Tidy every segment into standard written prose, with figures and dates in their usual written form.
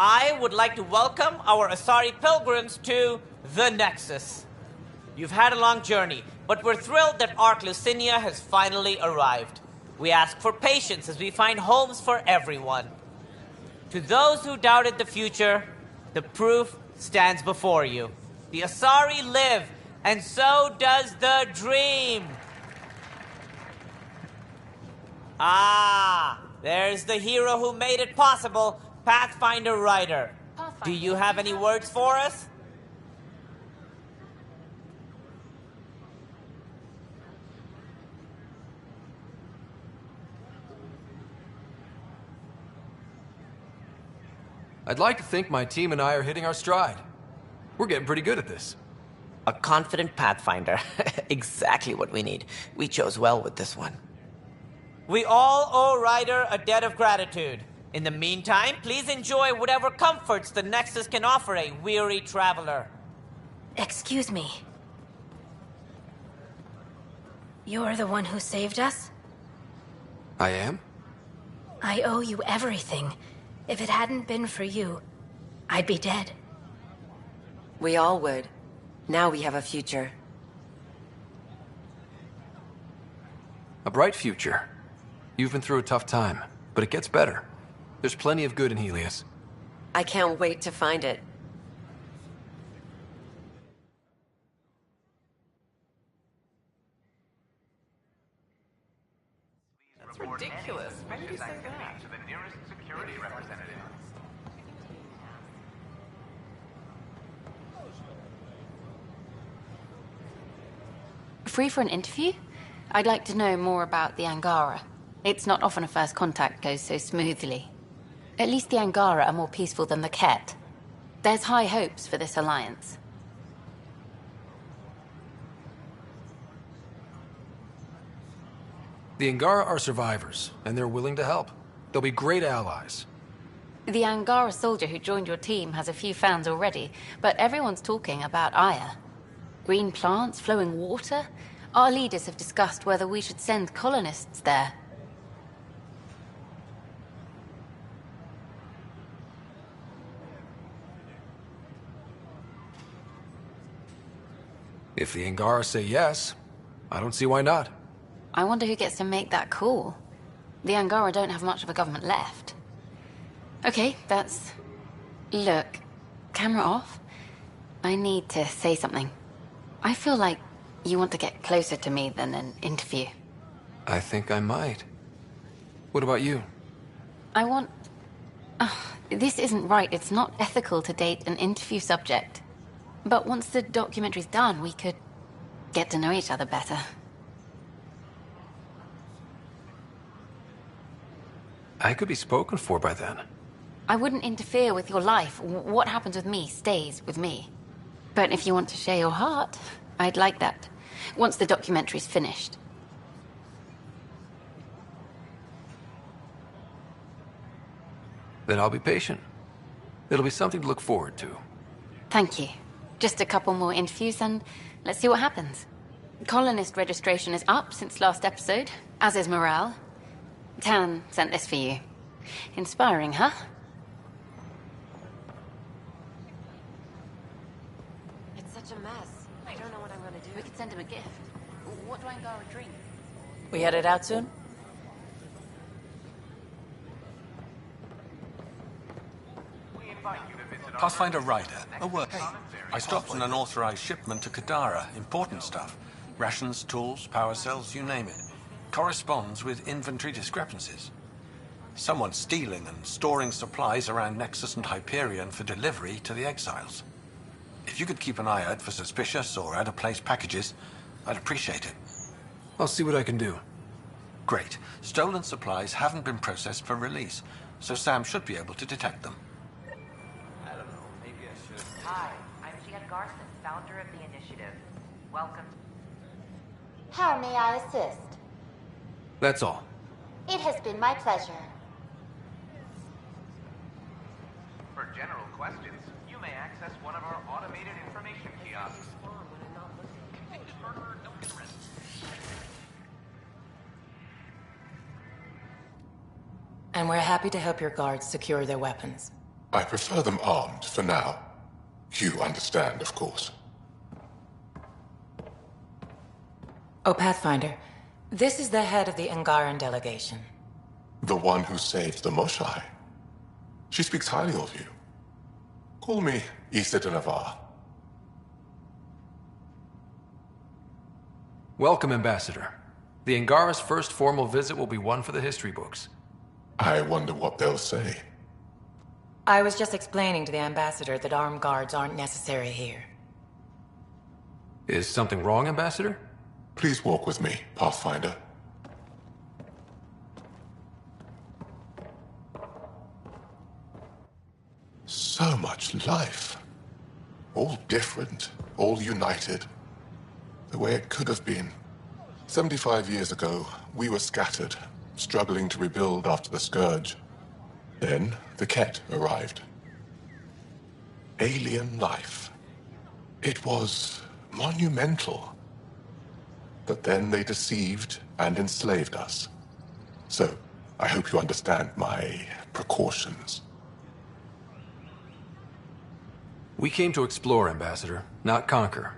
I would like to welcome our Asari pilgrims to the Nexus. You've had a long journey, but we're thrilled that Ark Lucinia has finally arrived. We ask for patience as we find homes for everyone. To those who doubted the future, the proof stands before you. The Asari live, and so does the dream. Ah, there's the hero who made it possible, Pathfinder Ryder. Do you have any words for us? I'd like to think my team and I are hitting our stride. We're getting pretty good at this. A confident Pathfinder. Exactly what we need. We chose well with this one. We all owe Ryder a debt of gratitude. In the meantime, please enjoy whatever comforts the Nexus can offer a weary traveler. Excuse me. You're the one who saved us? I am? I owe you everything. If it hadn't been for you, I'd be dead. We all would. Now we have a future. A bright future. You've been through a tough time, but it gets better. There's plenty of good in Helios. I can't wait to find it. That's ridiculous. Why did you say that? To the nearest security representative. Free for an interview? I'd like to know more about the Angara. It's not often a first contact goes so smoothly. At least the Angara are more peaceful than the Ket. There's high hopes for this alliance. The Angara are survivors, and they're willing to help. They'll be great allies. The Angara soldier who joined your team has a few fans already, but everyone's talking about Aya. Green plants, flowing water? Our leaders have discussed whether we should send colonists there. If the Angara say yes, I don't see why not. I wonder who gets to make that call. The Angara don't have much of a government left. Okay, that's... Look, camera off. I need to say something. I feel like you want to get closer to me than an interview. I think I might. What about you? I want... this isn't right. It's not ethical to date an interview subject. But once the documentary's done, we could get to know each other better. I could be spoken for by then. I wouldn't interfere with your life. What happens with me stays with me. But if you want to share your heart, I'd like that. Once the documentary's finished. Then I'll be patient. It'll be something to look forward to. Thank you. Just a couple more interviews and let's see what happens. Colonist registration is up since last episode, as is morale. Tan sent this for you. Inspiring, huh? It's such a mess. I don't know what I'm gonna do. We could send him a gift. What do Angara drink? We headed out soon? Pathfinder Ryder, a work. I stopped on an authorized shipment to Kadara. Important stuff. Rations, tools, power cells, you name it. Corresponds with inventory discrepancies. Someone's stealing and storing supplies around Nexus and Hyperion for delivery to the exiles. If you could keep an eye out for suspicious or out-of-place packages, I'd appreciate it. I'll see what I can do. Great. Stolen supplies haven't been processed for release, so Sam should be able to detect them. Hi, I'm Gian Garson, founder of the initiative. Welcome. How may I assist? That's all. It has been my pleasure. For general questions, you may access one of our automated information kiosks. And we're happy to help your guards secure their weapons. I prefer them armed for now. You understand, of course. Oh, Pathfinder, this is the head of the Angaran delegation. The one who saved the Moshai. She speaks highly of you. Call me Issa de Navarre. Welcome, Ambassador. The Angara's first formal visit will be one for the history books. I wonder what they'll say. I was just explaining to the Ambassador that armed guards aren't necessary here. Is something wrong, Ambassador? Please walk with me, Pathfinder. So much life. All different, all united. The way it could have been. 75 years ago, we were scattered, struggling to rebuild after the Scourge. Then, the Ket arrived. Alien life. It was monumental. But then they deceived and enslaved us. So, I hope you understand my precautions. We came to explore, Ambassador, not conquer.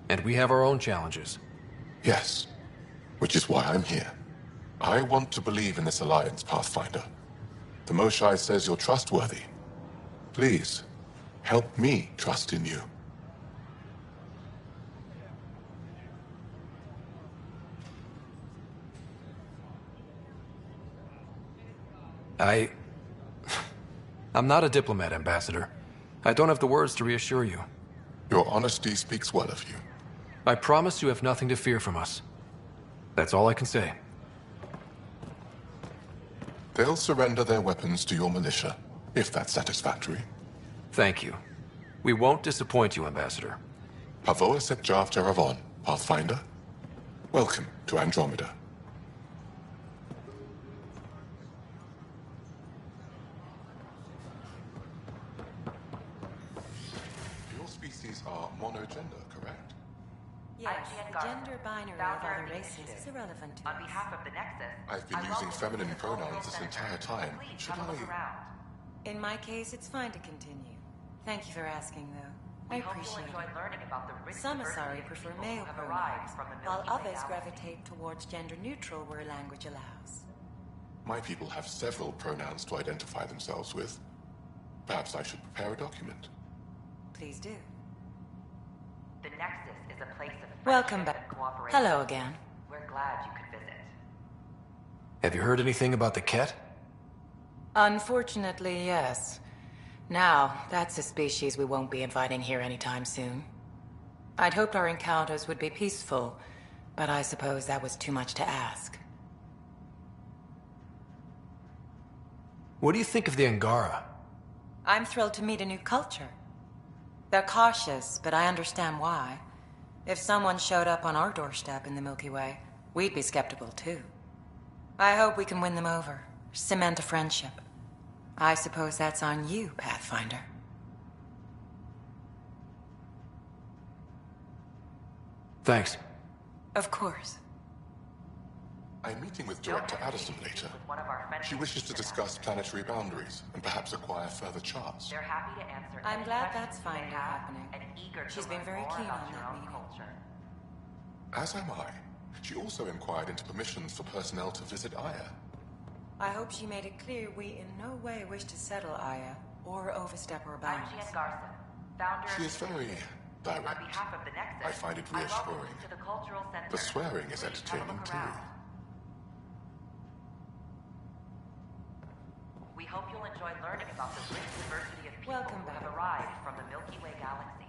And we have our own challenges. Yes, which is why I'm here. I want to believe in this alliance, Pathfinder. The Moshai says you're trustworthy. Please, help me trust in you. I'm not a diplomat, Ambassador. I don't have the words to reassure you. Your honesty speaks well of you. I promise you have nothing to fear from us. That's all I can say. They'll surrender their weapons to your militia, if that's satisfactory. Thank you. We won't disappoint you, Ambassador. Pavoa Sep Jav Jaravon, Pathfinder. Welcome to Andromeda. Your species are monogender, correct? Yes, IGN the Garden, gender binary of founder other of the races initiative. is irrelevant to On us. behalf of the Nexus, I've been I using welcome you feminine to the Cultural pronouns this Center. entire time. Please Should have a look I... around. In my case, it's fine to continue. Thank you for asking, though. I We hope you'll appreciate enjoy it. learning about the rich Some diversity Asari of prefer people male who have arrived pronouns, from the while Milky Way others galaxy. gravitate towards gender-neutral where language allows. My people have several pronouns to identify themselves with. Perhaps I should prepare a document. Please do. The Nexus is a place of Welcome friendship back. and cooperation. Hello again. We're glad you could visit. Have you heard anything about the Ket? Unfortunately, yes. Now, that's a species we won't be inviting here anytime soon. I'd hoped our encounters would be peaceful, but I suppose that was too much to ask. What do you think of the Angara? I'm thrilled to meet a new culture. They're cautious, but I understand why. If someone showed up on our doorstep in the Milky Way, we'd be skeptical too. I hope we can win them over, cement a friendship. I suppose that's on you, Pathfinder. Thanks. Of course. I'm meeting with Director Addison later. She wishes to discuss planetary boundaries and perhaps acquire further charts. They're happy to answer I'm any glad questions that's you may finally have happening. and eager to She's been learn very more keen about on your that own meeting. culture. As am I. She also inquired into permissions for personnel to visit Aya. I hope she made it clear we in no way wish to settle Aya or overstep our bounds. IGN Garson, founder She of is the very Initiative. On direct. behalf of the Nexus, I find it welcome reassuring. you to the Cultural Center. The swearing is Please have a entertaining look too. around. We hope you'll enjoy learning about the rich diversity of people Welcome who have back. arrived from the Milky Way galaxy.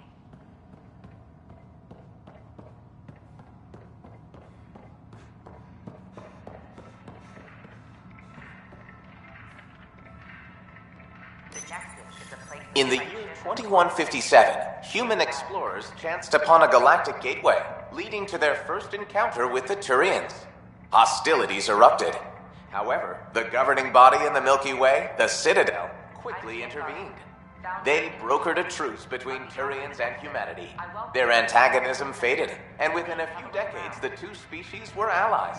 The Nexus is a place of In the friendship, year 2157, human explorers chanced upon a galactic gateway, leading to their first encounter with the Turians. Hostilities erupted. However, the governing body in the Milky Way, the Citadel, quickly intervened. They brokered a truce between Turians and humanity. Their antagonism faded, and within a few decades, the two species were allies.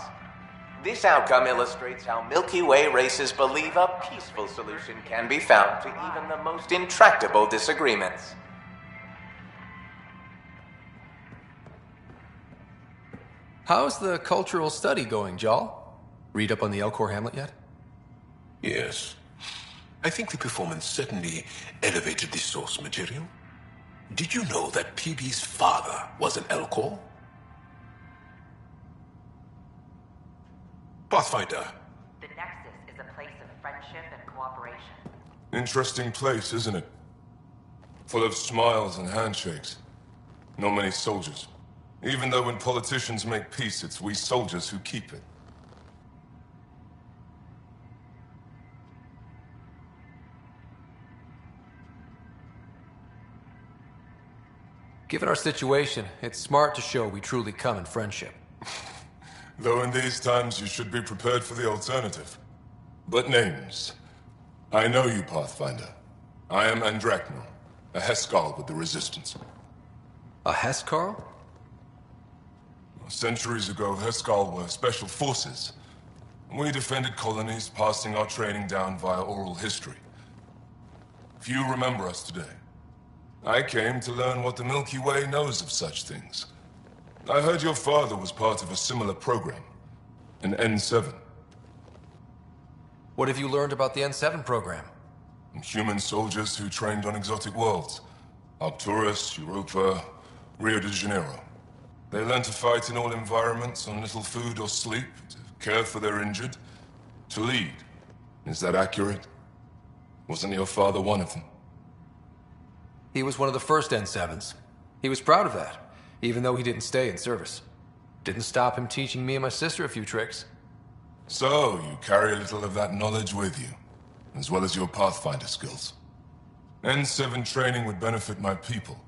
This outcome illustrates how Milky Way races believe a peaceful solution can be found to even the most intractable disagreements. How's the cultural study going, Jal? Read up on the Elcor Hamlet yet? Yes. I think the performance certainly elevated the source material. Did you know that PB's father was an Elcor? Pathfinder. The Nexus is a place of friendship and cooperation. Interesting place, isn't it? Full of smiles and handshakes. Not many soldiers. Even though when politicians make peace, it's we soldiers who keep it. Given our situation, it's smart to show we truly come in friendship. Though in these times you should be prepared for the alternative. But names. I know you, Pathfinder. I am Andromeda, a Heskal with the Resistance. A Heskal? Centuries ago, Heskal were special forces. We defended colonies, passing our training down via oral history. Few remember us today. I came to learn what the Milky Way knows of such things. I heard your father was part of a similar program, an N7. What have you learned about the N7 program? Human soldiers who trained on exotic worlds. Arcturus, Europa, Rio de Janeiro. They learn to fight in all environments on little food or sleep, to care for their injured, to lead. Is that accurate? Wasn't your father one of them? He was one of the first N7s. He was proud of that, even though he didn't stay in service. Didn't stop him teaching me and my sister a few tricks. So, you carry a little of that knowledge with you, as well as your Pathfinder skills. N7 training would benefit my people.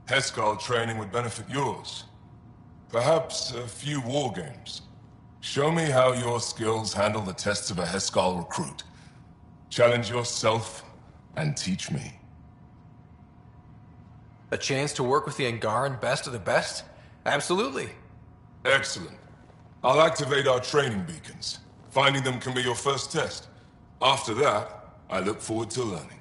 Heskal training would benefit yours. Perhaps a few war games. Show me how your skills handle the tests of a Heskal recruit. Challenge yourself and teach me. A chance to work with the Angaran best of the best? Absolutely. Excellent. I'll activate our training beacons. Finding them can be your first test. After that, I look forward to learning.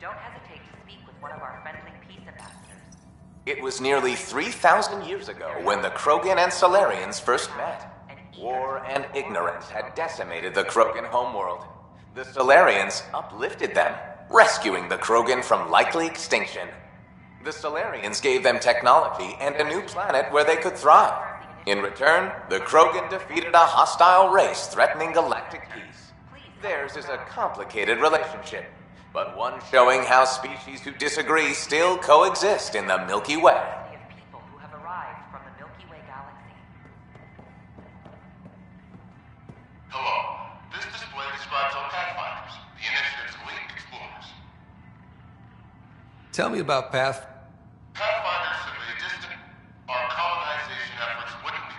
Don't hesitate to speak with one of our friendly peace ambassadors. It was nearly 3,000 years ago when the Krogan and Solarians first met. War and ignorance had decimated the Krogan homeworld. The Solarians uplifted them, rescuing the Krogan from likely extinction. The Solarians gave them technology and a new planet where they could thrive. In return, the Krogan defeated a hostile race threatening galactic peace. Theirs is a complicated relationship, but one showing how species who disagree still coexist in the Milky Way. People who have arrived from the Milky Way galaxy. Hello. This display describes our Pathfinders, the Initiative's elite explorers. Tell me about Pathfinders are very distant. Our colonization efforts wouldn't be.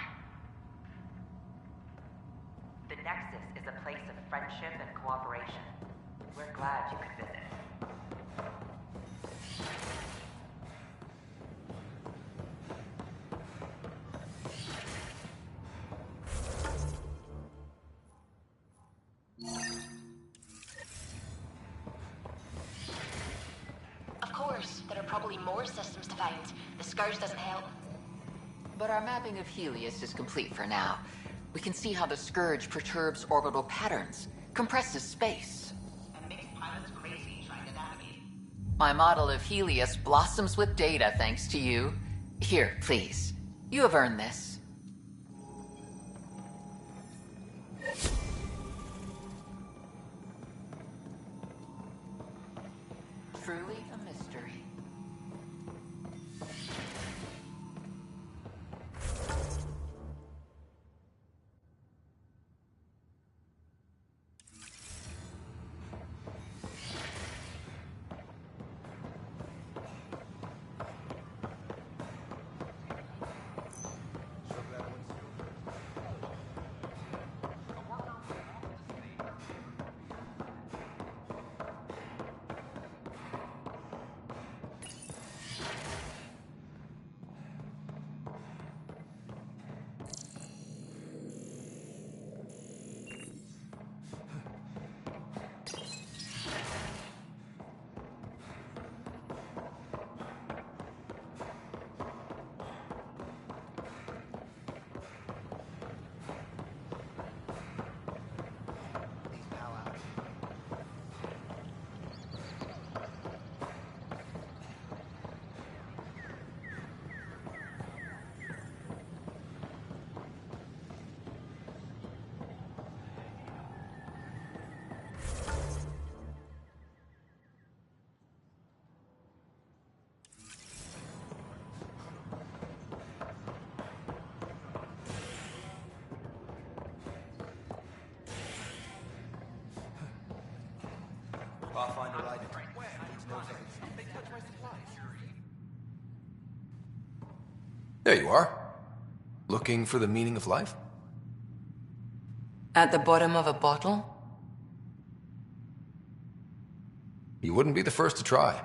The Nexus is a place of friendship and cooperation. We're glad you could visit. Of course, there are probably more systems to find. The Scourge doesn't help. But our mapping of Helios is complete for now. We can see how the Scourge perturbs orbital patterns, compresses space. And makes pilots crazy trying to navigate. My model of Helios blossoms with data thanks to you. Here, please. You have earned this. Truly a mystery. There you are. Looking for the meaning of life? At the bottom of a bottle? You wouldn't be the first to try.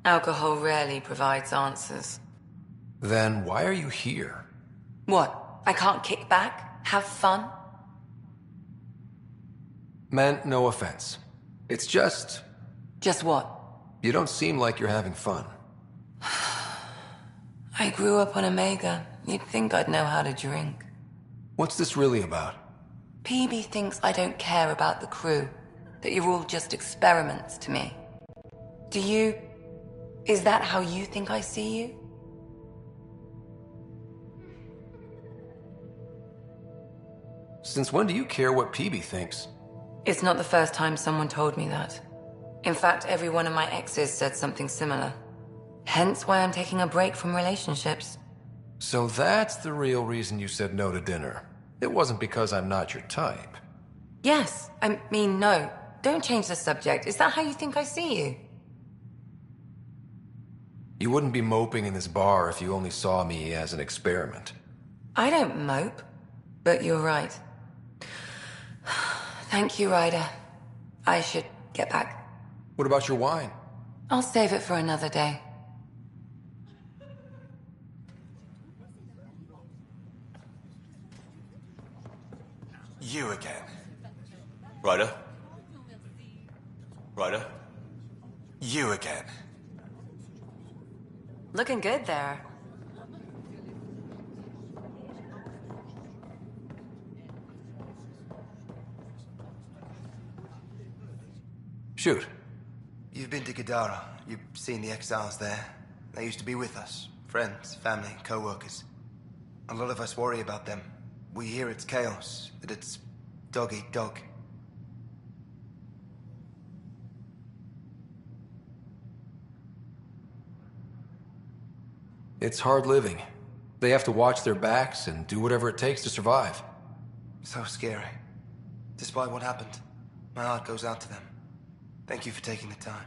Alcohol rarely provides answers. Then why are you here? What? I can't kick back? Have fun? Meant no offense. It's just... Just what? You don't seem like you're having fun. I grew up on Omega. You'd think I'd know how to drink. What's this really about? PB thinks I don't care about the crew. That you're all just experiments to me. Do you... Is that how you think I see you? Since when do you care what PB thinks? It's not the first time someone told me that. In fact, every one of my exes said something similar. Hence why I'm taking a break from relationships. So that's the real reason you said no to dinner. It wasn't because I'm not your type. Yes, I mean, no. Don't change the subject. Is that how you think I see you? You wouldn't be moping in this bar if you only saw me as an experiment. I don't mope, but you're right. Thank you, Ryder. I should get back. What about your wine? I'll save it for another day. You again. Ryder? Ryder? You again. Looking good there. Shoot. You've been to Kadara. You've seen the exiles there. They used to be with us. Friends, family, co-workers. A lot of us worry about them. We hear it's chaos, that it's dog eat dog. It's hard living. They have to watch their backs and do whatever it takes to survive. So scary. Despite what happened, my heart goes out to them. Thank you for taking the time.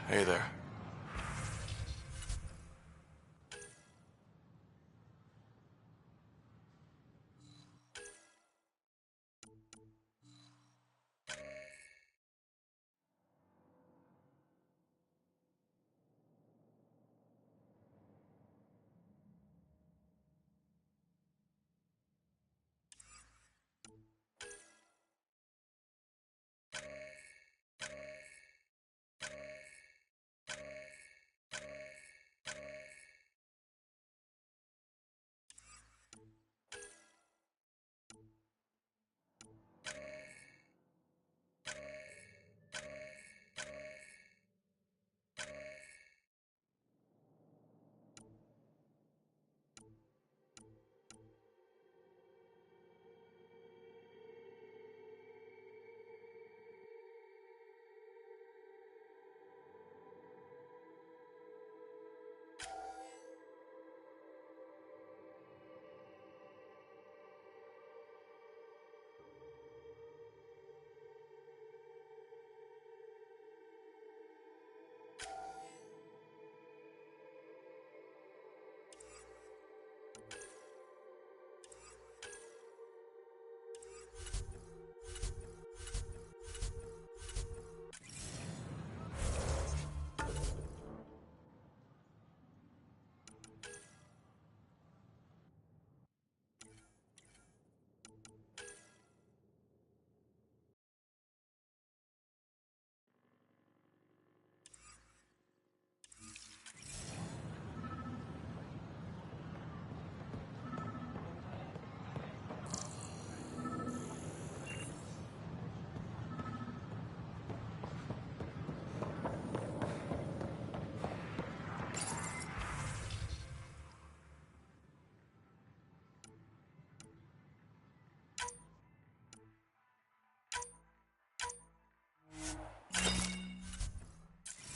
Hey there.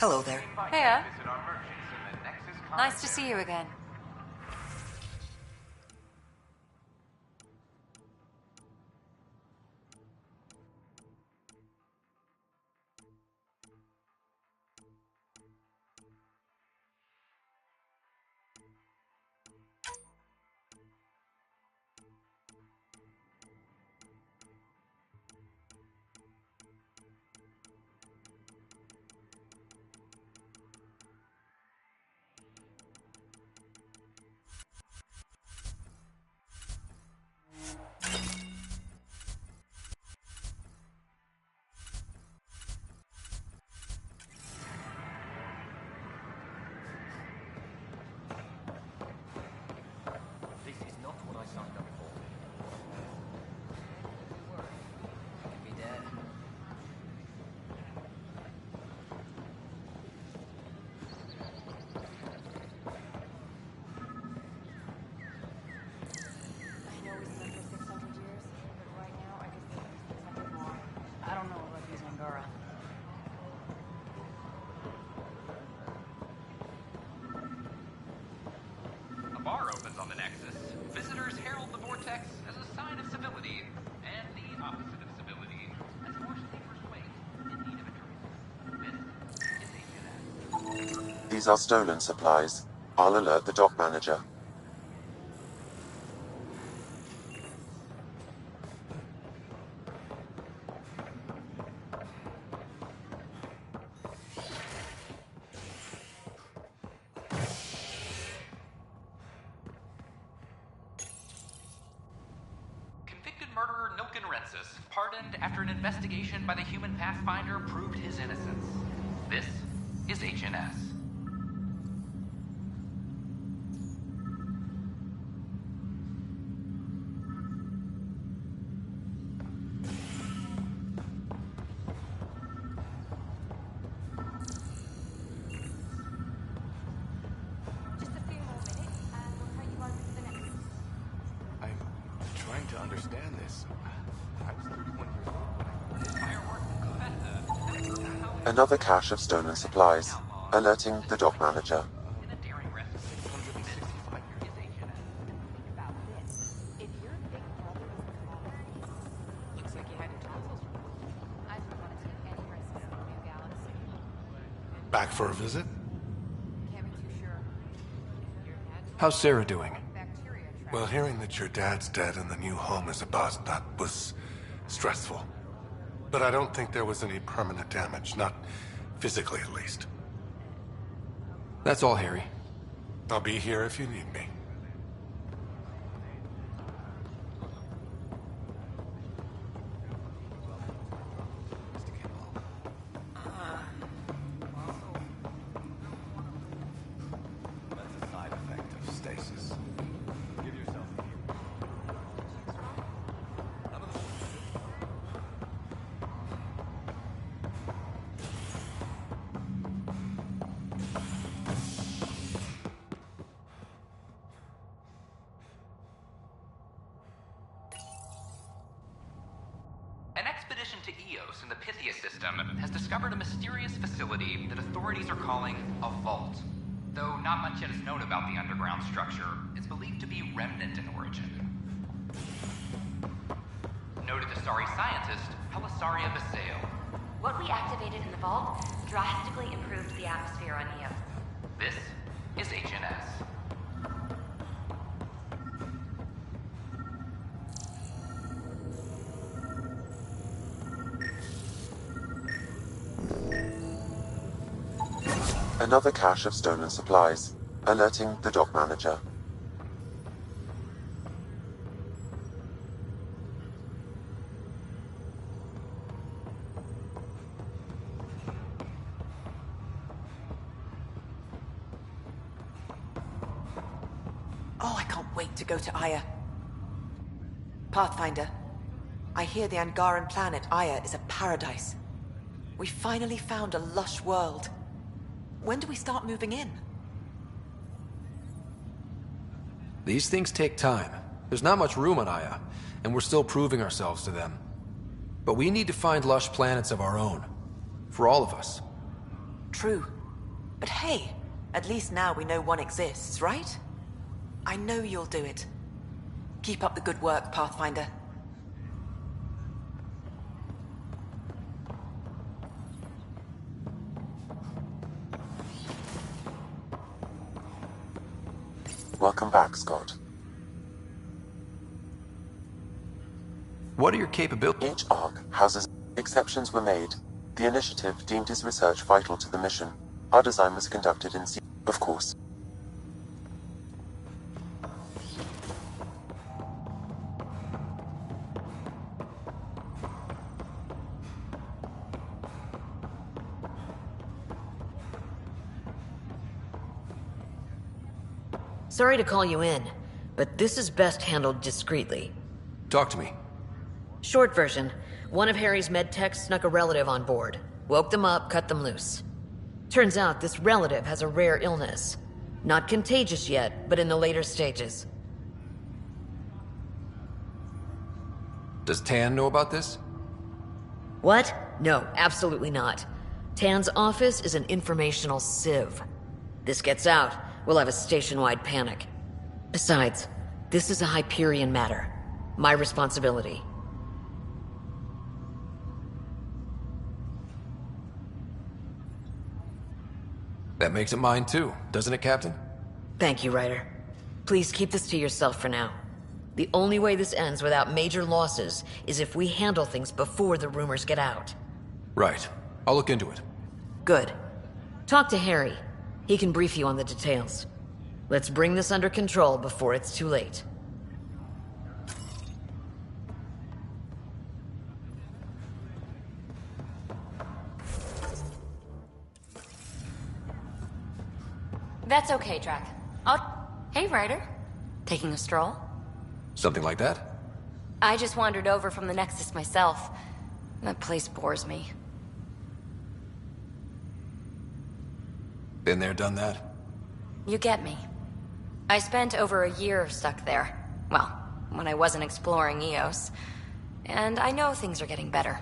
Hello there. Hiya. Nice to see you again. This is not what I signed up for. Be dead. I know we've been for 600 years, but right now I could think of 600 more. I don't know about these Angara. A bar opens on the Nexus. Visitors herald the vortex as a sign of civility, and the opposite of civility as forced sleepers wait in need of a drink. This is HNS. These are stolen supplies. I'll alert the dock manager. Convicted murderer Nilken Rensis, pardoned after an investigation by the human Pathfinder proved his innocence. This is HNS. Just a few more minutes, and we'll tell you over to the next. I'm trying to understand this. I was 31 years old. Another cache of stolen supplies. Alerting the dock manager. Looks like you had your tonsils removed. I don't want to take any risks in a new galaxy. Back for a visit? Can't be too sure. How's Sarah doing? Well, hearing that your dad's dead and the new home is a bust, that was stressful. But I don't think there was any permanent damage, not physically at least. That's all, Harry. I'll be here if you need me. That's a side effect of stasis. Give yourself An expedition to Eos in the Pythia system has discovered a mysterious facility that authorities are calling a vault. Though not much yet is known about the underground structure, it's believed to be remnant in origin. Noted Asari scientist, Helisaria Basale. What we activated in the vault drastically improved the atmosphere on Eos. This is HNS. Another cache of stolen supplies. Alerting the dock manager. Oh, I can't wait to go to Aya. Pathfinder, I hear the Angaran planet Aya is a paradise. We finally found a lush world. When do we start moving in? These things take time. There's not much room on Aya, and we're still proving ourselves to them. But we need to find lush planets of our own. For all of us. true. But hey, at least now we know one exists, right? I know you'll do it. Keep up the good work, Pathfinder. Welcome back, Scott. What are your capabilities? Each ARC houses exceptions were made. The initiative deemed his research vital to the mission. Our design was conducted in secret, of course. Sorry to call you in, but this is best handled discreetly. Talk to me. Short version, one of Harry's medtechs snuck a relative on board. Woke them up, cut them loose. Turns out this relative has a rare illness. Not contagious yet, but in the later stages. Does Tan know about this? What? No, absolutely not. Tan's office is an informational sieve. This gets out, we'll have a station-wide panic. Besides, this is a Hyperion matter. My responsibility. That makes it mine too, doesn't it, Captain? Thank you, Ryder. Please keep this to yourself for now. The only way this ends without major losses is if we handle things before the rumors get out. Right. I'll look into it. Good. Talk to Harry. He can brief you on the details. Let's bring this under control before it's too late. That's okay, Drac. Hey, Ryder. Taking a stroll? Something like that? I just wandered over from the Nexus myself. That place bores me. Been there, done that. You get me. I spent over a year stuck there. Well, when I wasn't exploring Eos. And I know things are getting better.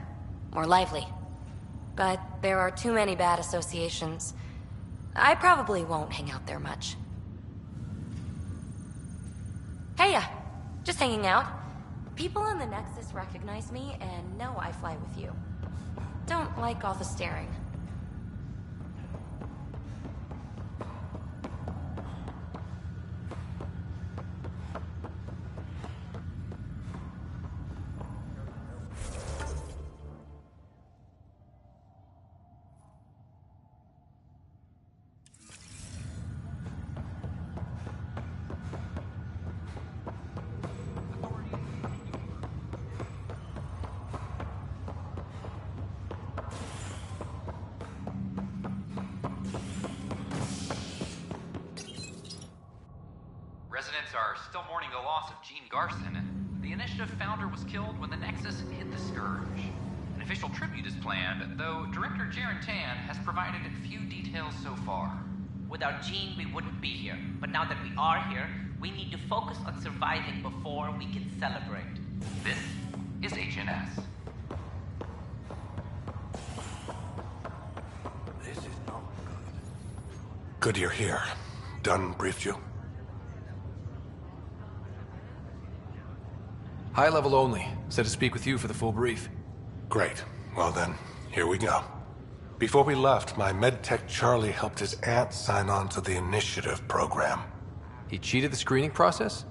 More lively. But there are too many bad associations. I probably won't hang out there much. Heya! Just hanging out. People in the Nexus recognize me and know I fly with you. Don't like all the staring. Residents are still mourning the loss of Jean Garson. The initiative founder was killed when the Nexus hit the Scourge. An official tribute is planned, though Director Jaren Tan has provided few details so far. Without Jean, we wouldn't be here. But now that we are here, we need to focus on surviving before we can celebrate. This is HNS. This is not good. Good you're here. Dunn briefed you? High level only. Said to speak with you for the full brief. Great. Well then, here we go. Before we left, my medtech Charlie helped his aunt sign on to the initiative program. He cheated the screening process?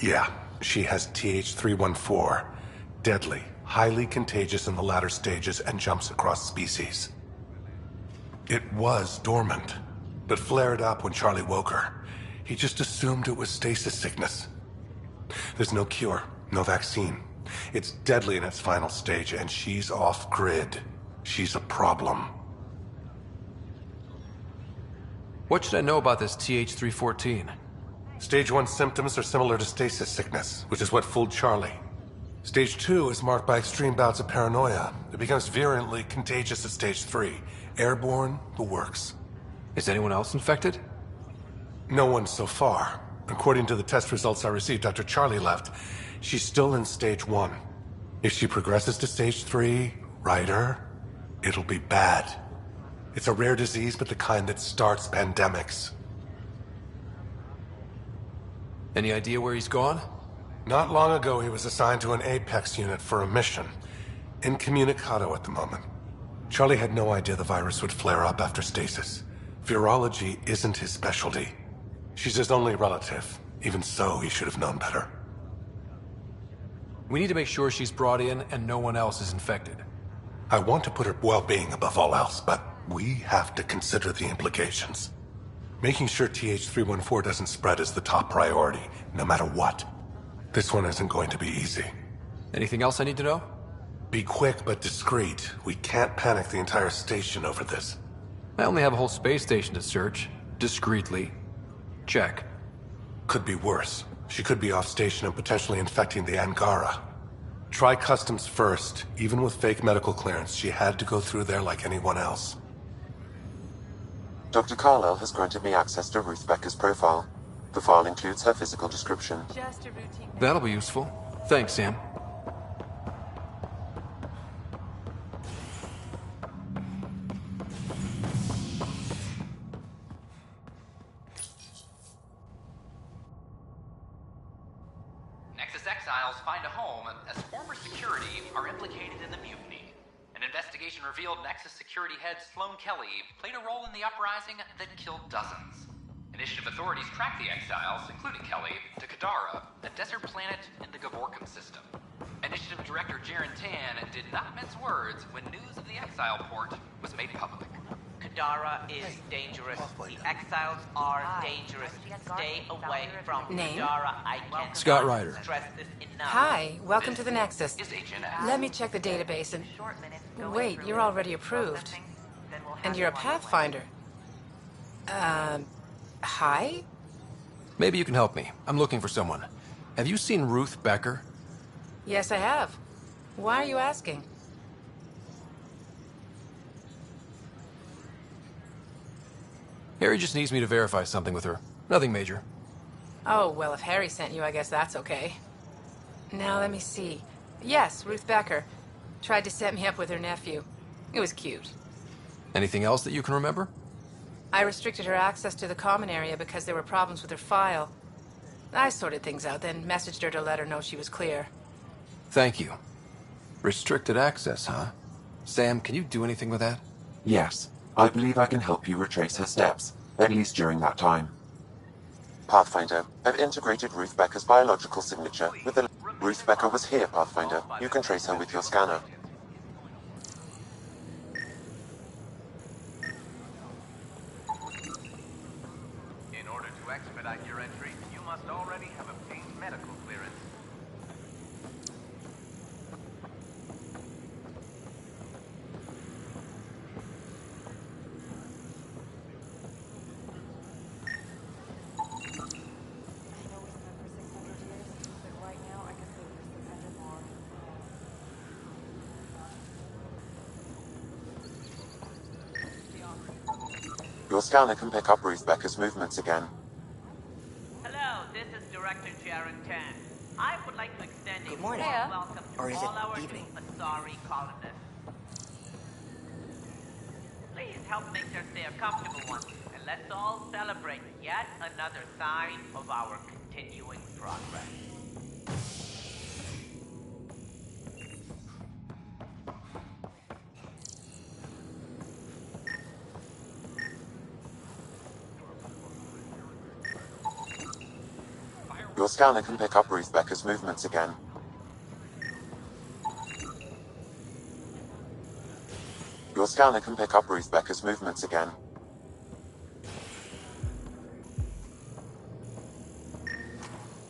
Yeah, she has TH314. Deadly, highly contagious in the latter stages and jumps across species. It was dormant, but flared up when Charlie woke her. He just assumed it was stasis sickness. There's no cure, no vaccine. It's deadly in its final stage, and she's off-grid. She's a problem. What should I know about this TH314? Stage 1 symptoms are similar to stasis sickness, which is what fooled Charlie. Stage 2 is marked by extreme bouts of paranoia. It becomes virulently contagious at Stage 3. Airborne, the works. Is anyone else infected? No one so far. According to the test results I received after Charlie left, she's still in Stage 1. If she progresses to Stage 3, Ryder, it'll be bad. It's a rare disease, but the kind that starts pandemics. Any idea where he's gone? Not long ago, he was assigned to an Apex unit for a mission. Incommunicado at the moment. Charlie had no idea the virus would flare up after stasis. Virology isn't his specialty. She's his only relative. Even so, he should have known better. We need to make sure she's brought in and no one else is infected. I want to put her well-being above all else, but we have to consider the implications. Making sure TH314 doesn't spread is the top priority, no matter what. This one isn't going to be easy. Anything else I need to know? Be quick but discreet. We can't panic the entire station over this. I only have a whole space station to search. Discreetly. Check. Could be worse. She could be off station and potentially infecting the Angara. Try customs first. Even with fake medical clearance, she had to go through there like anyone else. Dr. Carlyle has granted me access to Ruth Becker's profile. The file includes her physical description. That'll be useful. Thanks, Sam. Nexus exiles find a home as former security are implicated in the mutiny. An investigation revealed Nexus security head Sloan Kelly played a role in the uprising that killed dozens. Initiative authorities tracked the exiles, including Kelly, to Kadara, a desert planet in the Gavorkan system. Initiative Director Jaren Tan did not mince words when news of the exile port was made public. Kadara is dangerous. The exiles are dangerous. Stay away from Name? Kadara. I can't Scott Ryder. stress this enough. Hi, welcome to the Nexus. Is Agent Ash. Let me check the database and... Wait, you're already approved. And you're a Pathfinder. Hi? Maybe you can help me. I'm looking for someone. Have you seen Ruth Becker? Yes, I have. Why are you asking? Harry just needs me to verify something with her. Nothing major. Oh, well, if Harry sent you, I guess that's okay. Now, let me see. Yes, Ruth Becker. Tried to set me up with her nephew. It was cute. Anything else that you can remember? I restricted her access to the common area because there were problems with her file. I sorted things out, then messaged her to let her know she was clear. Thank you. Restricted access, huh? Sam, can you do anything with that? Yes, I believe I can help you retrace her steps, at least during that time. Pathfinder, I've integrated Ruth Becker's biological signature with the... Ruth Becker was here, Pathfinder. You can trace her with your scanner. In order to expedite your entry, you must already have obtained medical clearance. Your scanner can pick up Ruth Becker's movements again. Hello, this is Director Jaren Tan. I would like to extend a warm morning. welcome to Or is all it our evening? new Asari colonists. Please help make their stay a comfortable one, and let's all celebrate yet another sign of our continuing progress. Your scanner can pick up Ruth Becker's movements again. Your scanner can pick up Ruth Becker's movements again.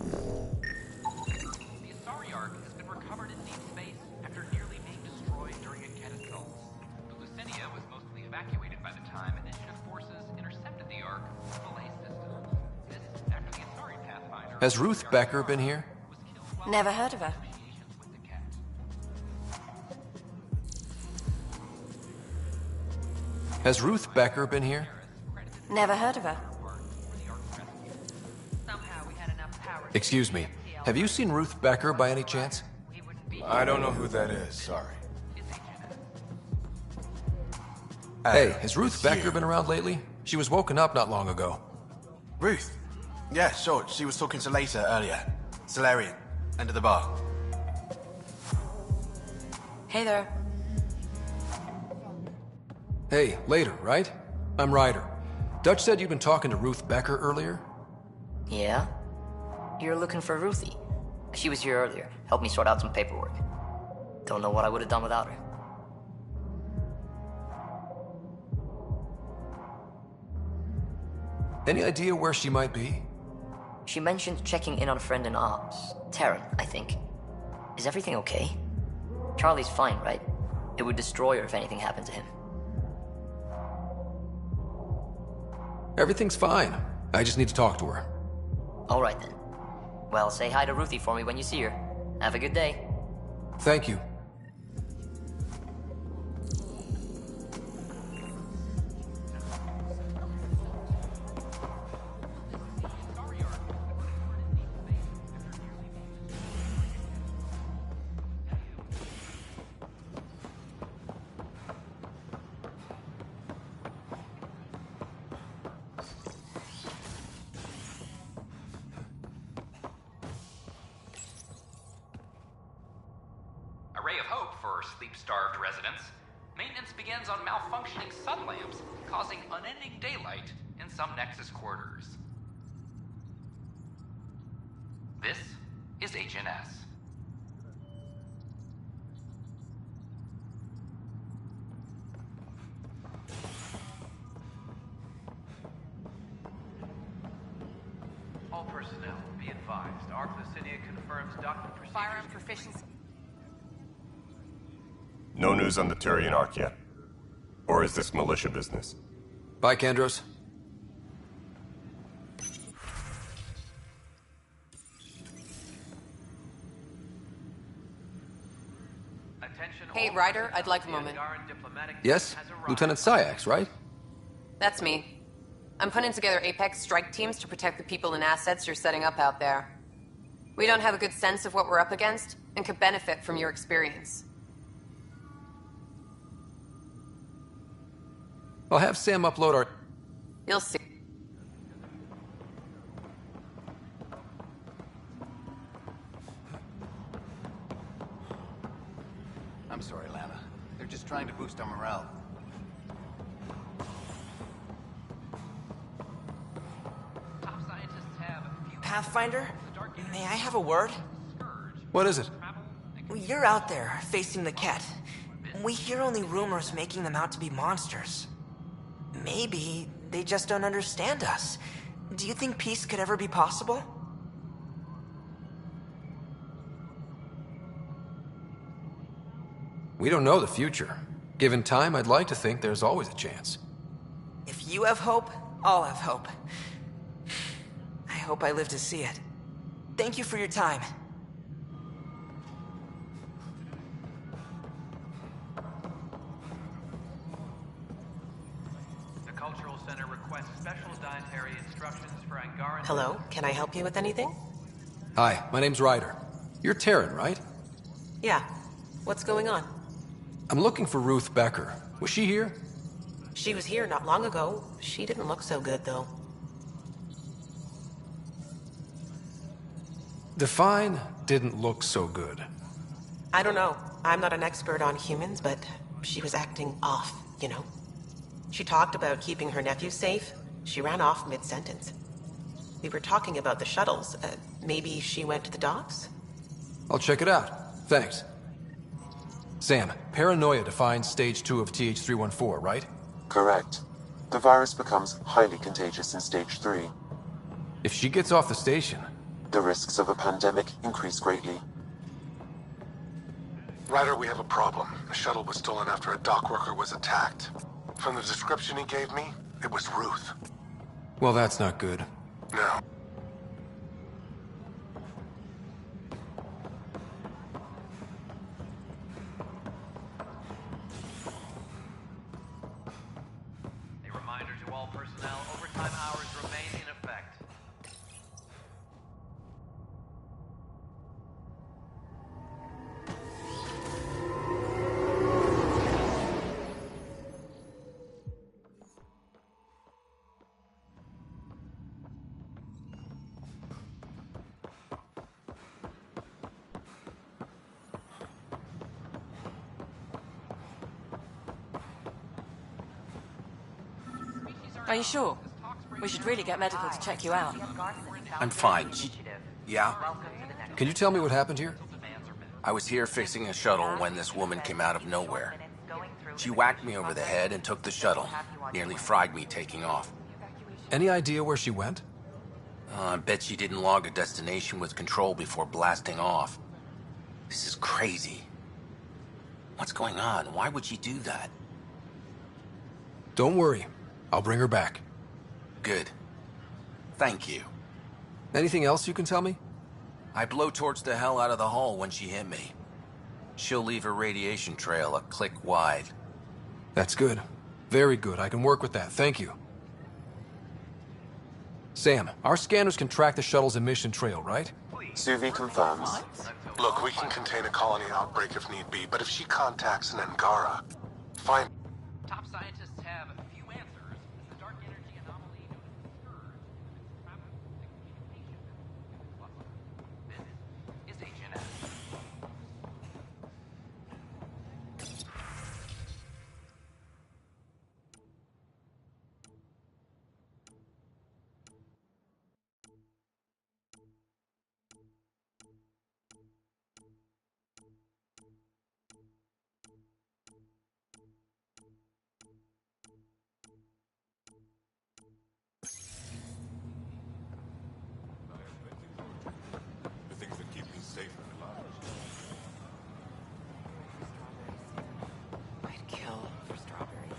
The Asari Ark has been recovered in deep space after nearly being destroyed during a catastrophe. The Lucinia was mostly evacuated by the time Initiative forces intercepted the Ark with a relay system. This after the Asari Pathfinder... Has Ruth Becker been here? Never heard of her. Has Ruth Becker been here? Never heard of her. Excuse me. Have you seen Ruth Becker by any chance? I don't know who that is, sorry. Hey, has Ruth Becker been around lately? She was woken up not long ago. Ruth? Yeah, sure. She was talking to Later earlier. Solarian. End of the bar. Hey there. Hey, Later, right? I'm Ryder. Dutch said you'd been talking to Ruth Becker earlier? Yeah? You're looking for Ruthie. She was here earlier, helped me sort out some paperwork. Don't know what I would have done without her. Any idea where she might be? She mentioned checking in on a friend in Oz. Taryn, I think. Is everything okay? Charlie's fine, right? It would destroy her if anything happened to him. Everything's fine. I just need to talk to her. All right then. Well, say hi to Ruthie for me when you see her. Have a good day. Thank you. A ray of hope for sleep-starved residents. Maintenance begins on malfunctioning sun lamps, causing unending daylight in some Nexus quarters. This is HNS. All personnel, be advised. Arclucinia confirms docking procedures. Firearm proficiency. No news on the Turian Arc yet? Or is this militia business? Bye, Kandros. Hey, Ryder, I'd like a moment. Yes? Lieutenant Syax, right? That's me. I'm putting together Apex strike teams to protect the people and assets you're setting up out there. We don't have a good sense of what we're up against, and could benefit from your experience. I'll have Sam upload our... You'll see. I'm sorry, Lana. They're just trying to boost our morale. Top scientists have a few... Pathfinder? May I have a word? What is it? Well, you're out there, facing the Ket. We hear only rumors making them out to be monsters. Maybe they just don't understand us. Do you think peace could ever be possible? We don't know the future. Given time, I'd like to think there's always a chance. If you have hope, I'll have hope. I hope I live to see it. Thank you for your time. The Cultural Center requests special dietary instructions for Angaran... Hello, can I help you with anything? Hi, my name's Ryder. You're Taryn, right? Yeah. What's going on? I'm looking for Ruth Becker. Was she here? She was here not long ago. She didn't look so good, though. Define didn't look so good. I don't know. I'm not an expert on humans, but she was acting off, you know? She talked about keeping her nephew safe. She ran off mid-sentence. We were talking about the shuttles. Maybe she went to the docks? I'll check it out. Thanks. Sam, paranoia defines stage 2 of TH314, right? Correct. The virus becomes highly contagious in stage 3. If she gets off the station... The risks of a pandemic increase greatly. Ryder, we have a problem. The shuttle was stolen after a dock worker was attacked. From the description he gave me, it was Ruth. Well, that's not good. No. A reminder to all personnel, overtime hours remain in effect. Are you sure? We should really get medical to check you out. I'm fine. Yeah? Can you tell me what happened here? I was here fixing a shuttle when this woman came out of nowhere. She whacked me over the head and took the shuttle. Nearly fried me taking off. Any idea where she went? I bet she didn't log a destination with control before blasting off. This is crazy. What's going on? Why would she do that? Don't worry. I'll bring her back. Good. Thank you. Anything else you can tell me? I blowtorched the hell out of the hull when she hit me. She'll leave her radiation trail a click wide. That's good. Very good. I can work with that. Thank you. Sam, our scanners can track the shuttle's emission trail, right? Suvi confirms. Look, we can contain a colony outbreak if need be, but if she contacts an Angara, find... Top scientists have a few answers. The dark energy anomaly known as the Scourge. This is HNS. The things that keep me safe and alive. I'd kill for strawberries.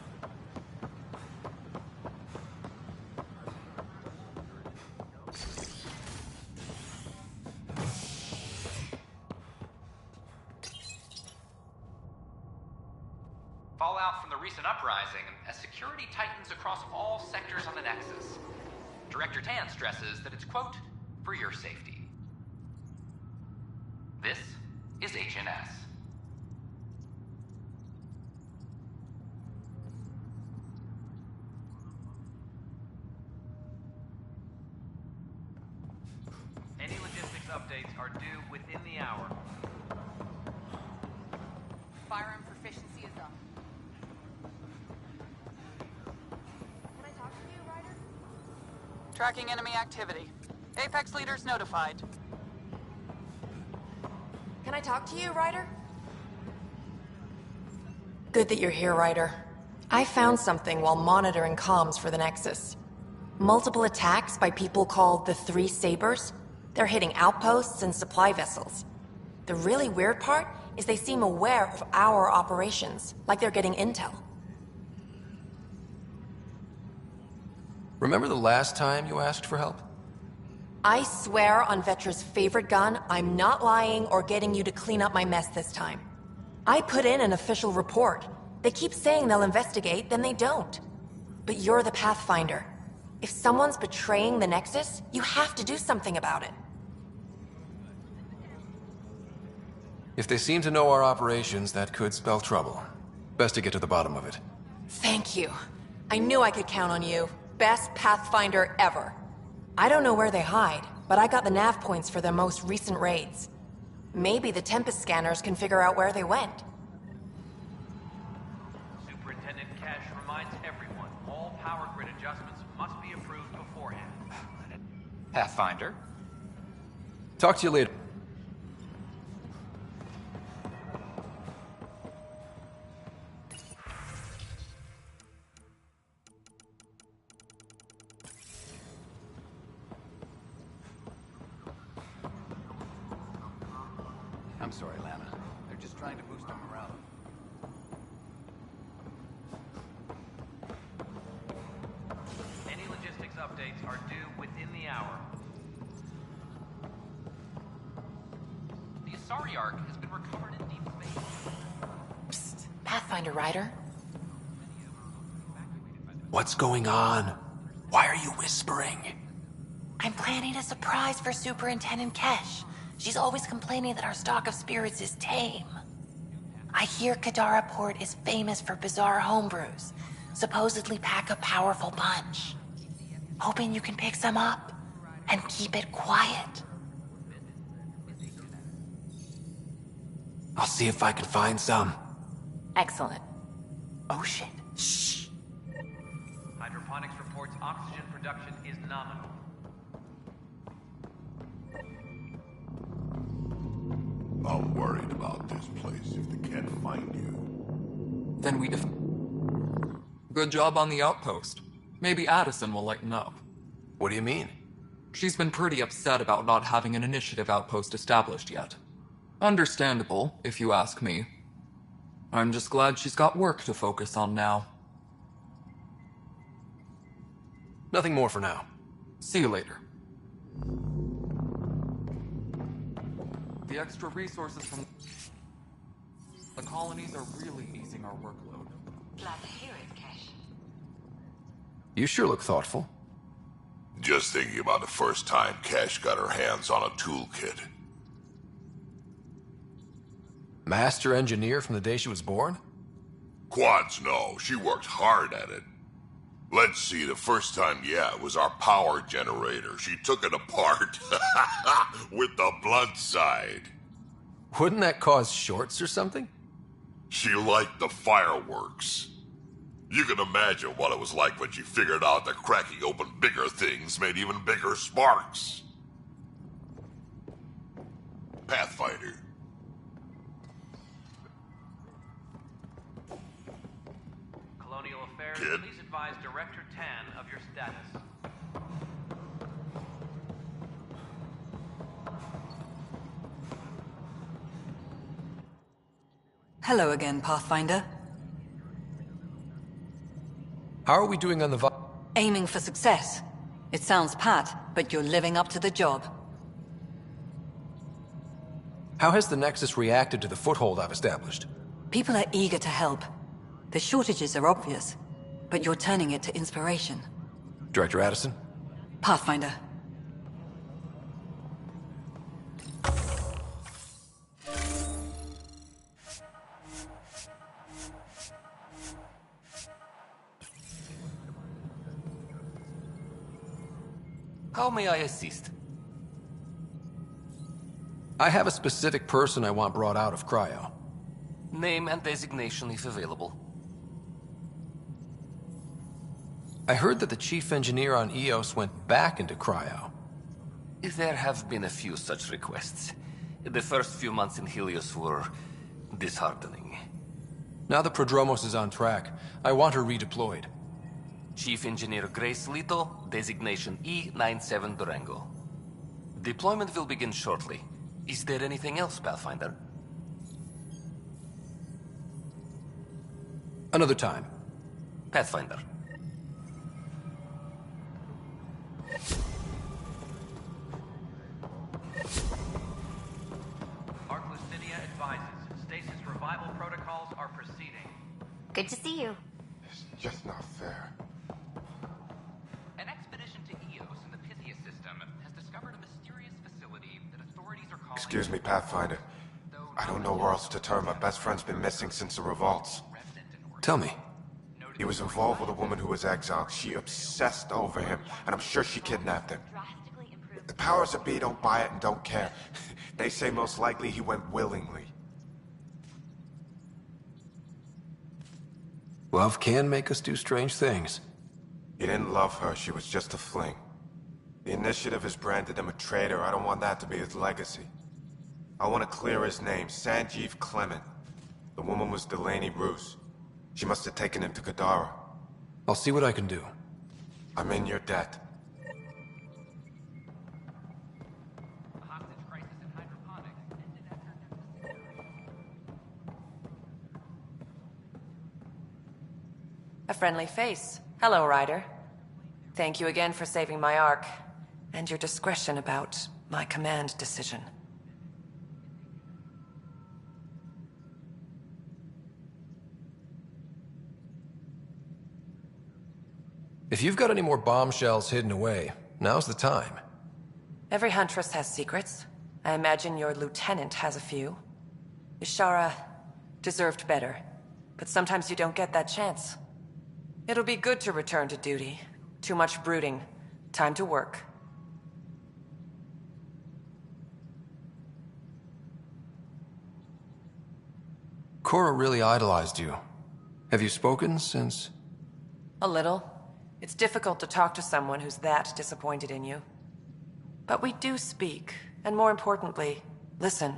Fallout from the recent uprising as security tightens across all sectors on the Nexus. Director Tan stresses that it's, quote, for your safety. This is HNS. Any logistics updates are due within the hour. Firearm proficiency is up. Can I talk to you, Ryder? Tracking enemy activity. Apex leaders notified. Can I talk to you, Ryder? Good that you're here, Ryder. I found something while monitoring comms for the Nexus. Multiple attacks by people called the Three Sabers. They're hitting outposts and supply vessels. The really weird part is they seem aware of our operations, like they're getting intel. Remember the last time you asked for help? I swear on Vetra's favorite gun, I'm not lying or getting you to clean up my mess this time. I put in an official report. They keep saying they'll investigate, then they don't. But you're the Pathfinder. If someone's betraying the Nexus, you have to do something about it. If they seem to know our operations, that could spell trouble. Best to get to the bottom of it. Thank you. I knew I could count on you. Best Pathfinder ever. I don't know where they hide, but I got the nav points for their most recent raids. Maybe the Tempest scanners can figure out where they went. Superintendent Cash reminds everyone all power grid adjustments must be approved beforehand. Pathfinder? Talk to you later. I'm sorry, Lana. They're just trying to boost our morale. Any logistics updates are due within the hour. The Asari Ark has been recovered in deep space. Psst, Pathfinder Ryder. What's going on? Why are you whispering? I'm planning a surprise for Superintendent Kesh. She's always complaining that our stock of spirits is tame. I hear Kadara Port is famous for bizarre homebrews. Supposedly pack a powerful punch. Hoping you can pick some up and keep it quiet. I'll see if I can find some. Excellent. Oh shit. Shh. Hydroponics reports Oxygen production is nominal. I'm worried about this place if they can't find you. Then we Good job on the outpost. Maybe Addison will lighten up. What do you mean? She's been pretty upset about not having an initiative outpost established yet. Understandable, if you ask me. I'm just glad she's got work to focus on now. Nothing more for now. See you later. The extra resources from the colonies are really easing our workload. Glad to hear it, Cash. You sure look thoughtful. Just thinking about the first time Cash got her hands on a toolkit. Master engineer from the day she was born? Quads, no. She worked hard at it. Let's see, the first time, yeah, it was our power generator. She took it apart. With the blunt side. Wouldn't that cause shorts or something? She liked the fireworks. You can imagine what it was like when she figured out that cracking open bigger things made even bigger sparks. Pathfinder. Colonial Affairs, Kid? please advise Director Tan of your status. Hello again, Pathfinder. How are we doing on the Aiming for success. It sounds pat, but you're living up to the job. How has the Nexus reacted to the foothold I've established? People are eager to help. The shortages are obvious, but you're turning it to inspiration. Director Addison? Pathfinder. How may I assist? I have a specific person I want brought out of cryo. Name and designation if available. I heard that the chief engineer on EOS went back into cryo. There have been a few such requests. The first few months in Helios were disheartening. Now the Prodromos is on track. I want her redeployed. Chief Engineer Grace Lito, designation E97 Durango. Deployment will begin shortly. Is there anything else, Pathfinder? Another time. Pathfinder. Arclucidia advises stasis revival protocols are proceeding. Good to see you. It's just not fair. An expedition to Eos in the Pythia system has discovered a mysterious facility that authorities are calling... Excuse me, Pathfinder. I don't know where else to turn. My best friend's been missing since the revolts. Tell me. He was involved with a woman who was exiled. She obsessed over him, and I'm sure she kidnapped him. The powers that be don't buy it and don't care. They say most likely he went willingly. Love can make us do strange things. He didn't love her. She was just a fling. The Initiative has branded him a traitor. I don't want that to be his legacy. I want to clear his name. Sanjeev Clement. The woman was Delaney Roos. She must have taken him to Kadara. I'll see what I can do. I'm in your debt. A friendly face. Hello, Ryder. Thank you again for saving my ark, and your discretion about my command decision. If you've got any more bombshells hidden away, now's the time. Every huntress has secrets. I imagine your lieutenant has a few. Ishara deserved better, but sometimes you don't get that chance. It'll be good to return to duty. Too much brooding. Time to work. Cora really idolized you. Have you spoken since? A little. It's difficult to talk to someone who's that disappointed in you. But we do speak, and more importantly, listen.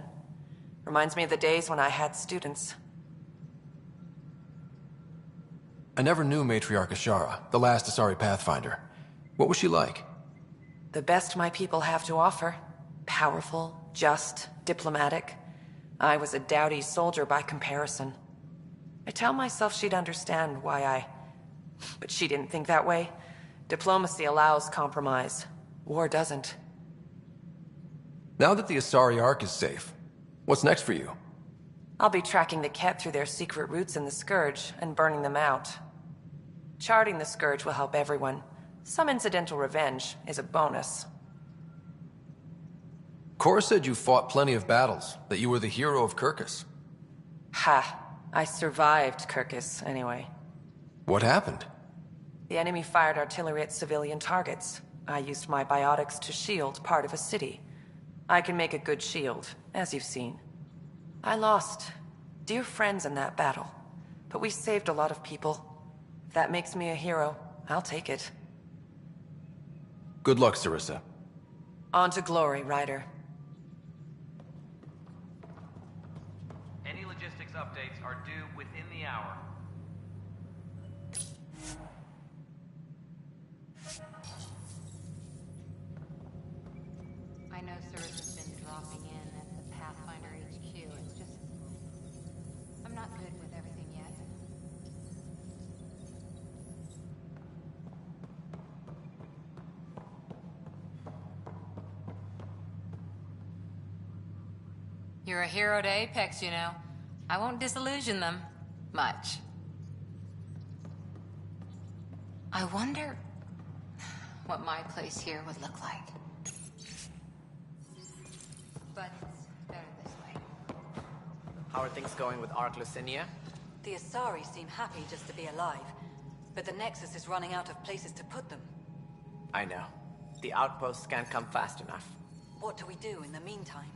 Reminds me of the days when I had students. I never knew Matriarch Ashara, the last Asari Pathfinder. What was she like? The best my people have to offer. Powerful, just, diplomatic. I was a dowdy soldier by comparison. I tell myself she'd understand why But she didn't think that way. Diplomacy allows compromise. War doesn't. Now that the Asari Ark is safe, what's next for you? I'll be tracking the Ket through their secret routes in the Scourge and burning them out. Charting the Scourge will help everyone. Some incidental revenge is a bonus. Cora said you fought plenty of battles, that you were the hero of Kirkus. Ha! I survived Kirkus, anyway. What happened? The enemy fired artillery at civilian targets. I used my biotics to shield part of a city. I can make a good shield, as you've seen. I lost dear friends in that battle, but we saved a lot of people. If that makes me a hero, I'll take it. Good luck, Sarissa. On to glory, Ryder. Any logistics updates are due within the hour. I know Sarissa's been dropping in at the Pathfinder HQ. It's just... I'm not good with everything yet. You're a hero to Apex, you know. I won't disillusion them. Much. I wonder what my place here would look like. But it's better this way. How are things going with Ark Lucinia? The Asari seem happy just to be alive, but the Nexus is running out of places to put them. I know. The outposts can't come fast enough. What do we do in the meantime?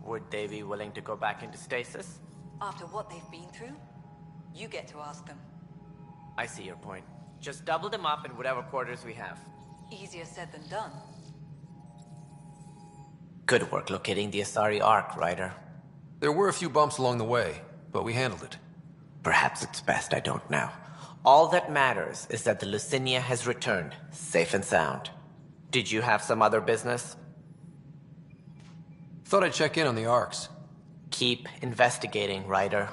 Would they be willing to go back into stasis? After what they've been through? You get to ask them. I see your point. Just double them up in whatever quarters we have. Easier said than done. Good work locating the Asari Ark, Ryder. There were a few bumps along the way, but we handled it. Perhaps it's best I don't now. All that matters is that the Lucinia has returned, safe and sound. Did you have some other business? Thought I'd check in on the Arks. Keep investigating, Ryder.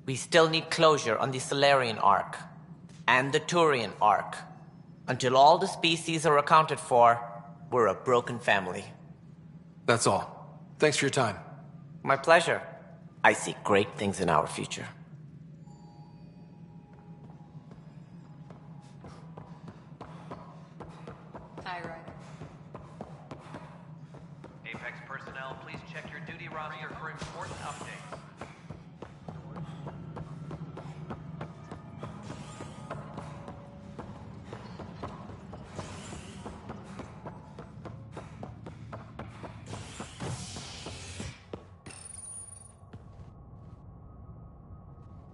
We still need closure on the Salarian Ark and the Turian Ark. Until all the species are accounted for, we're a broken family. That's all. Thanks for your time. My pleasure. I see great things in our future. Hi, Ryder. Apex personnel, please check your duty roster for important updates.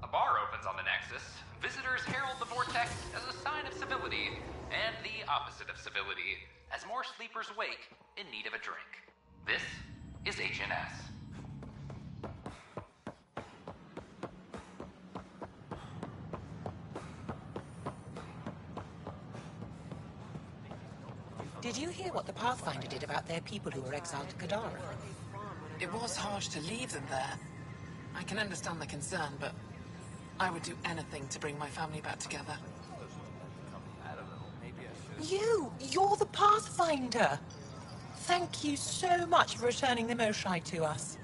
A bar opens on the Nexus. Visitors herald the vortex as a sign of civility, and the opposite of civility, as more sleepers wake in need of a drink. This is HNS. Did you hear what the Pathfinder did about their people who were exiled to Kadara? It was harsh to leave them there. I can understand the concern, but I would do anything to bring my family back together. You're the Pathfinder! Thank you so much for returning the Moshai to us.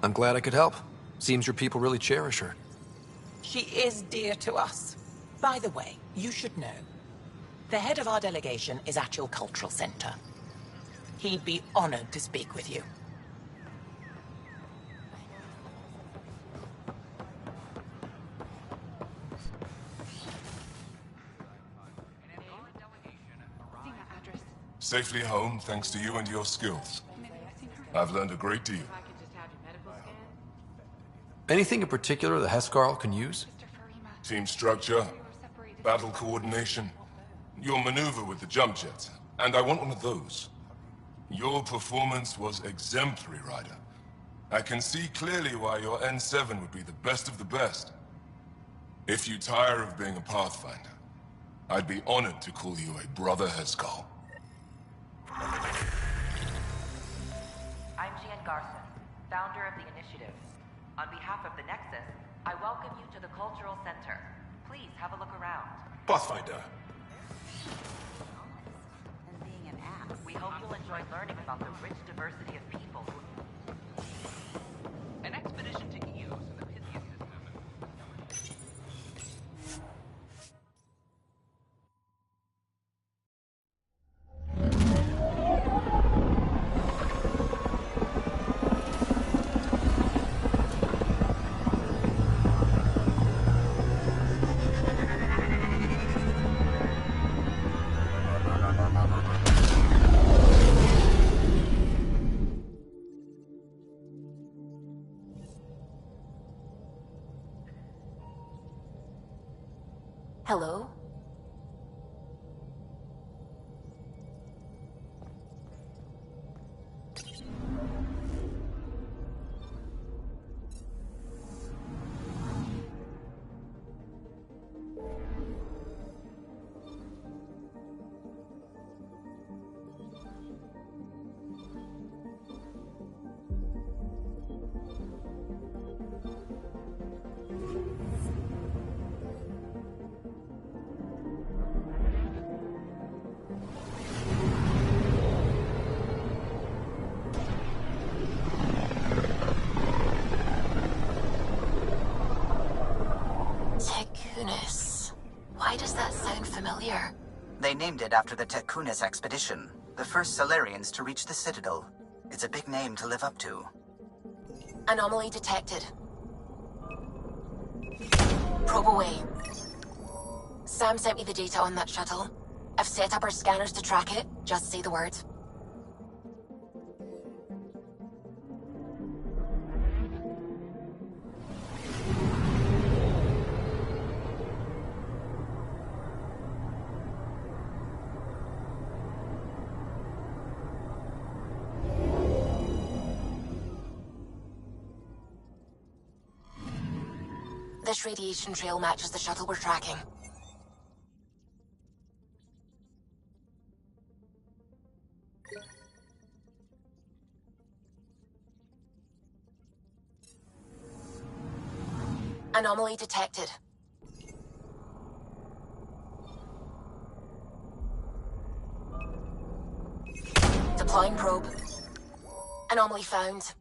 I'm glad I could help. Seems your people really cherish her. She is dear to us. By the way, you should know. The head of our delegation is at your cultural center. He'd be honored to speak with you. Safely home thanks to you and your skills. I've learned a great deal. Anything in particular the Hescarl can use? Team structure, battle coordination, your maneuver with the jump jet, and I want one of those. Your performance was exemplary, Ryder. I can see clearly why your N7 would be the best of the best. If you tire of being a Pathfinder, I'd be honored to call you a Brother Heskull. I'm Gian Garson, founder of the Initiative. On behalf of the Nexus, I welcome you to the Cultural Center. Please have a look around. Pathfinder. And being an ass. We hope you'll enjoy learning about the rich diversity of people who... An expedition to Eos in the Pythian system. Hello? Why does that sound familiar? They named it after the Tekunis expedition, the first Solarians to reach the Citadel. It's a big name to live up to. Anomaly detected. Probe away. Sam sent me the data on that shuttle. I've set up our scanners to track it. Just say the word. This radiation trail matches the shuttle we're tracking. Anomaly detected. Deploying probe. Anomaly found.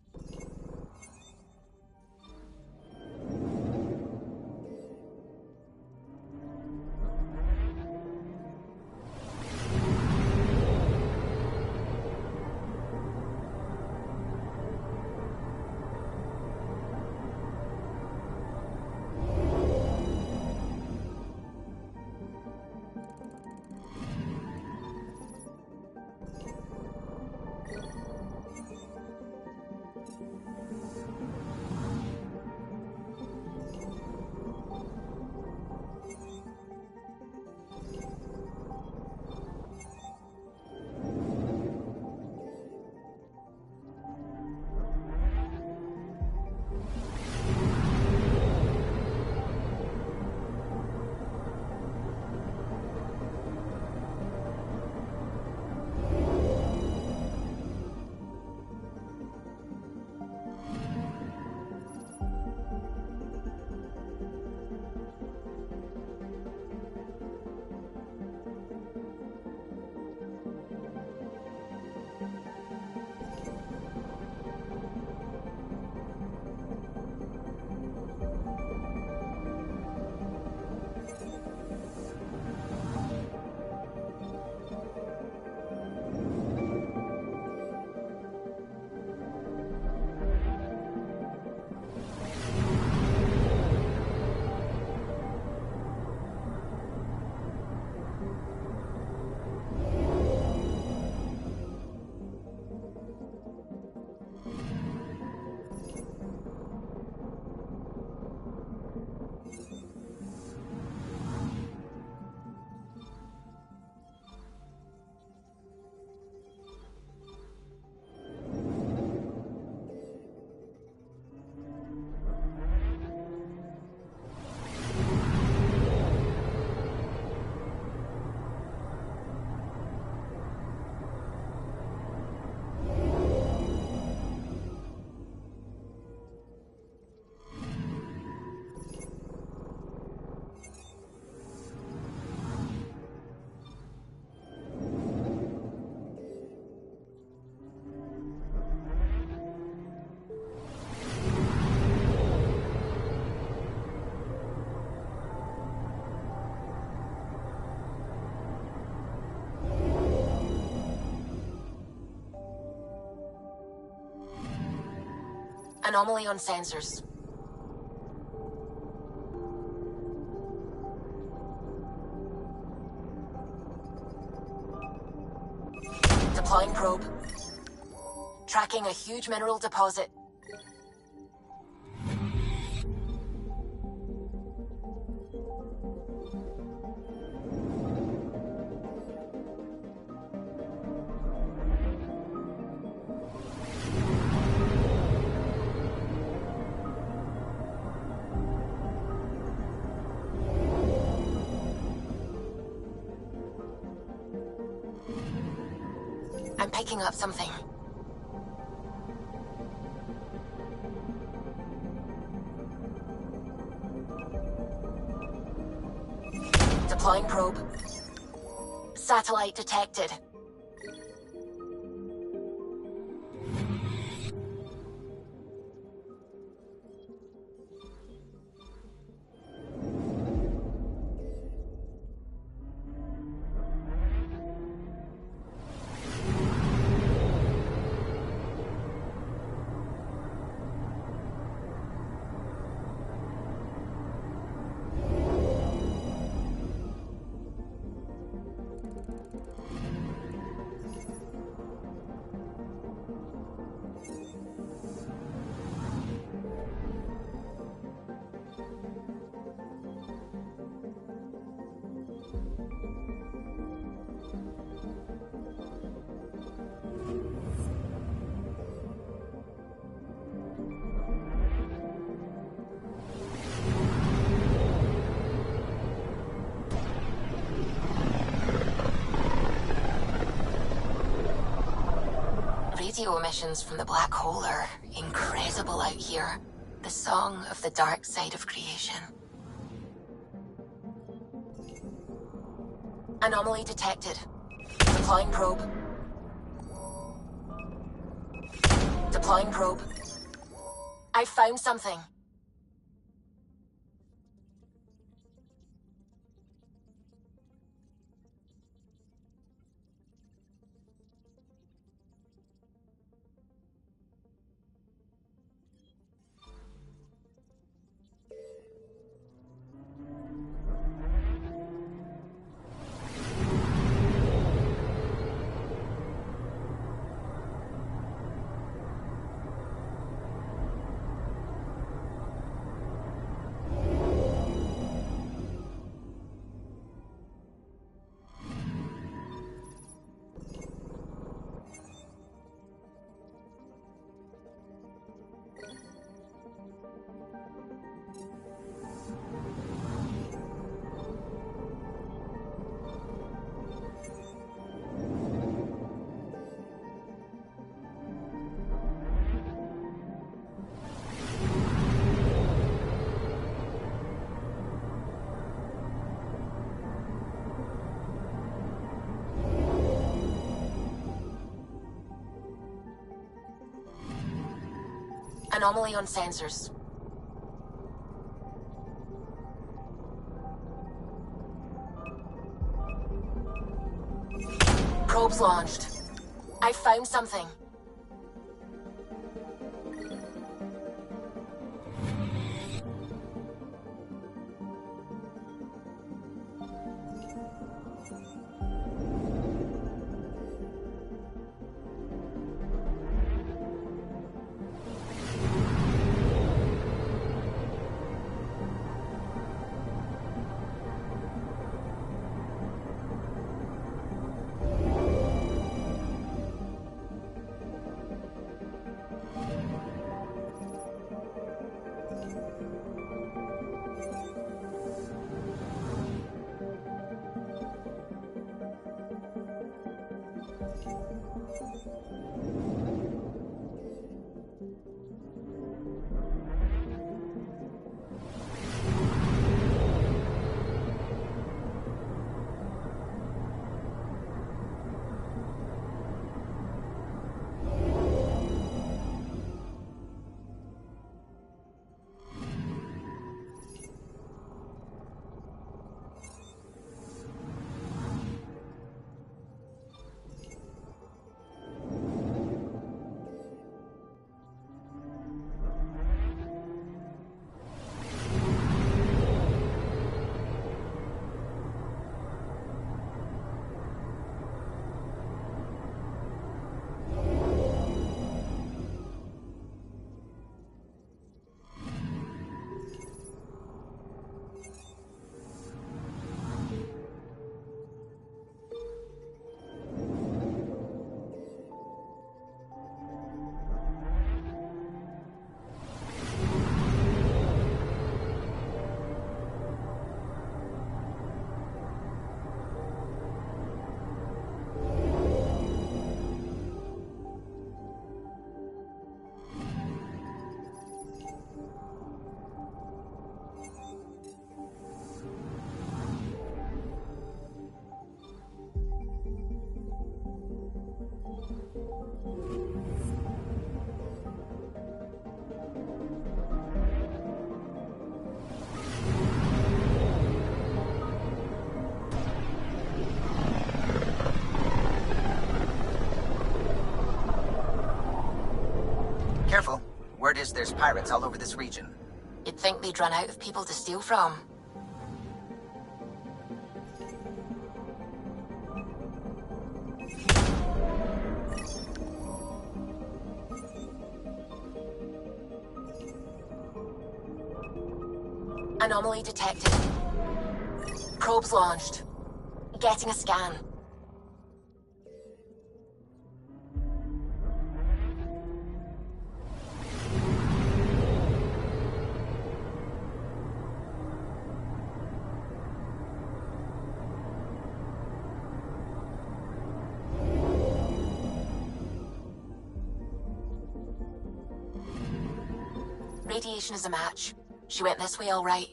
Anomaly on sensors. Deploying probe. Tracking a huge mineral deposit. I'm picking up something. Deploying probe. Satellite detected. Radio emissions from the black hole are incredible out here. The song of the dark side of creation. Anomaly detected. Deploying probe. Deploying probe. I found something. Anomaly on sensors. Probes launched. I found something. Careful. Word is there's pirates all over this region. You'd think they'd run out of people to steal from. Anomaly detected. Probes launched. Getting a scan. Radiation is a match. She went this way all right.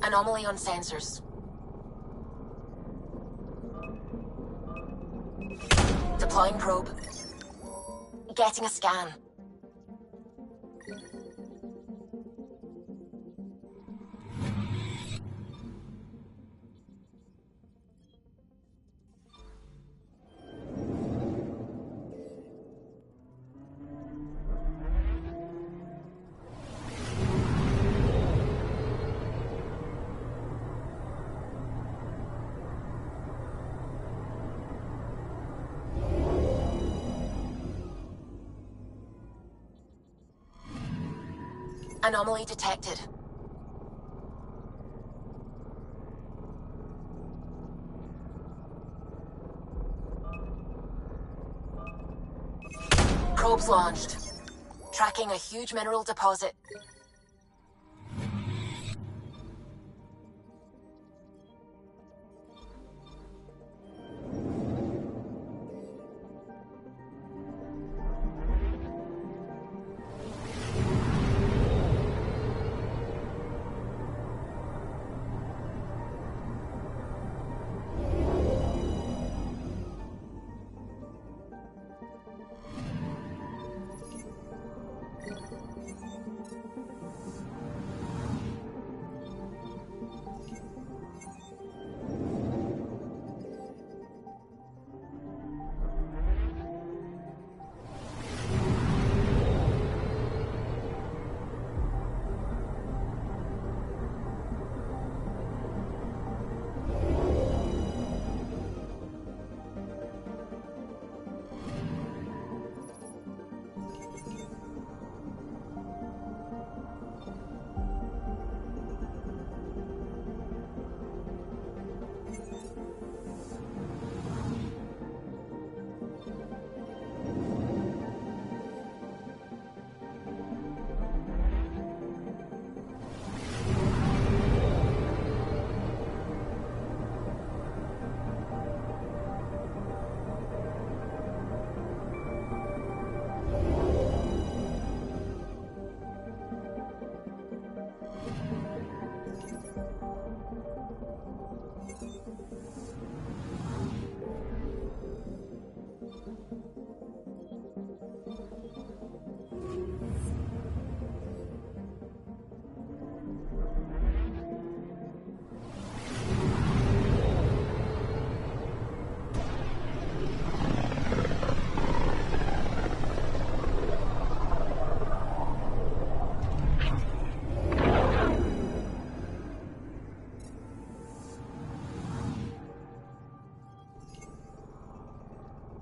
Anomaly on sensors. Deploying probe. Getting a scan. Anomaly detected. Probes launched. Tracking a huge mineral deposit.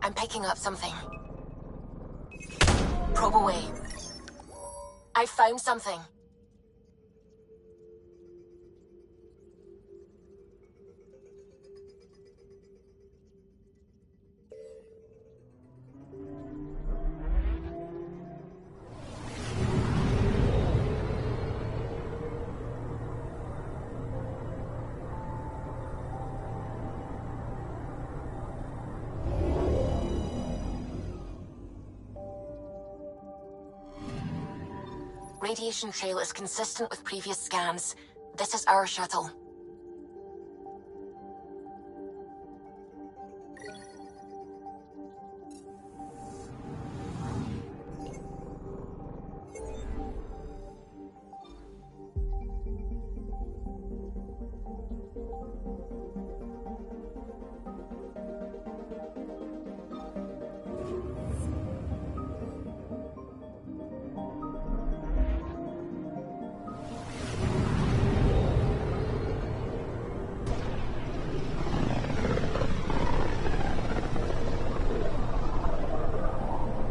I'm picking up something. Probe away. I found something. Radiation trail is consistent with previous scans. This is our shuttle.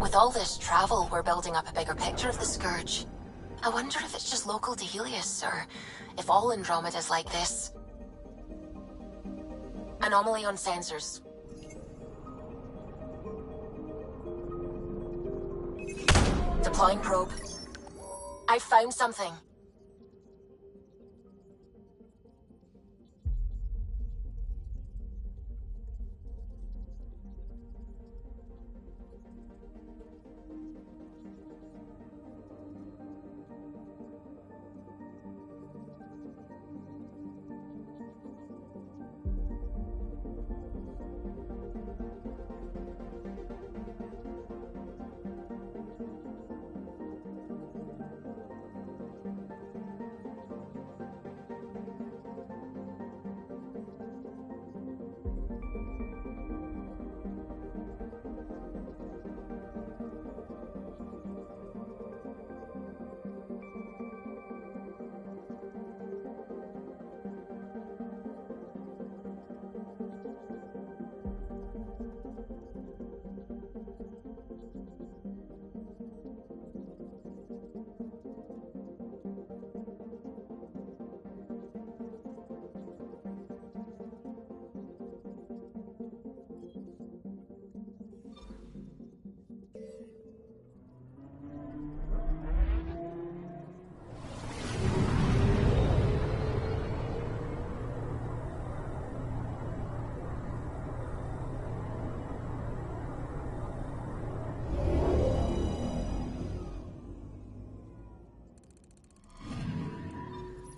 With all this travel, we're building up a bigger picture of the Scourge. I wonder if it's just local to Helios, or if all Andromeda's like this. Anomaly on sensors. Deploying probe. I found something.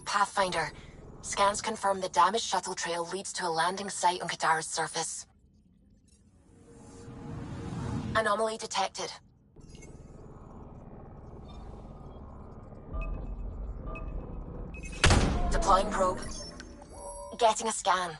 Pathfinder. Scans confirm the damaged shuttle trail leads to a landing site on Kadara's surface. Anomaly detected. Deploying probe. Getting a scan.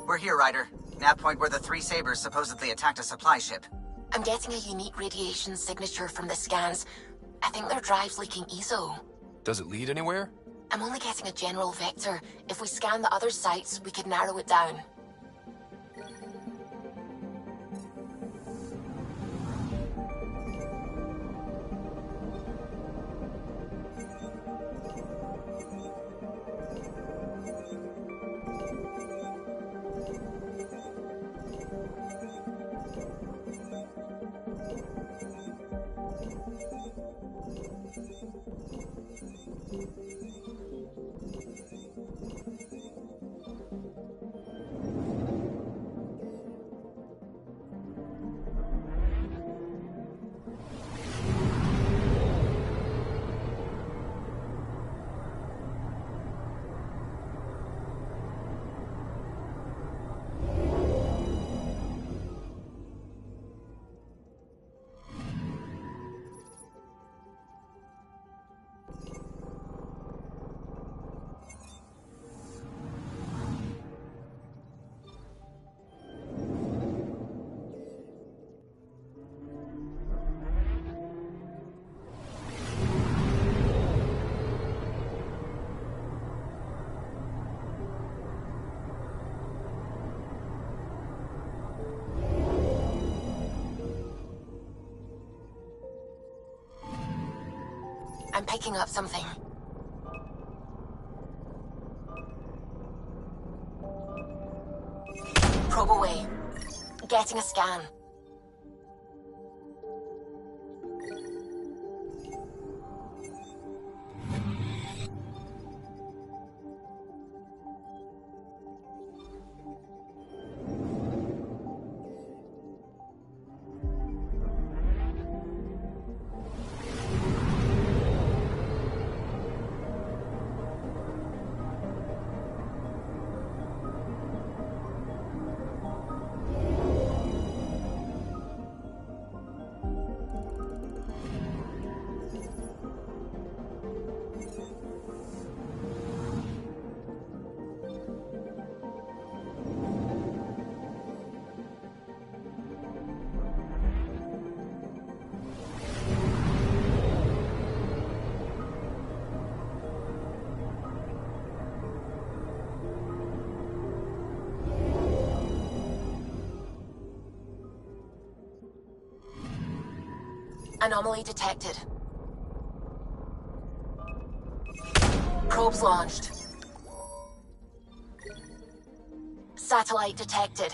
We're here, Ryder. Nav point where the three Sabres supposedly attacked a supply ship. I'm getting a unique radiation signature from the scans. I think their drive's leaking ESO. Does it lead anywhere? I'm only getting a general vector. If we scan the other sites, we could narrow it down. I'm picking up something. Probe away. Getting a scan. Anomaly detected. Probes launched. Satellite detected.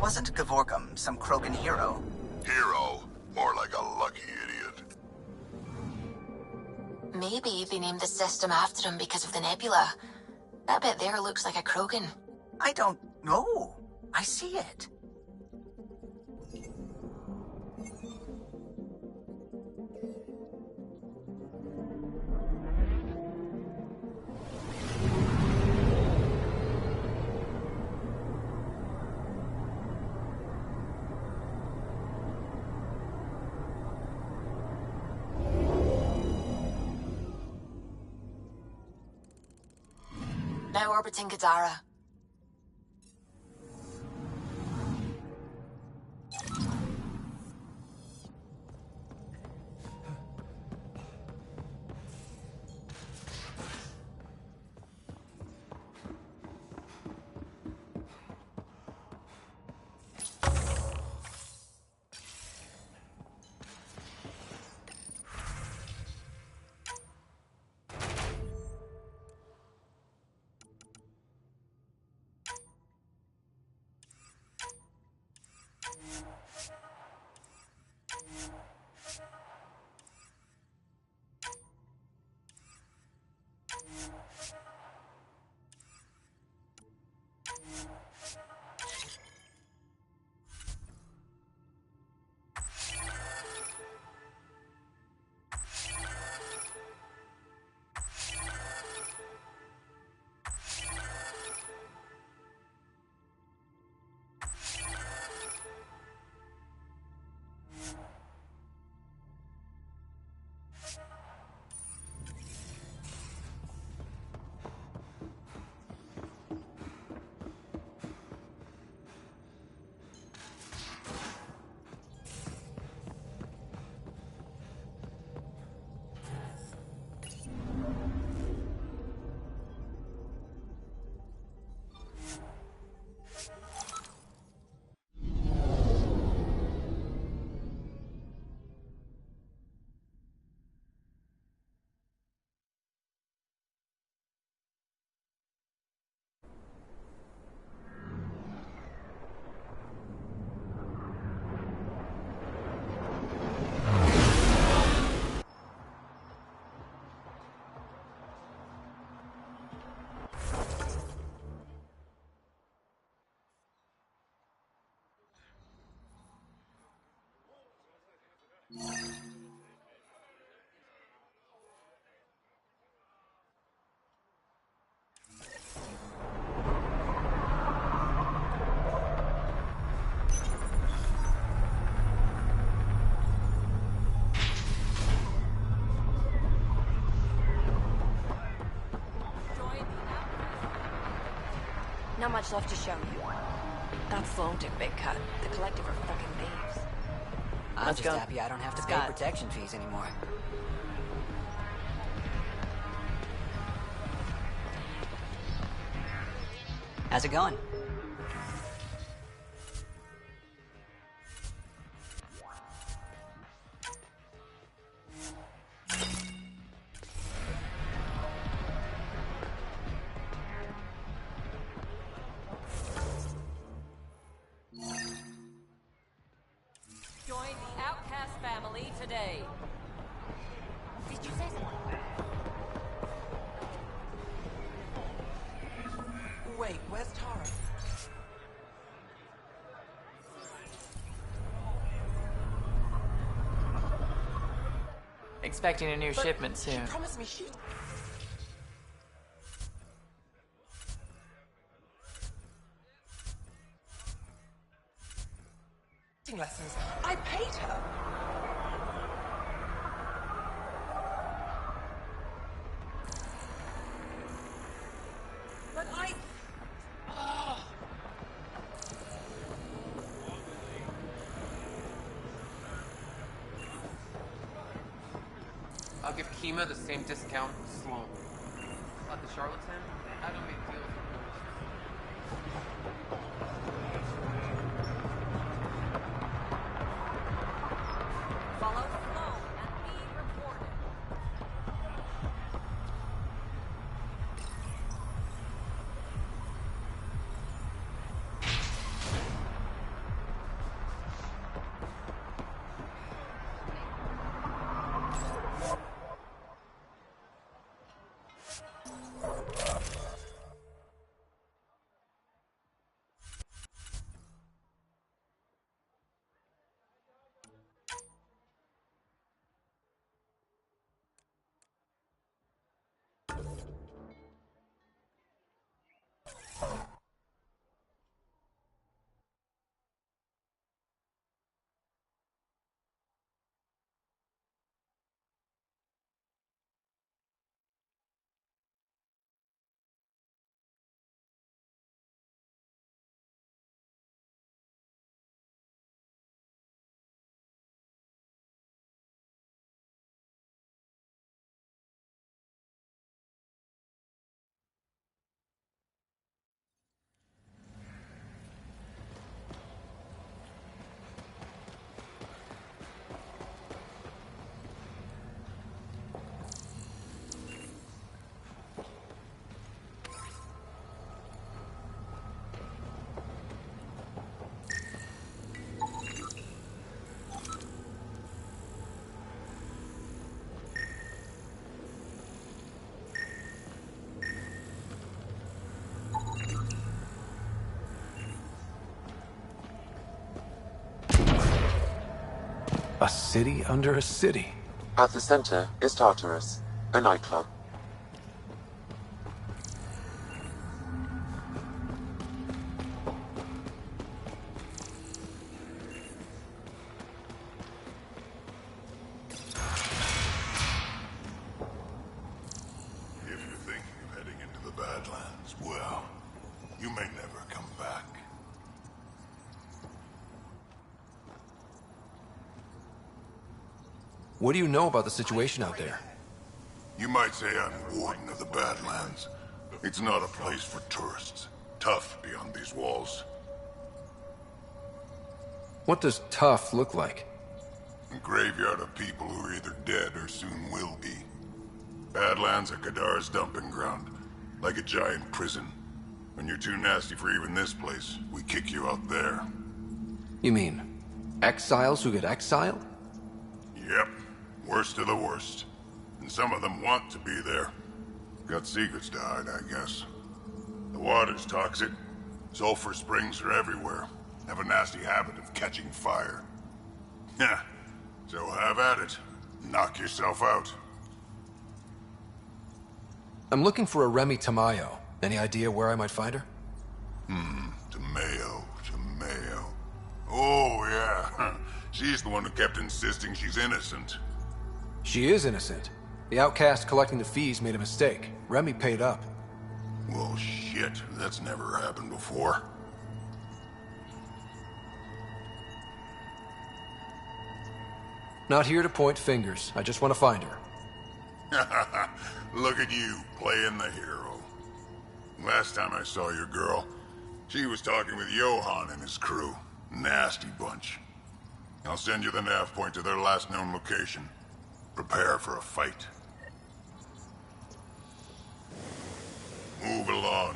Wasn't Gavorkum some Krogan hero? Hero? More like a lucky idiot. Maybe they named the system after him because of the nebula. That bit there looks like a Krogan. I don't know. I see it. Now orbiting Gadara. Not much left to show you. That Sloan took big cut. The Collective are fucking thieves. I'm Let's just go. happy I don't have to pay Scott. protection fees anymore. How's it going? Join the Outcast family today. Did you say something? Wait, where's Tara? Expecting a new shipment soon. She promised me she... lessons. I paid her. But I... Oh. I'll give Kima the same discount as Sloan. At the charlatan, I don't make deals with Follow Sloan and be reported. A city under a city. At the center is Tartarus, a nightclub. If you're thinking of heading into the Badlands, well, you may never come back. What do you know about the situation out there? You might say I'm warden of the Badlands. It's not a place for tourists. Tough beyond these walls. What does tough look like? A graveyard of people who are either dead or soon will be. Badlands are Kadar's dumping ground. Like a giant prison. When you're too nasty for even this place, we kick you out there. You mean exiles who get exiled? Yep. Worst of the worst. And some of them want to be there. Got secrets to hide, I guess. The water's toxic. Sulfur springs are everywhere. Have a nasty habit of catching fire. Yeah. So have at it. Knock yourself out. I'm looking for a Remy Tamayo. Any idea where I might find her? Tamayo. Oh, yeah. She's the one who kept insisting she's innocent. She is innocent. The outcast collecting the fees made a mistake. Remy paid up. Well, Shit, that's never happened before. Not here to point fingers. I just want to find her. Look at you, playing the hero. Last time I saw your girl, she was talking with Johann and his crew. Nasty bunch. I'll send you the nav point to their last known location. Prepare for a fight. Move along.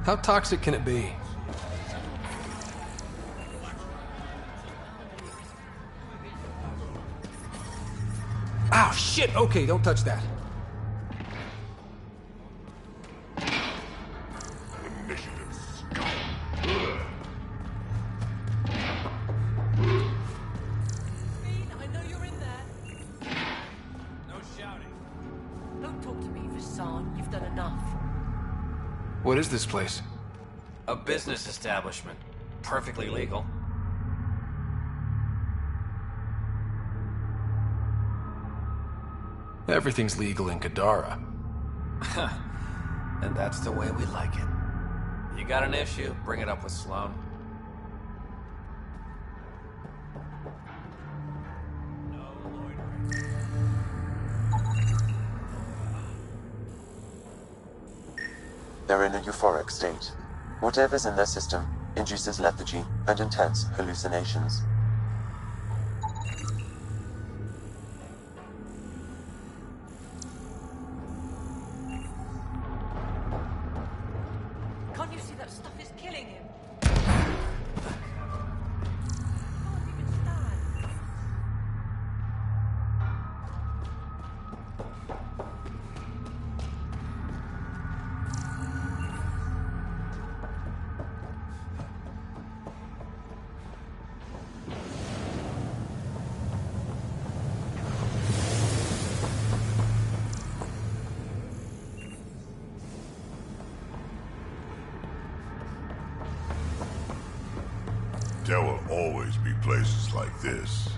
How toxic can it be? Ow, shit! Okay, don't touch that. I know you're in there. No shouting. Don't talk to me, Visan. You've done enough. What is this place? A business establishment. Perfectly legal. Everything's legal in Kadara. And that's the way we like it. You got an issue, bring it up with Sloan. They're in a euphoric state. Whatever's in their system induces lethargy and intense hallucinations. Can't you see that stuff is killing him? There will always be places like this.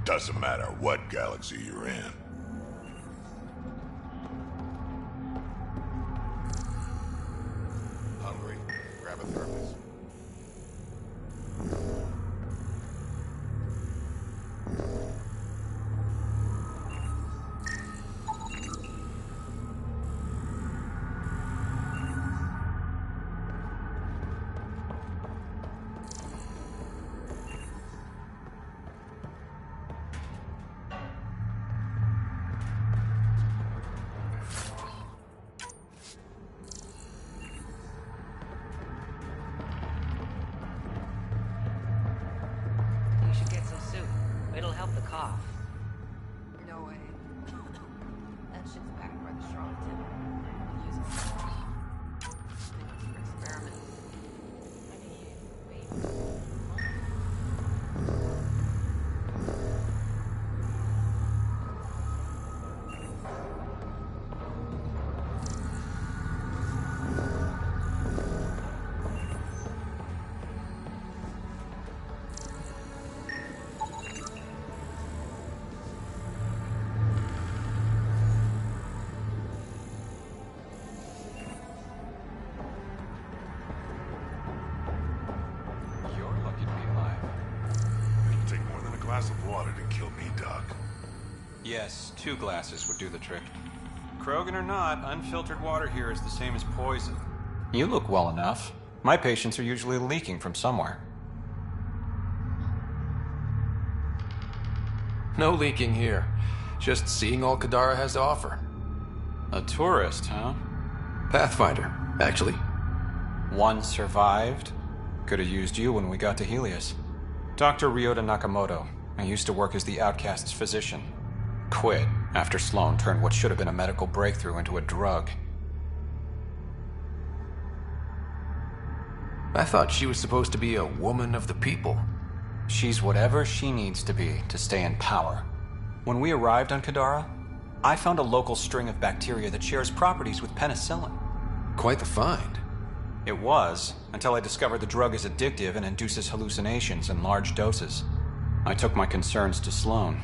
Doesn't matter what galaxy you're in. Hungry? Grab a thermos. You should get some soup. It'll help the cough. No way. That shit's backed by the charlatan. Use it for experiments. Wait. You're lucky to be alive. It'll take more than a glass of water to kill me, Doc. Yes, 2 glasses would do the trick. Krogan or not, unfiltered water here is the same as poison. You look well enough. My patients are usually leaking from somewhere. No leaking here. Just seeing all Kadara has to offer. A tourist, huh? Pathfinder, actually. One survived. Could have used you when we got to Helios. Dr. Ryota Nakamoto. I used to work as the Outcast's physician. Quit after Sloan turned what should have been a medical breakthrough into a drug. I thought she was supposed to be a woman of the people. She's whatever she needs to be to stay in power. When we arrived on Kadara, I found a local string of bacteria that shares properties with penicillin. Quite the find. It was, until I discovered the drug is addictive and induces hallucinations in large doses. I took my concerns to Sloan.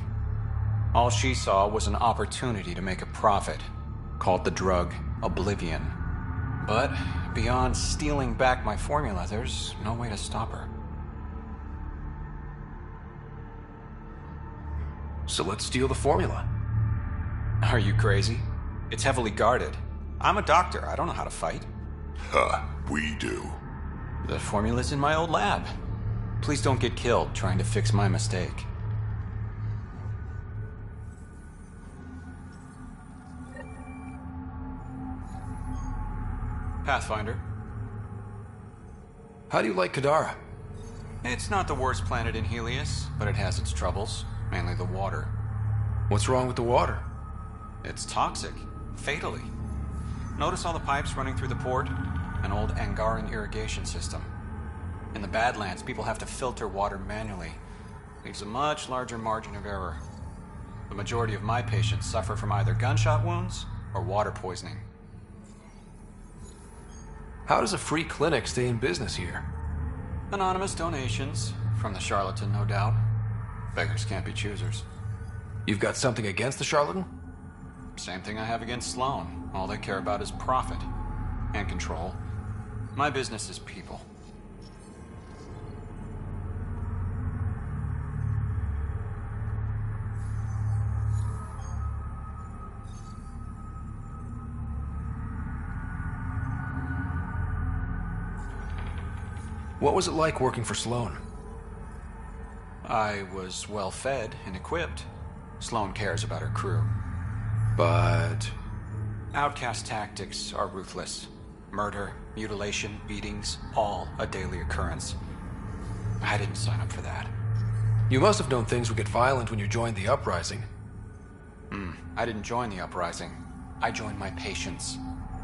All she saw was an opportunity to make a profit, called the drug Oblivion. But beyond stealing back my formula, there's no way to stop her. So let's steal the formula. Are you crazy? It's heavily guarded. I'm a doctor. I don't know how to fight. Huh, we do. The formula's in my old lab. Please don't get killed trying to fix my mistake. Pathfinder. How do you like Kadara? It's not the worst planet in Helios, but it has its troubles. Mainly the water. What's wrong with the water? It's toxic. Fatally. Notice all the pipes running through the port? An old Angaran irrigation system. In the Badlands, people have to filter water manually. Leaves a much larger margin of error. The majority of my patients suffer from either gunshot wounds or water poisoning. How does a free clinic stay in business here? Anonymous donations. From the charlatan, no doubt. Beggars can't be choosers. You've got something against the charlatan? Same thing I have against Sloan. All they care about is profit. And control. My business is people. What was it like working for Sloan? I was well fed and equipped. Sloan cares about her crew. But... Outcast tactics are ruthless. Murder, mutilation, beatings, all a daily occurrence. I didn't sign up for that. You must have known things would get violent when you joined the uprising. I didn't join the uprising. I joined my patients.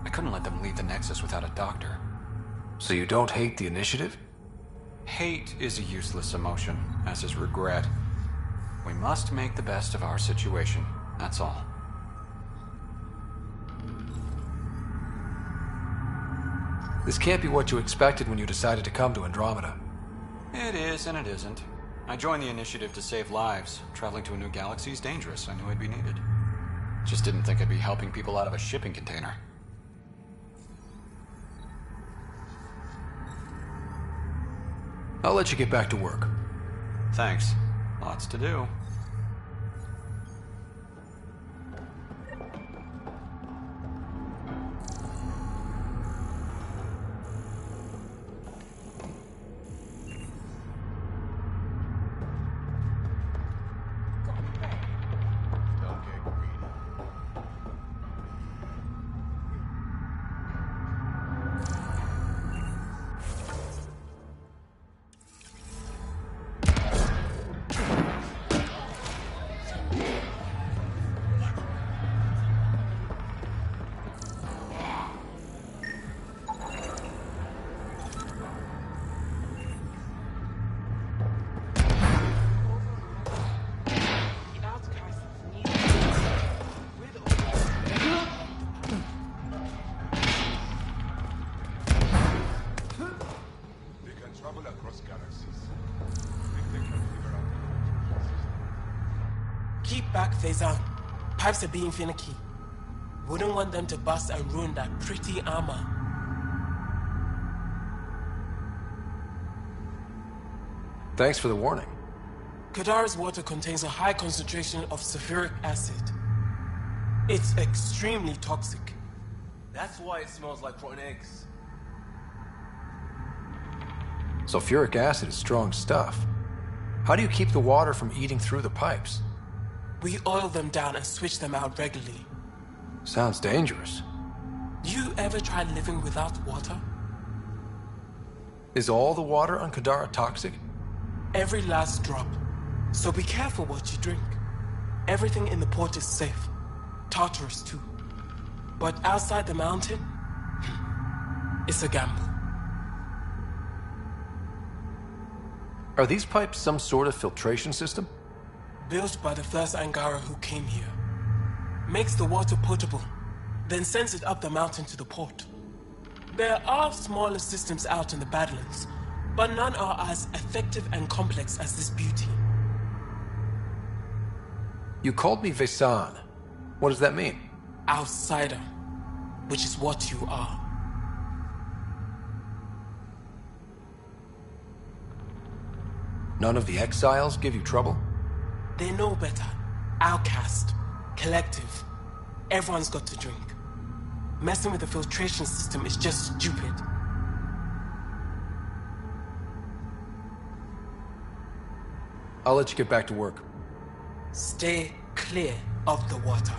I couldn't let them leave the Nexus without a doctor. So you don't hate the Initiative? Hate is a useless emotion, as is regret. We must make the best of our situation, that's all. This can't be what you expected when you decided to come to Andromeda. It is and it isn't. I joined the Initiative to save lives. Traveling to a new galaxy is dangerous. I knew I'd be needed. Just didn't think I'd be helping people out of a shipping container. I'll let you get back to work. Thanks. Lots to do. Keep back, Faison. Pipes are being finicky. Wouldn't want them to bust and ruin that pretty armor. Thanks for the warning. Kadara's water contains a high concentration of sulfuric acid. It's extremely toxic. That's why it smells like rotten eggs. Sulfuric acid is strong stuff. How do you keep the water from eating through the pipes? We oil them down and switch them out regularly. Sounds dangerous. You ever tried living without water? Is all the water on Kadara toxic? Every last drop. So be careful what you drink. Everything in the port is safe. Tartarus too. But outside the mountain, it's a gamble. Are these pipes some sort of filtration system? Built by the first Angara who came here. Makes the water potable, then sends it up the mountain to the port. There are smaller systems out in the Badlands, but none are as effective and complex as this beauty. You called me Vesan. What does that mean? Outsider, which is what you are. None of the exiles give you trouble? They know better. Outcast. Collective. Everyone's got to drink. Messing with the filtration system is just stupid. I'll let you get back to work. Stay clear of the water.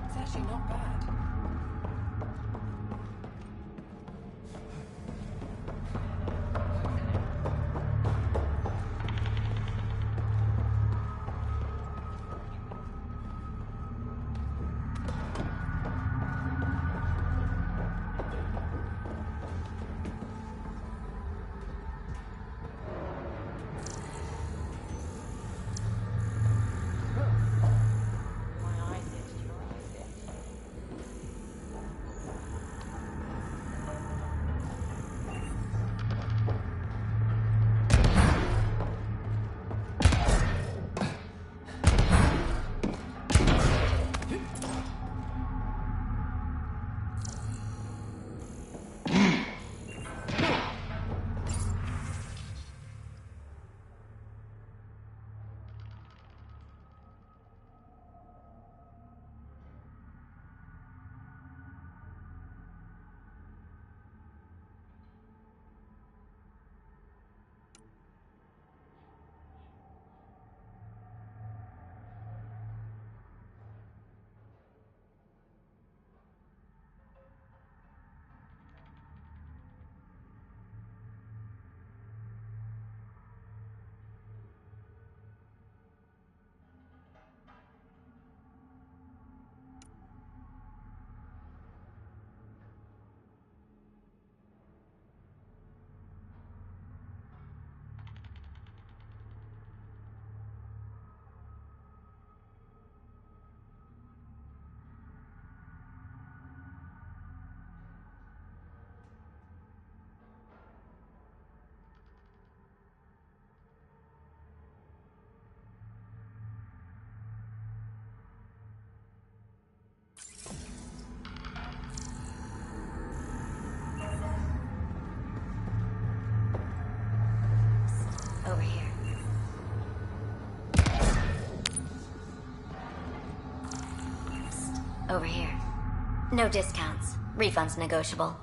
It's actually not bad. Over here. Over here. No discounts. Refunds negotiable.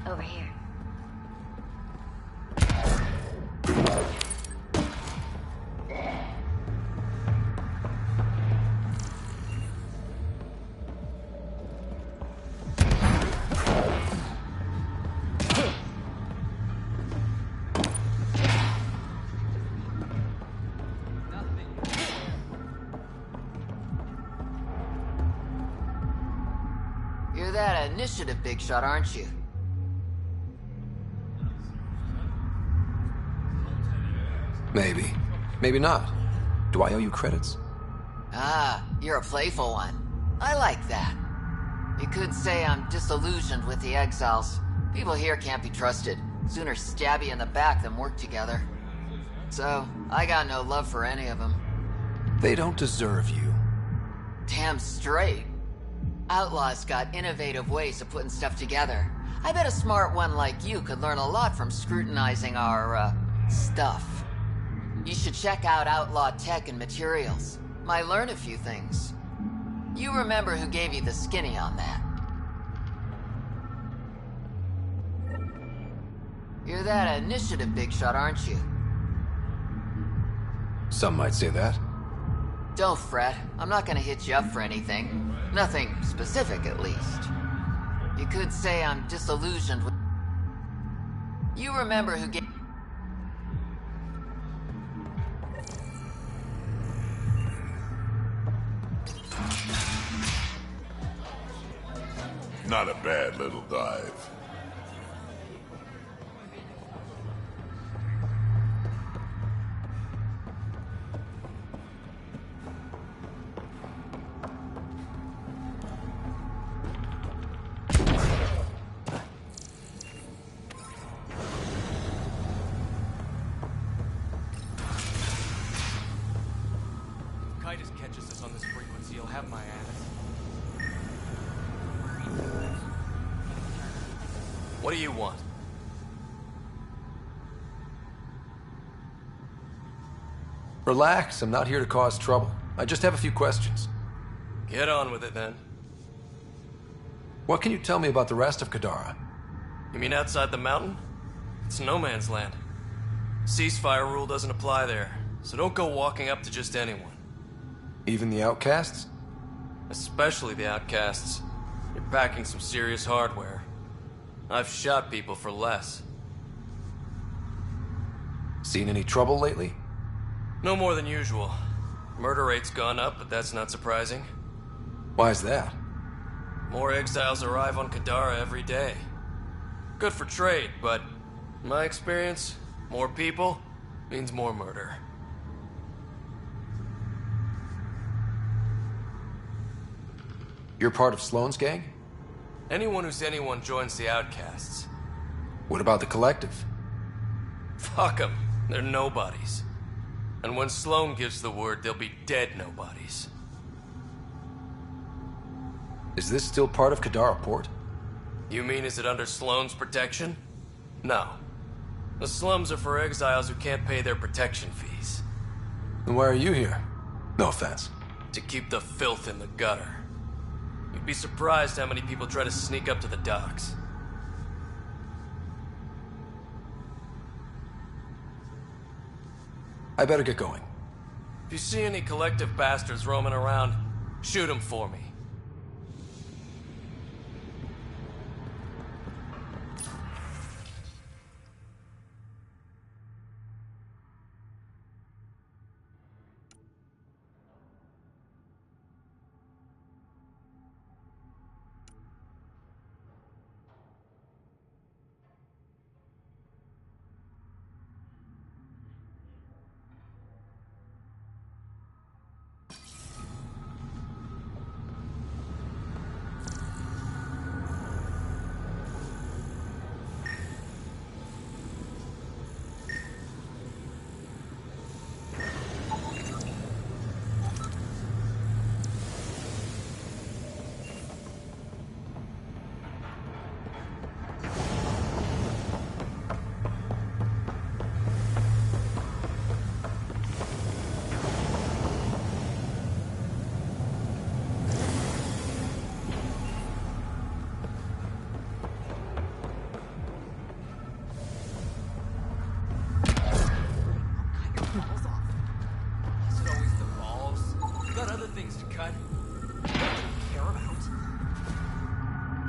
Over here. You're that initiative big shot, aren't you? Maybe. Maybe not. Do I owe you credits? Ah, you're a playful one. I like that. You could say I'm disillusioned with the exiles. People here can't be trusted. Sooner stab you in the back than work together. So, I got no love for any of them. They don't deserve you. Damn straight. Outlaws got innovative ways of putting stuff together. I bet a smart one like you could learn a lot from scrutinizing our, stuff. You should check out Outlaw Tech and Materials. Might learn a few things. You remember who gave you the skinny on that. You're that initiative big shot, aren't you? Some might say that. Don't fret. I'm not gonna hit you up for anything. Nothing specific, at least. You could say I'm disillusioned with... You remember who gave... Not a bad little dive. Kite just catches us on this frequency, you'll have my ass. What do you want? Relax, I'm not here to cause trouble. I just have a few questions. Get on with it, then. What can you tell me about the rest of Kadara? You mean outside the mountain? It's no man's land. Ceasefire rule doesn't apply there, so don't go walking up to just anyone. Even the outcasts? Especially the outcasts. You're packing some serious hardware. I've shot people for less. Seen any trouble lately? No more than usual. Murder rate's gone up, but that's not surprising. Why is that? More exiles arrive on Kadara every day. Good for trade, but in my experience, more people means more murder. You're part of Sloane's gang? Anyone who's anyone joins the outcasts. What about the collective? Fuck them. They're nobodies. And when Sloane gives the word, they'll be dead nobodies. Is this still part of Kadara Port? You mean is it under Sloane's protection? No. The slums are for exiles who can't pay their protection fees. Then why are you here? No offense. To keep the filth in the gutter. You'd be surprised how many people try to sneak up to the docks. I better get going. If you see any collective bastards roaming around, shoot them for me.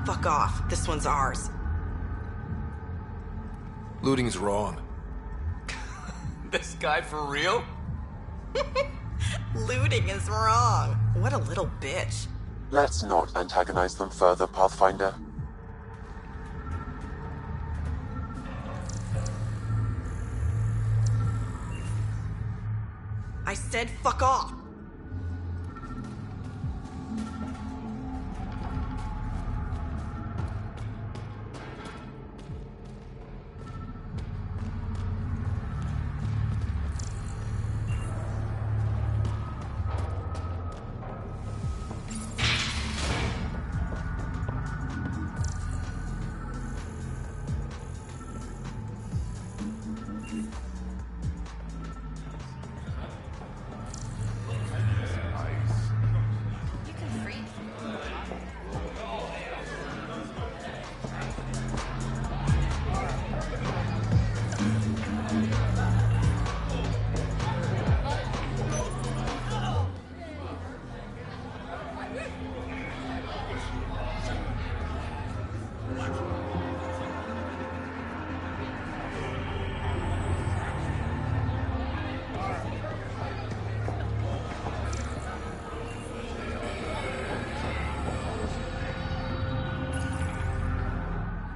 Fuck off. This one's ours. Looting is wrong. This guy for real? Looting is wrong. What a little bitch. Let's not antagonize them further, Pathfinder. I said fuck off!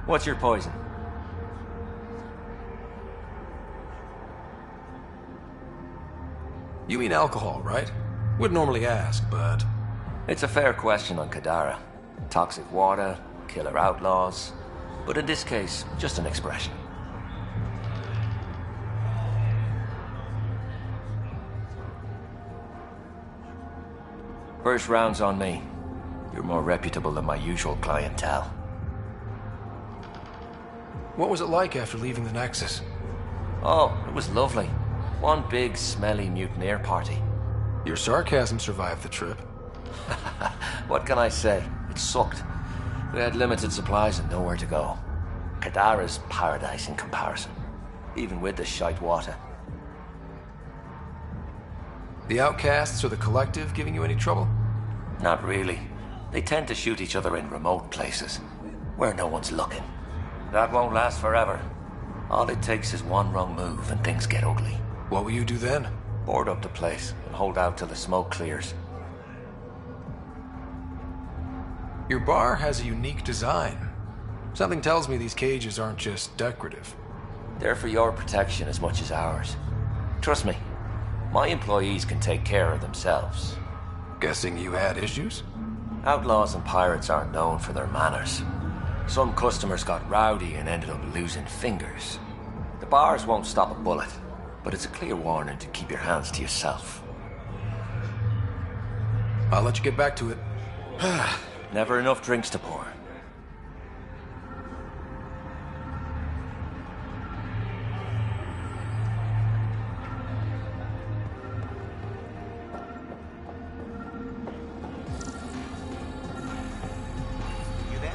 What's your poison? You mean alcohol, right? Would normally ask, but... It's a fair question on Kadara. Toxic water, killer outlaws. But in this case, just an expression. First round's on me. You're more reputable than my usual clientele. What was it like after leaving the Nexus? Oh, it was lovely. One big, smelly mutineer party. Your sarcasm survived the trip. What can I say? It sucked. We had limited supplies and nowhere to go. Kadara's paradise in comparison, even with the shite water. The outcasts or the collective giving you any trouble? Not really. They tend to shoot each other in remote places, where no one's looking. That won't last forever. All it takes is one wrong move and things get ugly. What will you do then? Board up the place and hold out till the smoke clears. Your bar has a unique design. Something tells me these cages aren't just decorative. They're for your protection as much as ours. Trust me, my employees can take care of themselves. Guessing you had issues? Outlaws and pirates aren't known for their manners. Some customers got rowdy and ended up losing fingers. The bars won't stop a bullet, but it's a clear warning to keep your hands to yourself. I'll let you get back to it. Never enough drinks to pour. You there?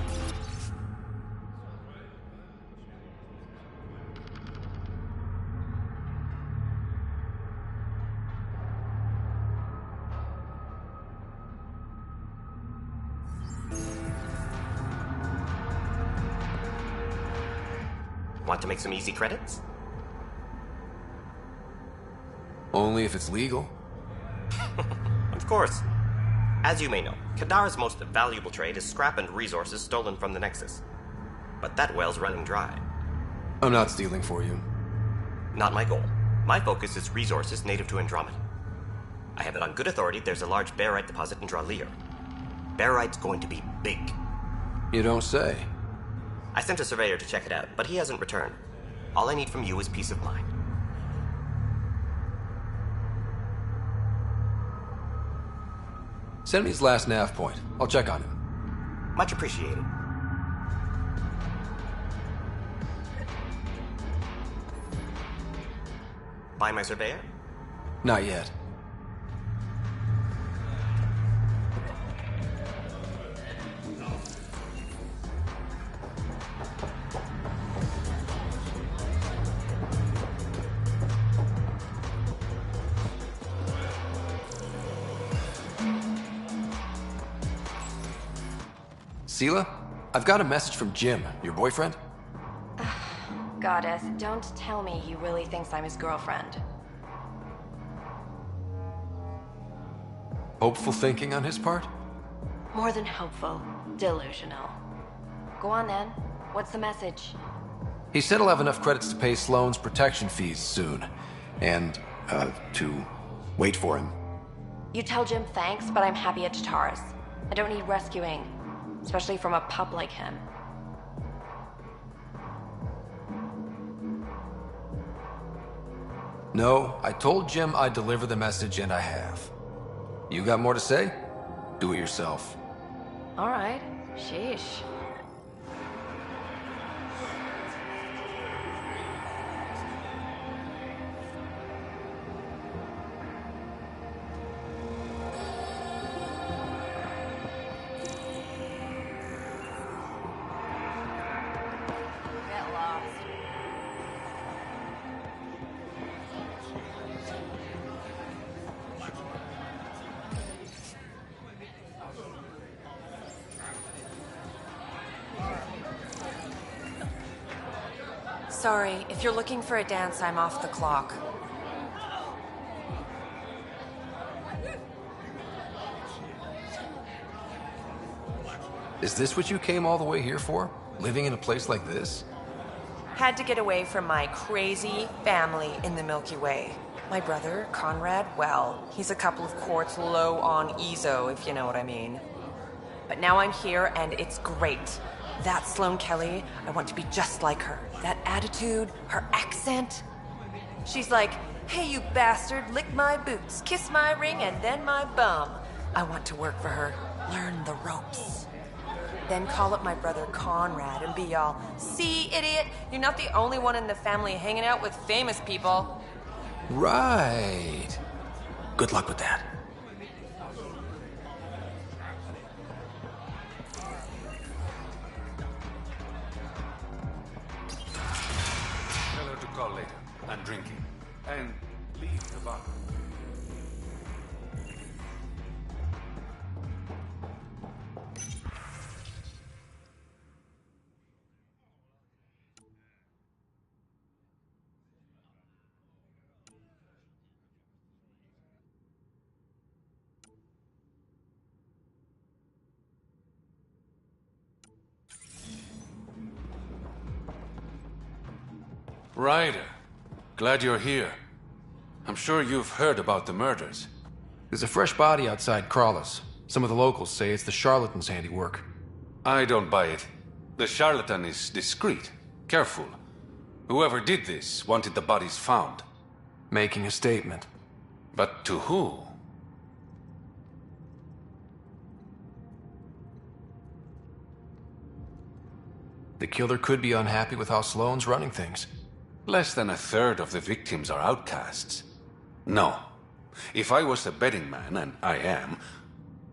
Want to make some easy credits? Only if it's legal. Of course. As you may know, Kadara's most valuable trade is scrap and resources stolen from the Nexus. But that well's running dry. I'm not stealing for you. Not my goal. My focus is resources native to Andromeda. I have it on good authority there's a large barite deposit in Dralier. Barite's going to be big. You don't say. I sent a surveyor to check it out, but he hasn't returned. All I need from you is peace of mind. Send me his last nav point. I'll check on him. Much appreciated. Buy my surveyor? Not yet. Sela, I've got a message from Jim, your boyfriend. Goddess, don't tell me he really thinks I'm his girlfriend. Hopeful thinking on his part? More than hopeful. Delusional. Go on then. What's the message? He said he'll have enough credits to pay Sloane's protection fees soon. And, to Wait for him. You tell Jim thanks, but I'm happy at Tatara's. I don't need rescuing, especially from a pup like him. No, I told Jim I'd deliver the message, and I have. You got more to say? Do it yourself. All right. Sheesh. Get lost. Sorry, if you're looking for a dance, I'm off the clock. Is this what you came all the way here for? Living in a place like this? Had to get away from my crazy family in the Milky Way. My brother, Conrad, well, he's a couple of quarts low on EZO, if you know what I mean. But now I'm here, and it's great. That Sloane Kelly, I want to be just like her. That attitude, her accent. She's like, hey, you bastard, lick my boots, kiss my ring, and then my bum. I want to work for her, learn the ropes. Then call up my brother Conrad and be all, see, idiot, you're not the only one in the family hanging out with famous people. Right. Good luck with that. Tell her to call later. I'm drinking. And leave the bar. Ryder, glad you're here. I'm sure you've heard about the murders. There's a fresh body outside Crawlers. Some of the locals say it's the charlatan's handiwork. I don't buy it. The charlatan is discreet, careful. Whoever did this wanted the bodies found. Making a statement. But to who? The killer could be unhappy with how Sloane's running things. Less than a third of the victims are outcasts. No. If I was a betting man, and I am,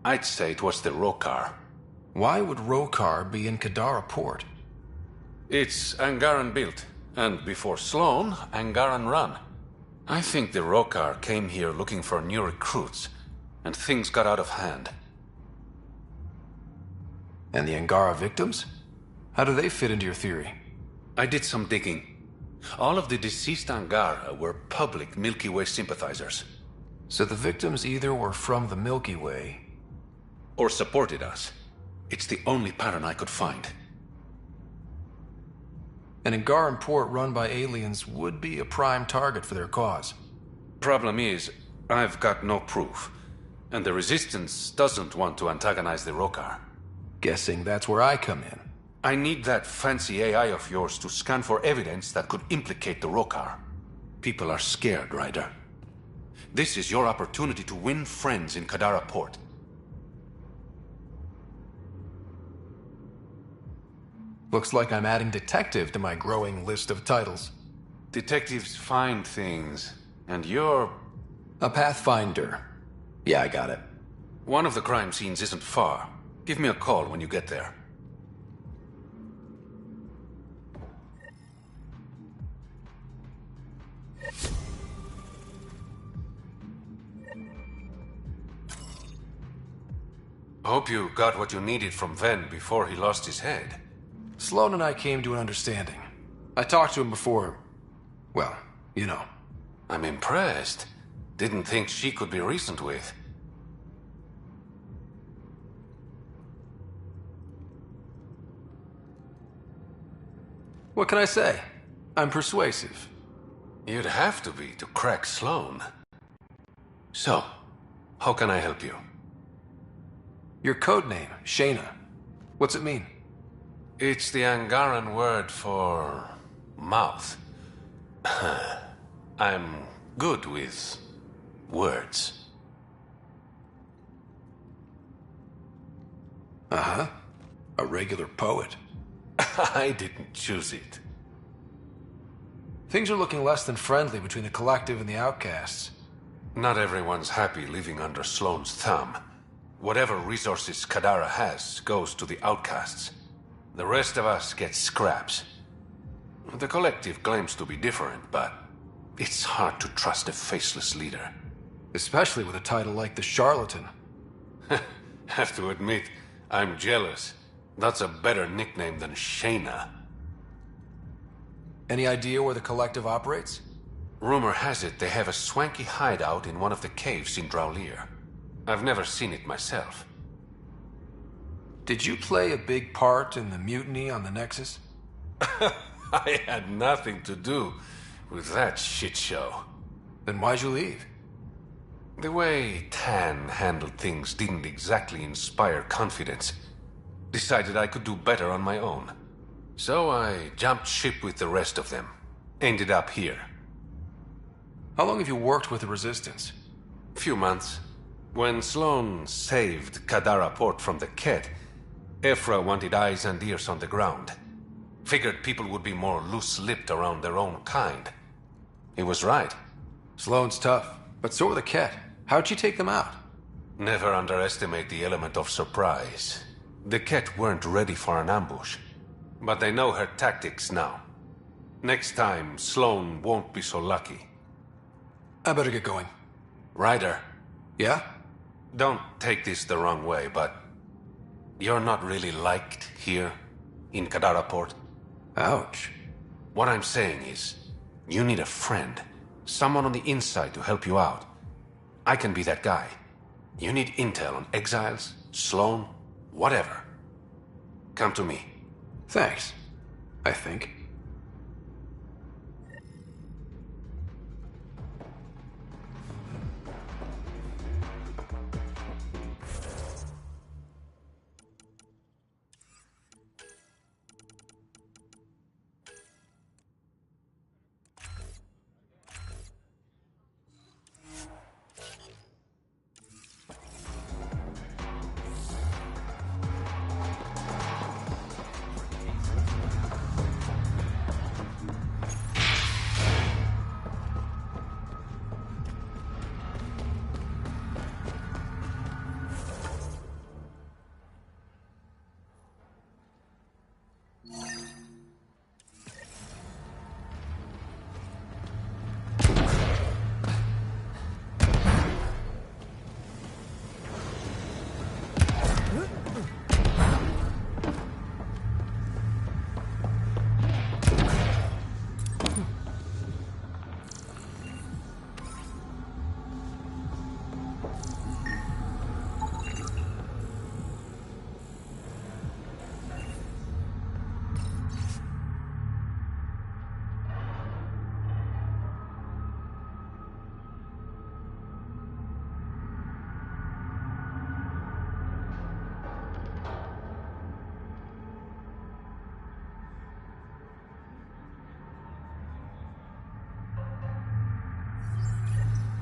I'd say it was the Rokar. Why would Rokar be in Kadara port? It's Angaran built, and before Sloane, Angaran run. I think the Rokar came here looking for new recruits, and things got out of hand. And the Angara victims? How do they fit into your theory? I did some digging. All of the deceased Angara were public Milky Way sympathizers. So the victims either were from the Milky Way... or supported us. It's the only pattern I could find. An Angaran port run by aliens would be a prime target for their cause. Problem is, I've got no proof. And the Resistance doesn't want to antagonize the Rokar. Guessing that's where I come in. I need that fancy AI of yours to scan for evidence that could implicate the Rokar. People are scared, Ryder. This is your opportunity to win friends in Kadara Port. Looks like I'm adding detective to my growing list of titles. Detectives find things, and you're... a pathfinder. Yeah, I got it. One of the crime scenes isn't far. Give me a call when you get there. Hope you got what you needed from Ven before he lost his head. Sloane and I came to an understanding. I talked to him before... well, you know. I'm impressed. Didn't think she could be reasoned with. What can I say? I'm persuasive. You'd have to be to crack Sloane. So, how can I help you? Your code name, Shayna. What's it mean? It's the Angaran word for mouth. I'm good with words. Uh-huh. A regular poet. I didn't choose it. Things are looking less than friendly between the Collective and the Outcasts. Not everyone's happy living under Sloane's thumb. Whatever resources Kadara has goes to the Outcasts. The rest of us get scraps. The Collective claims to be different, but it's hard to trust a faceless leader. Especially with a title like the Charlatan. Have to admit, I'm jealous. That's a better nickname than Shayna. Any idea where the Collective operates? Rumor has it they have a swanky hideout in one of the caves in Draulir. I've never seen it myself. Did you play a big part in the mutiny on the Nexus? I had nothing to do with that shit show. Then why'd you leave? The way Tan handled things didn't exactly inspire confidence. Decided I could do better on my own. So I jumped ship with the rest of them. Ended up here. How long have you worked with the Resistance? Few months. When Sloane saved Kadara Port from the Ket, Ephra wanted eyes and ears on the ground. Figured people would be more loose-lipped around their own kind. He was right. Sloane's tough, but so were the Ket. How'd you take them out? Never underestimate the element of surprise. The Ket weren't ready for an ambush. But they know her tactics now. Next time, Sloane won't be so lucky. I better get going. Ryder. Yeah? Don't take this the wrong way, but you're not really liked here in Kadara Port. Ouch. What I'm saying is, you need a friend. Someone on the inside to help you out. I can be that guy. You need intel on exiles, Sloane, whatever. Come to me. Thanks. I think.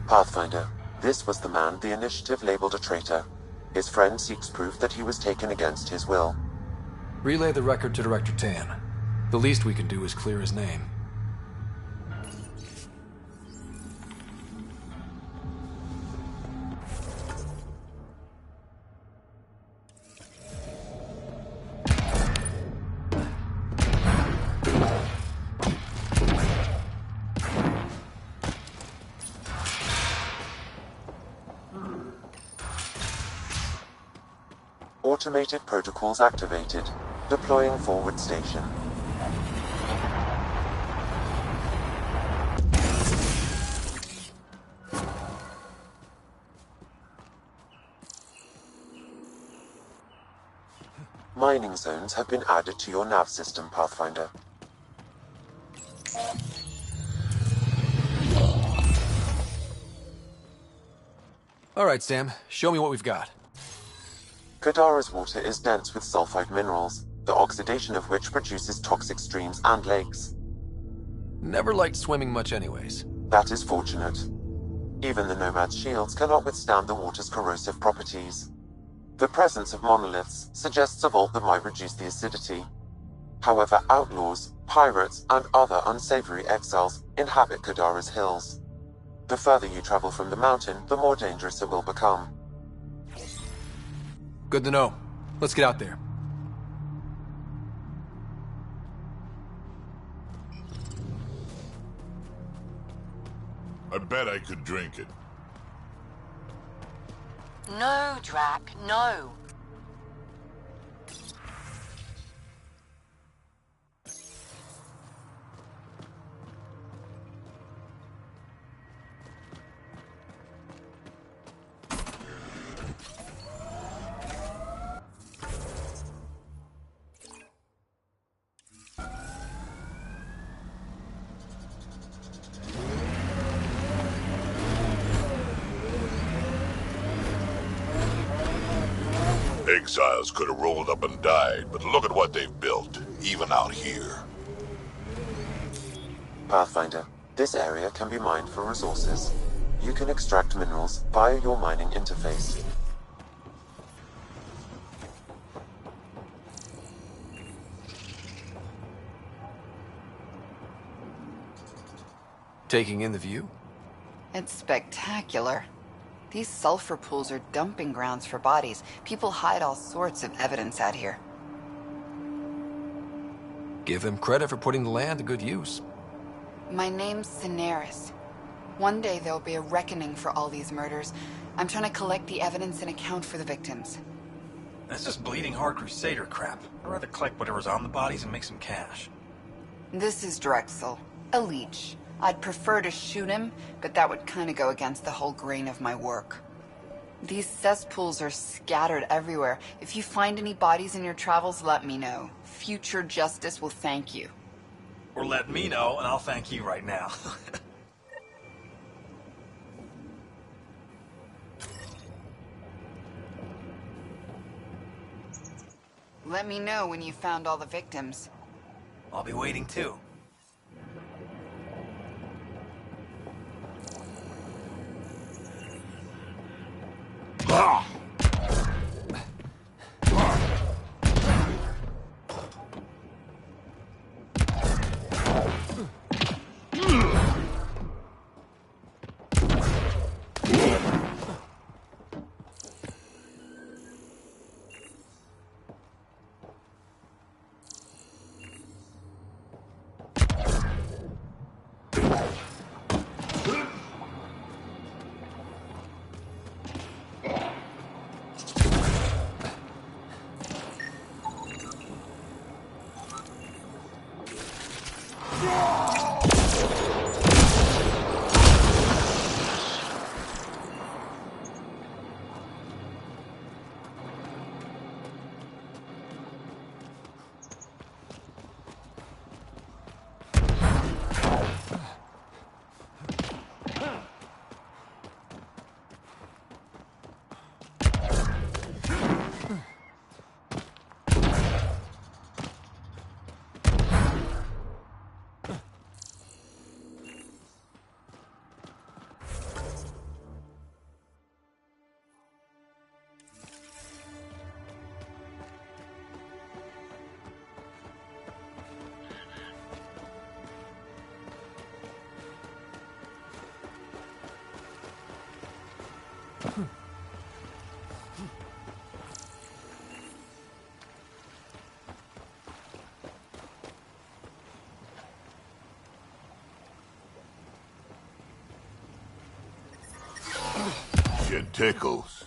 Pathfinder, this was the man the Initiative labeled a traitor. His friend seeks proof that he was taken against his will. Relay the record to Director Tan. The least we can do is clear his name. Automated protocols activated. Deploying forward station. Mining zones have been added to your nav system, Pathfinder. Alright, Sam. Show me what we've got. Kadara's water is dense with sulfide minerals, the oxidation of which produces toxic streams and lakes. Never liked swimming much anyways. That is fortunate. Even the Nomad's shields cannot withstand the water's corrosive properties. The presence of monoliths suggests a vault that might reduce the acidity. However, outlaws, pirates, and other unsavory exiles inhabit Kadara's hills. The further you travel from the mountain, the more dangerous it will become. Good to know. Let's get out there. I bet I could drink it. No, Drac, no. Exiles could have rolled up and died, but look at what they've built, even out here. Pathfinder, this area can be mined for resources. You can extract minerals via your mining interface. Taking in the view? It's spectacular. These sulfur pools are dumping grounds for bodies. People hide all sorts of evidence out here. Give him credit for putting the land to good use. My name's Cineris. One day there'll be a reckoning for all these murders. I'm trying to collect the evidence and account for the victims. That's just bleeding heart crusader crap. I'd rather collect whatever's on the bodies and make some cash. This is Drexel, a leech. I'd prefer to shoot him, but that would kind of go against the whole grain of my work. These cesspools are scattered everywhere. If you find any bodies in your travels, let me know. Future justice will thank you. Or let me know, and I'll thank you right now. Let me know when you found all the victims. I'll be waiting too. Shit tickles.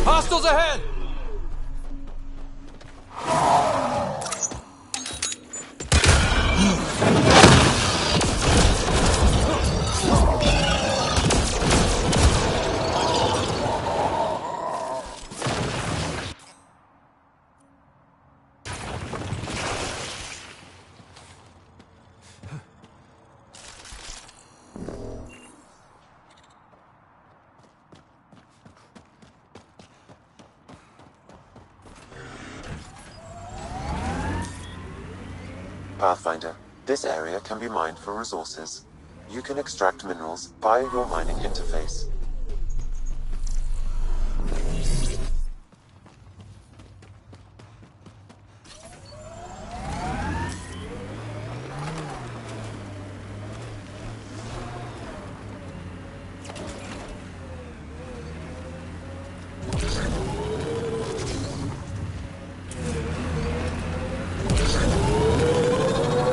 Hostiles ahead! Pathfinder, this area can be mined for resources. You can extract minerals via your mining interface.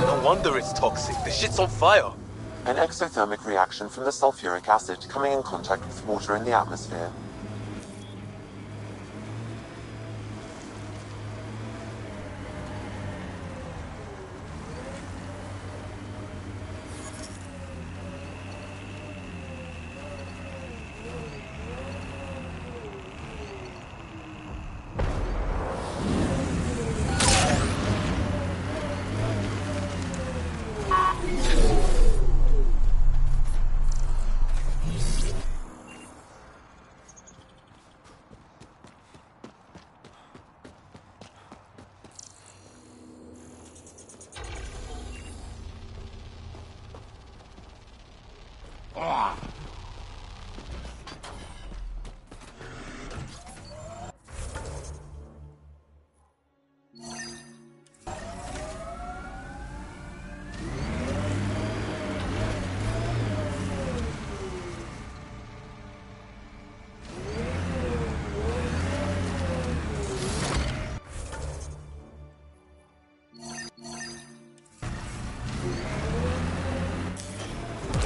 No wonder it's toxic. The shit's on fire. An exothermic reaction from the sulfuric acid coming in contact with water in the atmosphere.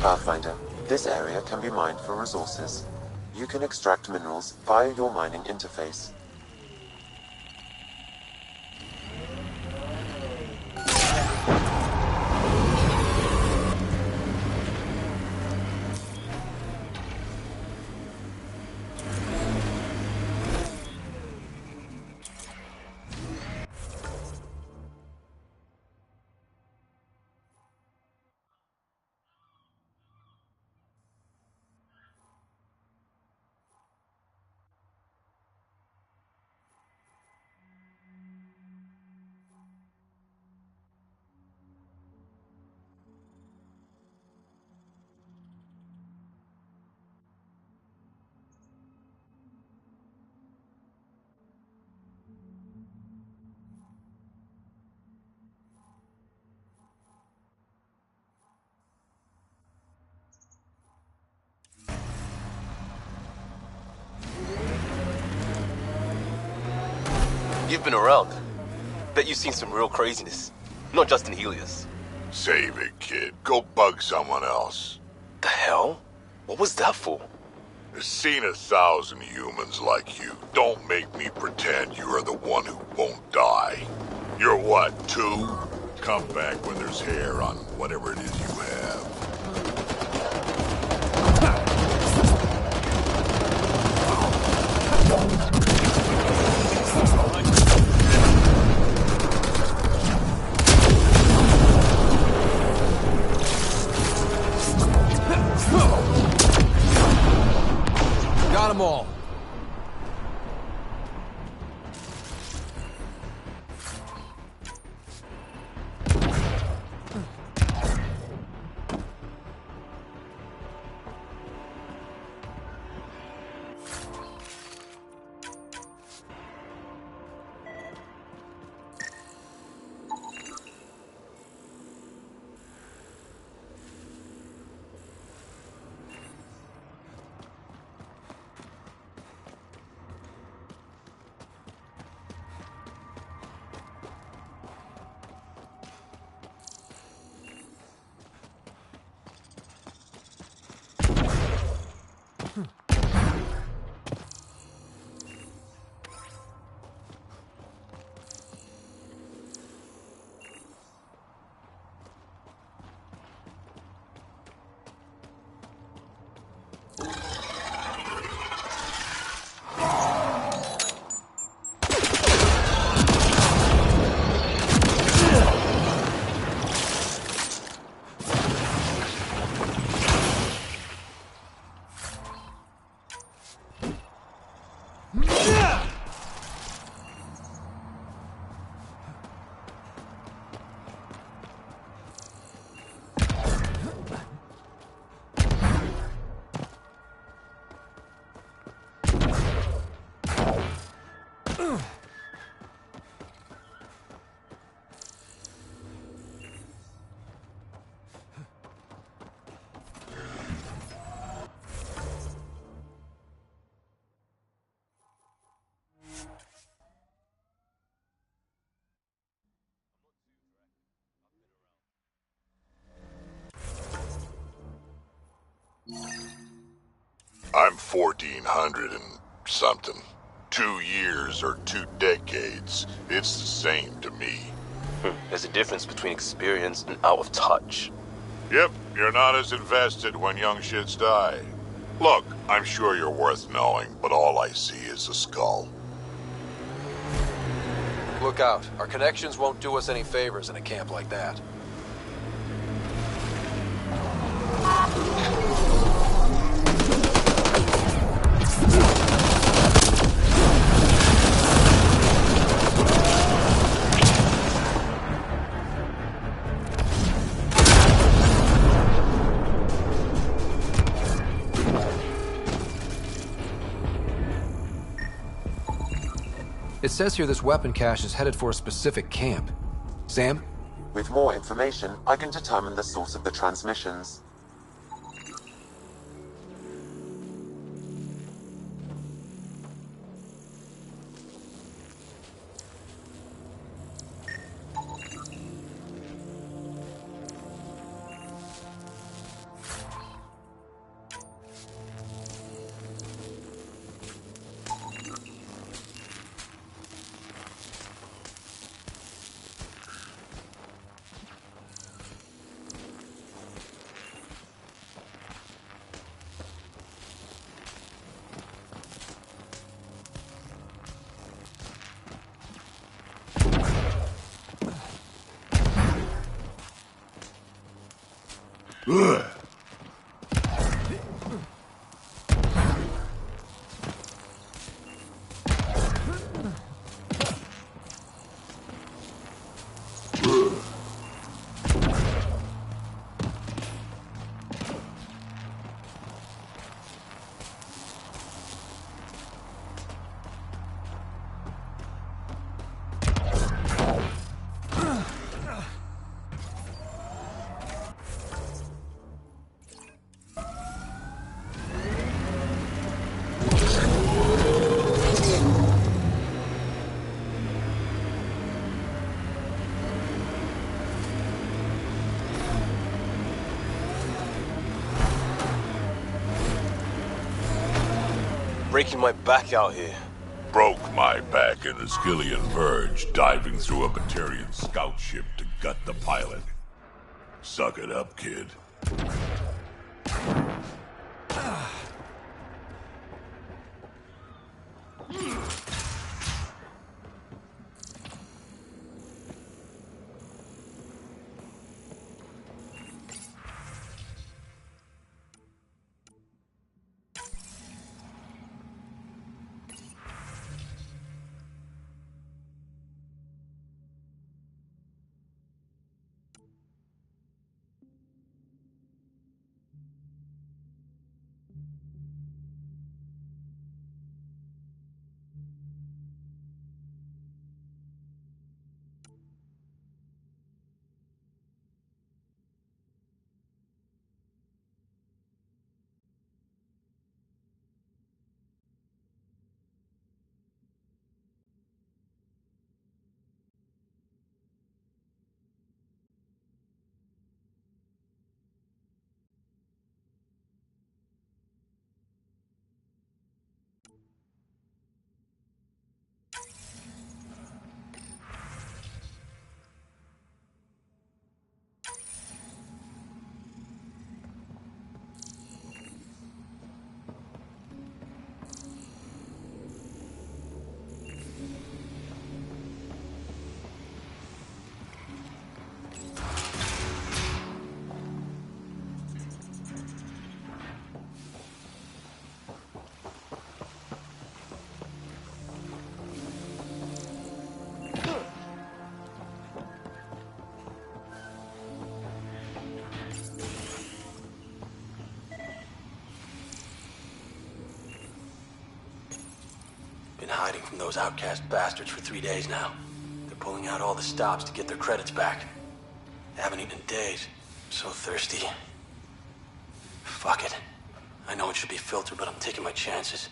Pathfinder, this area can be mined for resources. You can extract minerals via your mining interface. You've been around. Bet you've seen some real craziness. Not just in Helios. Save it, kid. Go bug someone else. The hell? What was that for? I've seen 1,000 humans like you. Don't make me pretend you are the one who won't die. You're what, 2? Come back when there's hair on whatever it is you have. Got them all. 1400 and something. 2 years or 2 decades, it's the same to me. There's a difference between experience and out of touch. Yep, you're not as invested when young shits die. Look, I'm sure you're worth knowing, but all I see is a skull. Look out. Our connections won't do us any favors in a camp like that. It says here this weapon cache is headed for a specific camp. Sam? With more information, I can determine the source of the transmissions. Ugh. Breaking my back out here. Broke my back in the Skillian Verge, diving through a Batarian scout ship to gut the pilot. Suck it up, kid. Been hiding from those outcast bastards for 3 days now. They're pulling out all the stops to get their credits back. Haven't eaten in days. So thirsty. Fuck it. I know it should be filtered, but I'm taking my chances.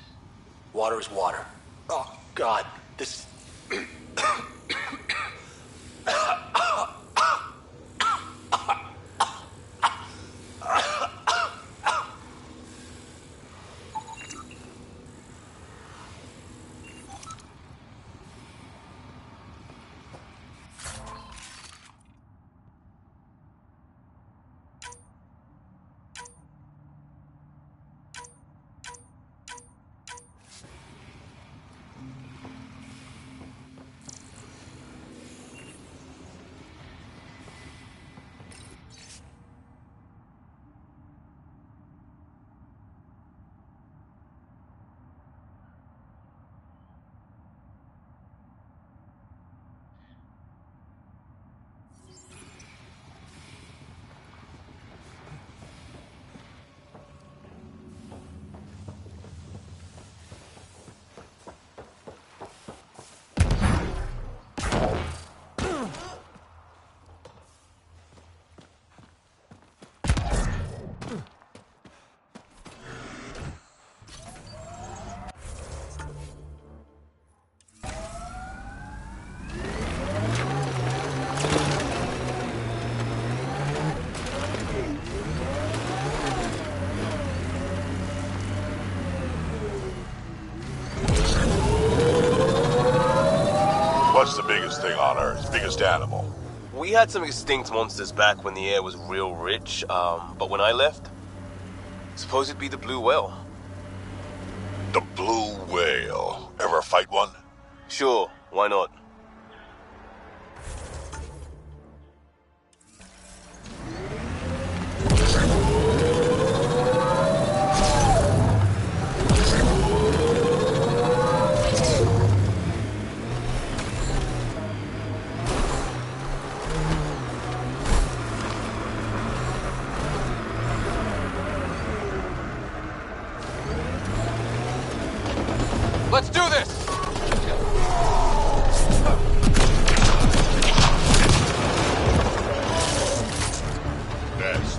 Water is water. Oh, God. This... biggest thing on Earth? Biggest animal? We had some extinct monsters back when the air was real rich, but when I left, suppose it'd be the blue whale. The blue whale. Ever fight one? Sure, why not? Let's do this! That's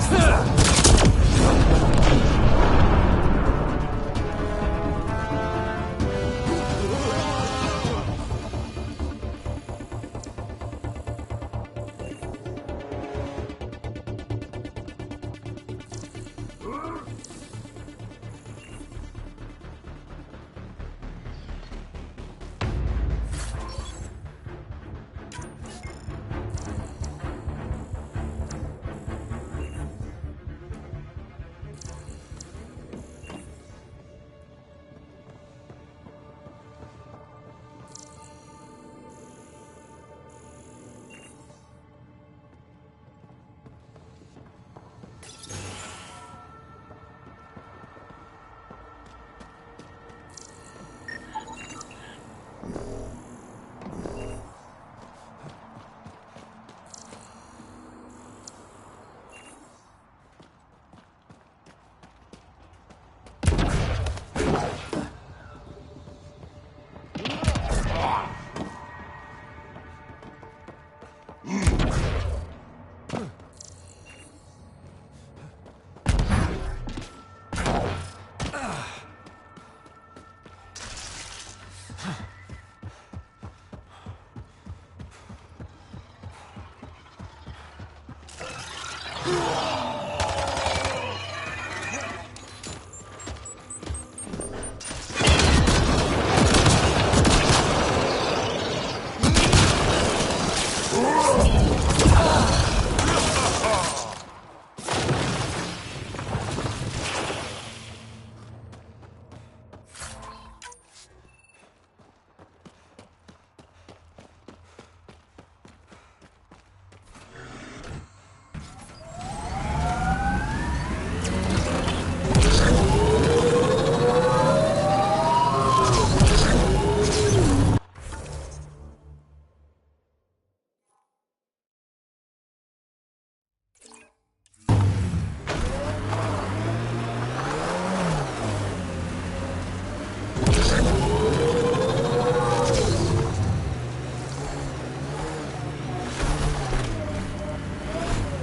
that.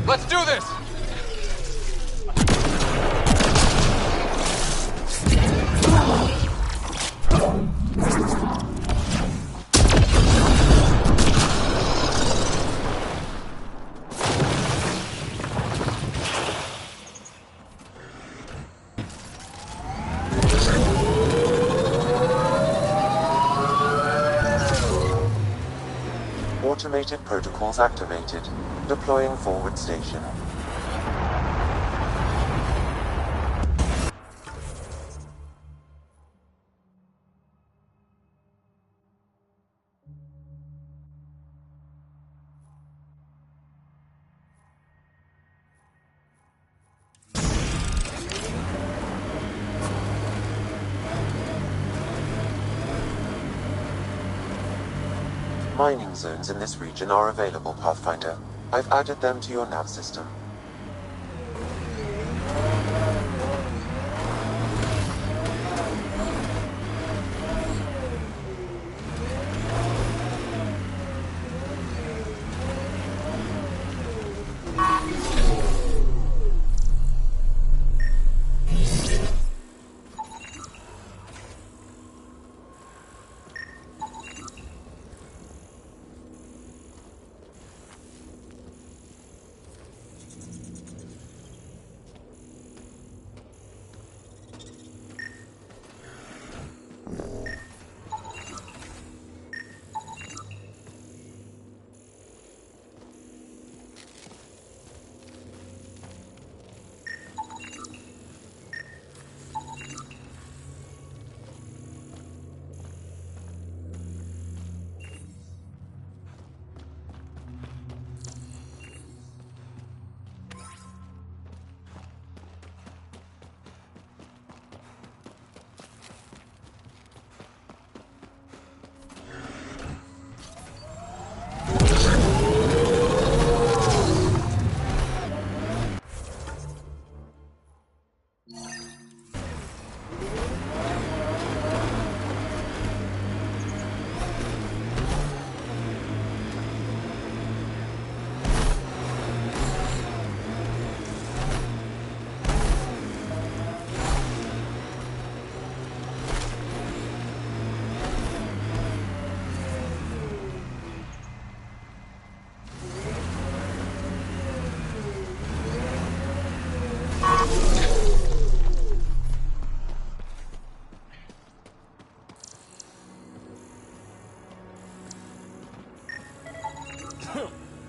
Let's do this! Automated protocols activated. Deploying forward station. Mining zones in this region are available, Pathfinder. I've added them to your nav system.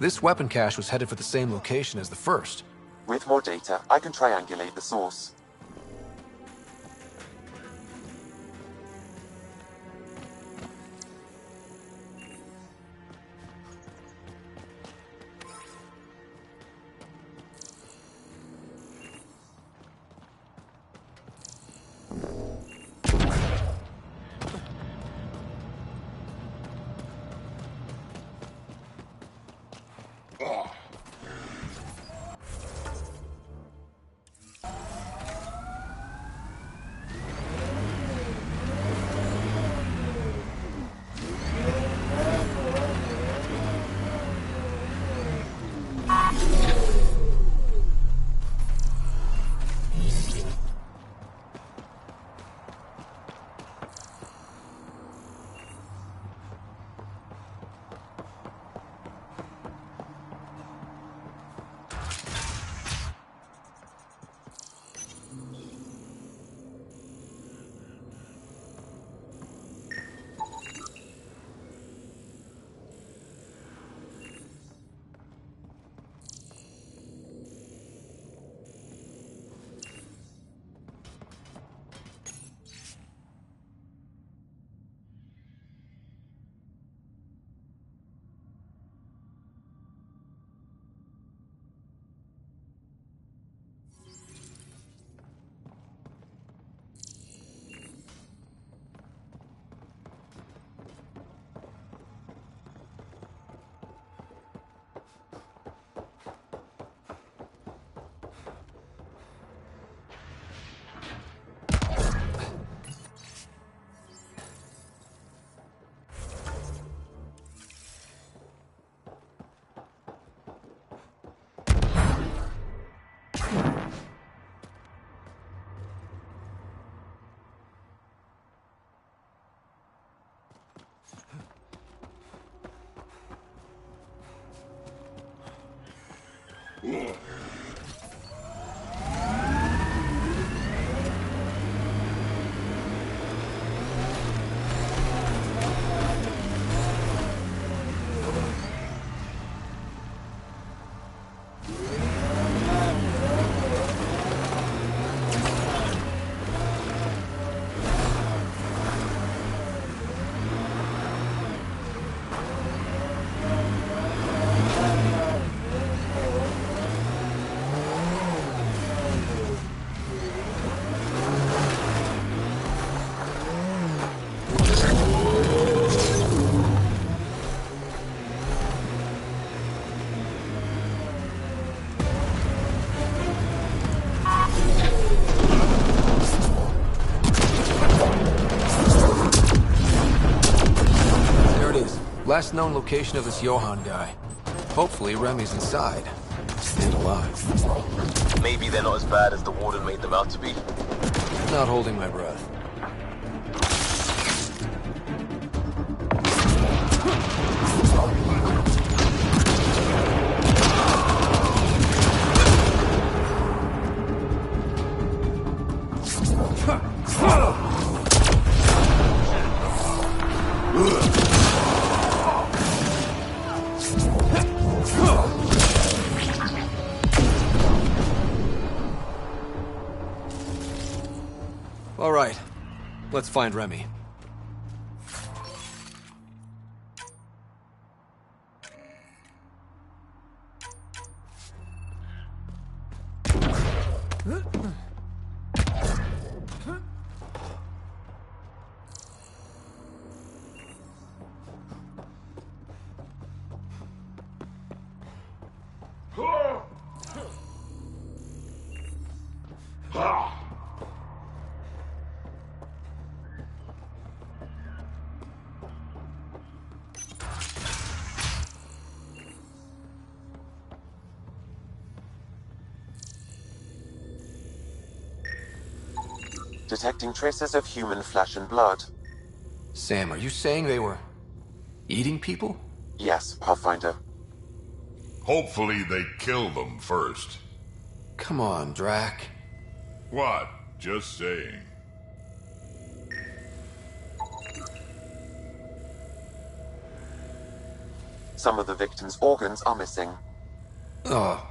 This weapon cache was headed for the same location as the first. With more data, I can triangulate the source. Last known location of this Johann guy. Hopefully Remy's inside. And alive. Maybe they're not as bad as the Warden made them out to be. Not holding my breath. All right, let's find Remy. Detecting traces of human flesh and blood. Sam, are you saying they were eating people? Yes, Pathfinder. Hopefully they kill them first. Come on, Drac. What? Just saying. Some of the victims' organs are missing. Oh.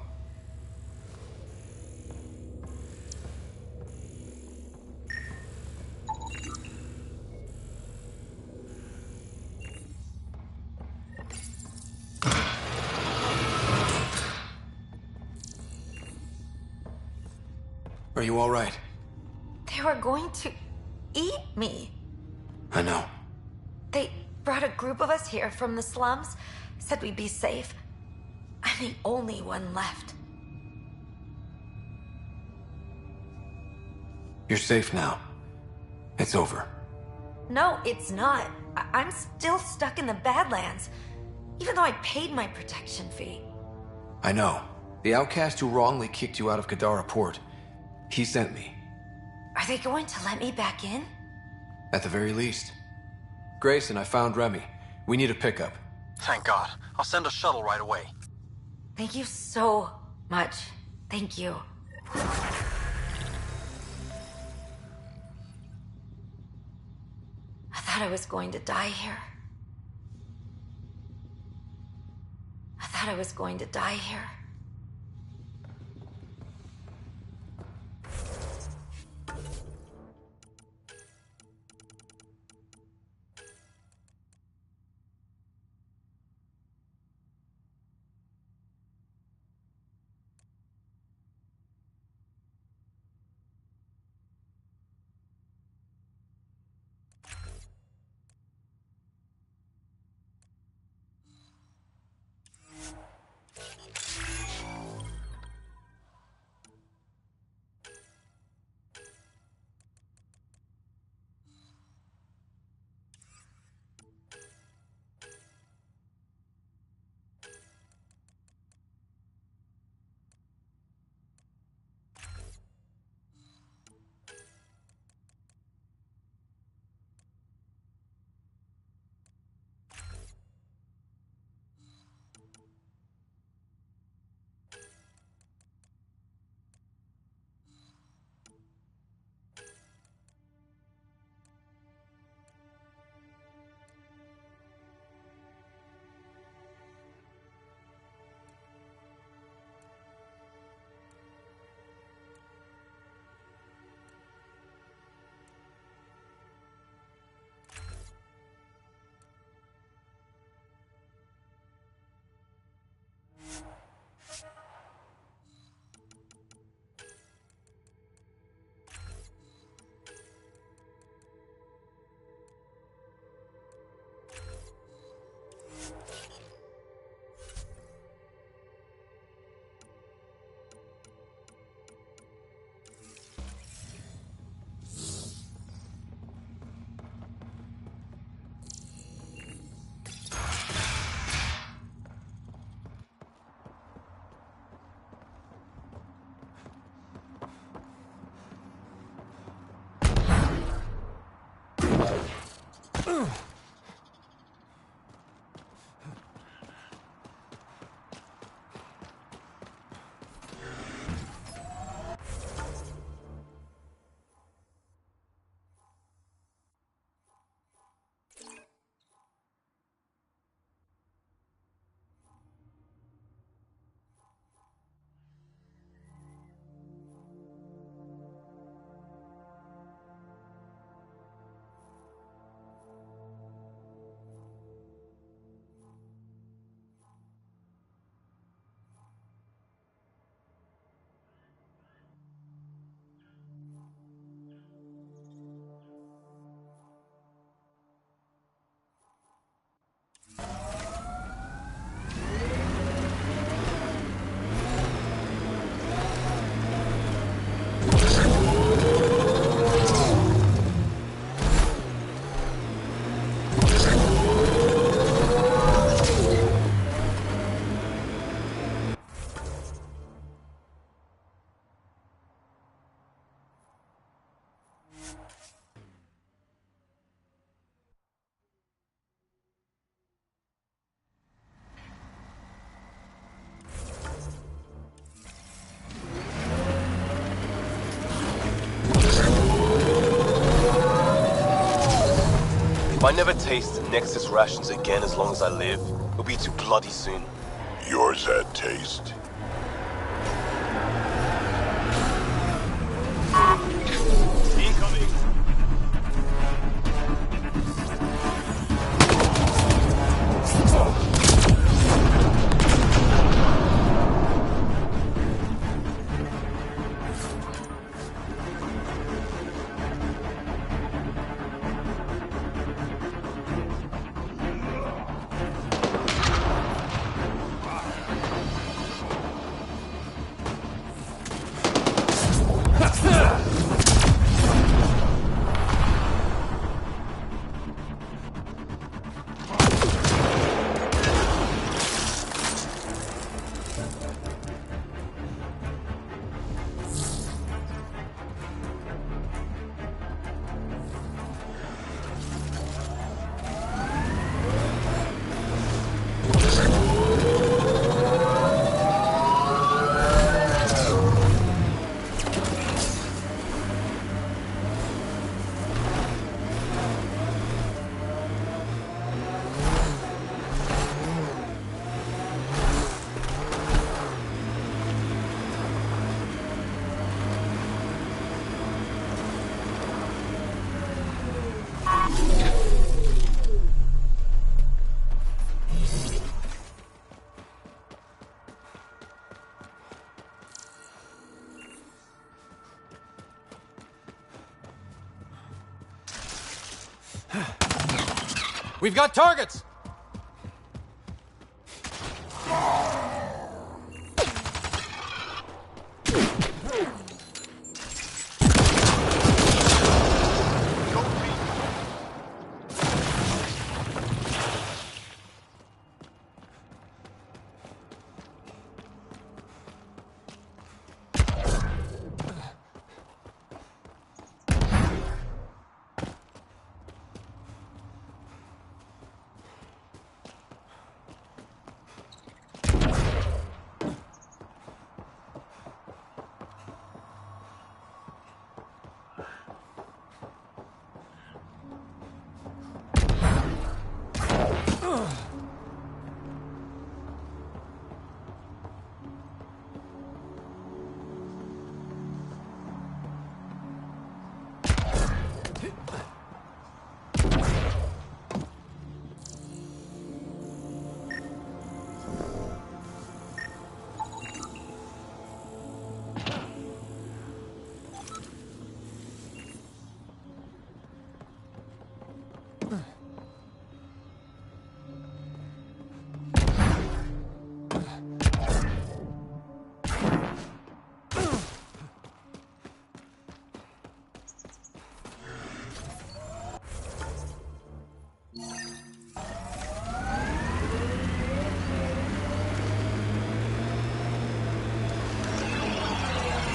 Are you all right? They were going to eat me. I know. They brought a group of us here from the slums, said we'd be safe. I'm the only one left. You're safe now. It's over. No, it's not. I'm still stuck in the Badlands, even though I paid my protection fee. I know. The outcast who wrongly kicked you out of Kadara Port. He sent me. Are they going to let me back in? At the very least. Grayson, I found Remy. We need a pickup. Thank God. I'll send a shuttle right away. Thank you so much. Thank you. I thought I was going to die here. I thought I was going to die here. If I never taste Nexus rations again as long as I live, it'll be too bloody soon. Yours had taste. Incoming! We've got targets!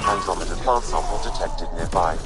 Andromeda plant sample detected nearby.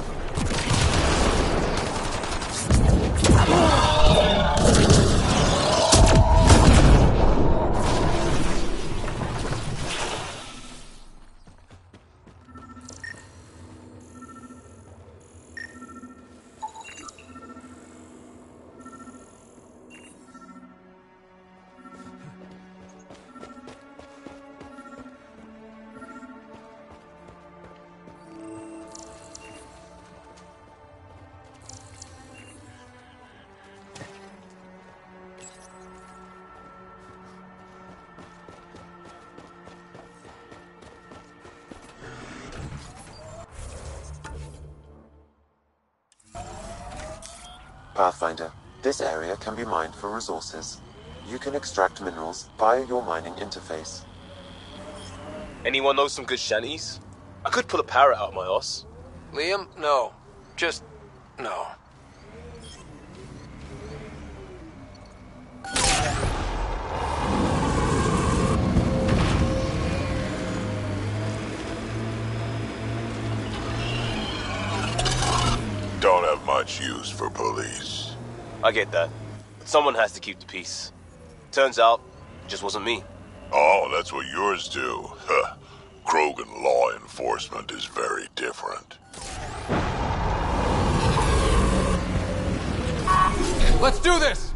Pathfinder, this area can be mined for resources. You can extract minerals via your mining interface. Anyone know some good shanties? I could pull a parrot out my ass. Liam, no. Just... no. Don't have much use for police. I get that. But someone has to keep the peace. Turns out, it just wasn't me. Oh, that's what yours do. Huh. Krogan law enforcement is very different. Let's do this!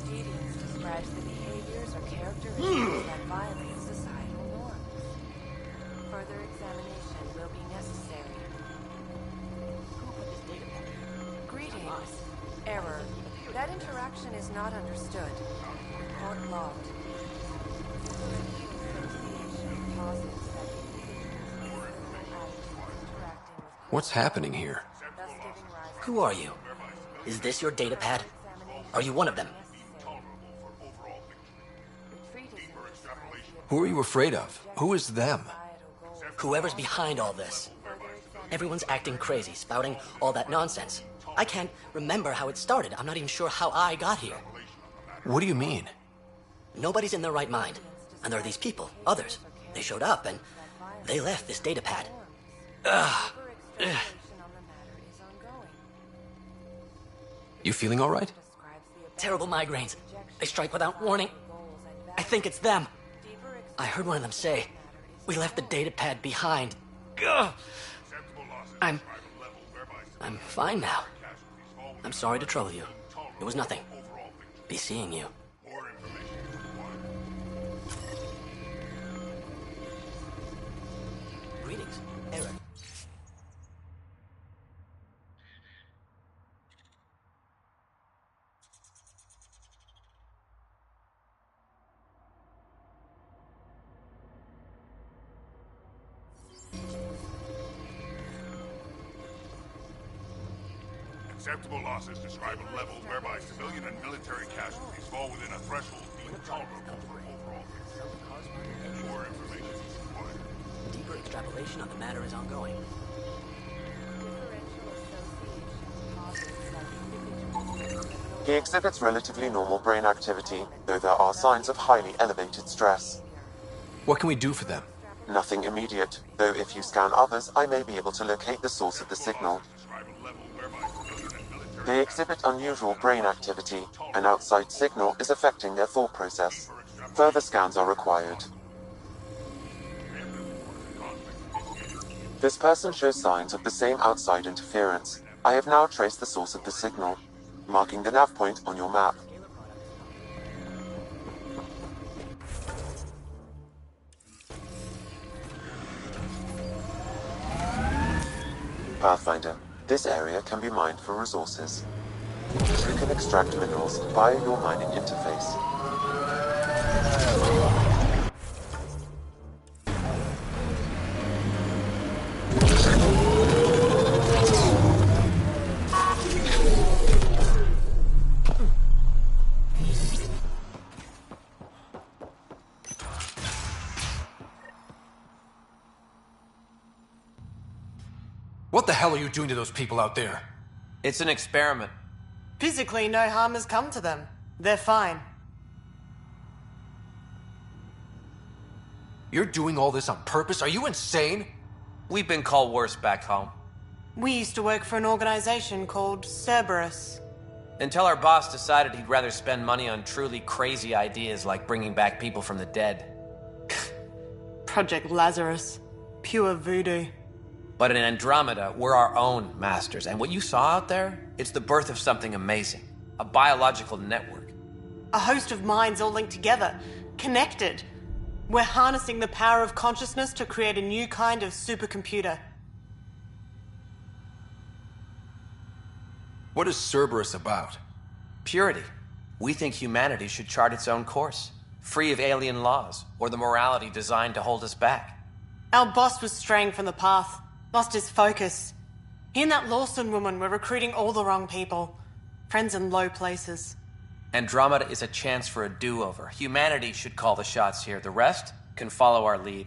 Deviance describes the behaviors or characteristics that violate societal norms. Further examination will be necessary. Who put this data back? Greetings. Error. That interaction is not understood. Report logged. What's happening here? Who are you? Is this your datapad? Are you one of them? Who are you afraid of? Who is them? Whoever's behind all this. Everyone's acting crazy, spouting all that nonsense. I can't remember how it started. I'm not even sure how I got here. What do you mean? Nobody's in their right mind. And there are these people, others. They showed up and they left this datapad. Ugh. Ugh. You feeling all right? Terrible migraines. They strike without warning. I think it's them. I heard one of them say, "We left the datapad behind." Ugh. I'm fine now. I'm sorry to trouble you. It was nothing. Be seeing you. Greetings, Eric. Acceptable losses describe a level whereby civilian and military casualties fall within a threshold deemed tolerable for overall. More information is required. Deeper extrapolation on the matter is ongoing. He exhibits relatively normal brain activity, though there are signs of highly elevated stress. What can we do for them? Nothing immediate, though if you scan others, I may be able to locate the source of the signal. They exhibit unusual brain activity. An outside signal is affecting their thought process. Further scans are required. This person shows signs of the same outside interference. I have now traced the source of the signal, marking the nav point on your map. Pathfinder, this area can be mined for resources. You can extract minerals via your mining interface. What the hell are you doing to those people out there? It's an experiment. Physically, no harm has come to them. They're fine. You're doing all this on purpose? Are you insane? We've been called worse back home. We used to work for an organization called Cerberus. Until our boss decided he'd rather spend money on truly crazy ideas like bringing back people from the dead. Project Lazarus. Pure voodoo. But in Andromeda, we're our own masters. And what you saw out there, it's the birth of something amazing. A biological network. A host of minds all linked together. Connected. We're harnessing the power of consciousness to create a new kind of supercomputer. What is Cerberus about? Purity. We think humanity should chart its own course, free of alien laws or the morality designed to hold us back. Our boss was straying from the path, lost his focus. He and that Lawson woman were recruiting all the wrong people. Friends in low places. Andromeda is a chance for a do-over. Humanity should call the shots here. The rest can follow our lead.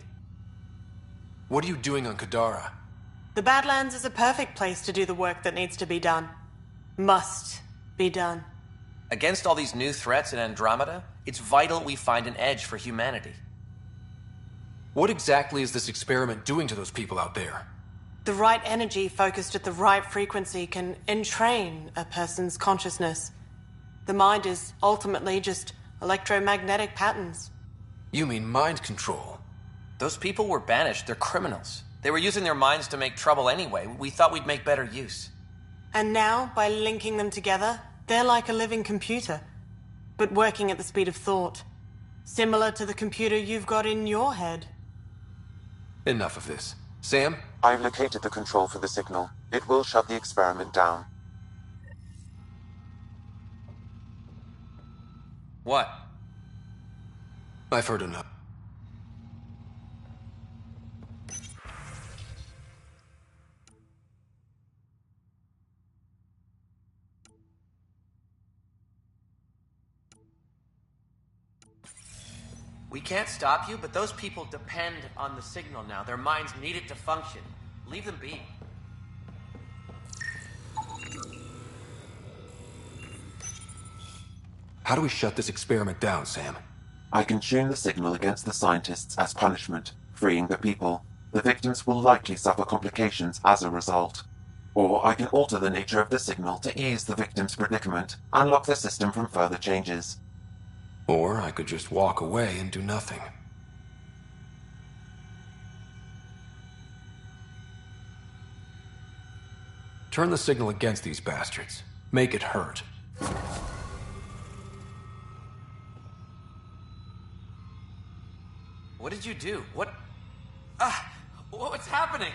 What are you doing on Kadara? The Badlands is a perfect place to do the work that needs to be done. Must be done. Against all these new threats in Andromeda, it's vital we find an edge for humanity. What exactly is this experiment doing to those people out there? The right energy focused at the right frequency can entrain a person's consciousness. The mind is ultimately just electromagnetic patterns. You mean mind control? Those people were banished. They're criminals. They were using their minds to make trouble anyway. We thought we'd make better use. And now, by linking them together, they're like a living computer, but working at the speed of thought. Similar to the computer you've got in your head. Enough of this. Sam? I've located the control for the signal. It will shut the experiment down. What? I've heard enough. We can't stop you, but those people depend on the signal now. Their minds need it to function. Leave them be. How do we shut this experiment down, Sam? I can tune the signal against the scientists as punishment, freeing the people. The victims will likely suffer complications as a result. Or I can alter the nature of the signal to ease the victim's predicament, unlock the system from further changes. Or I could just walk away and do nothing. Turn the signal against these bastards. Make it hurt. What did you do? What's happening?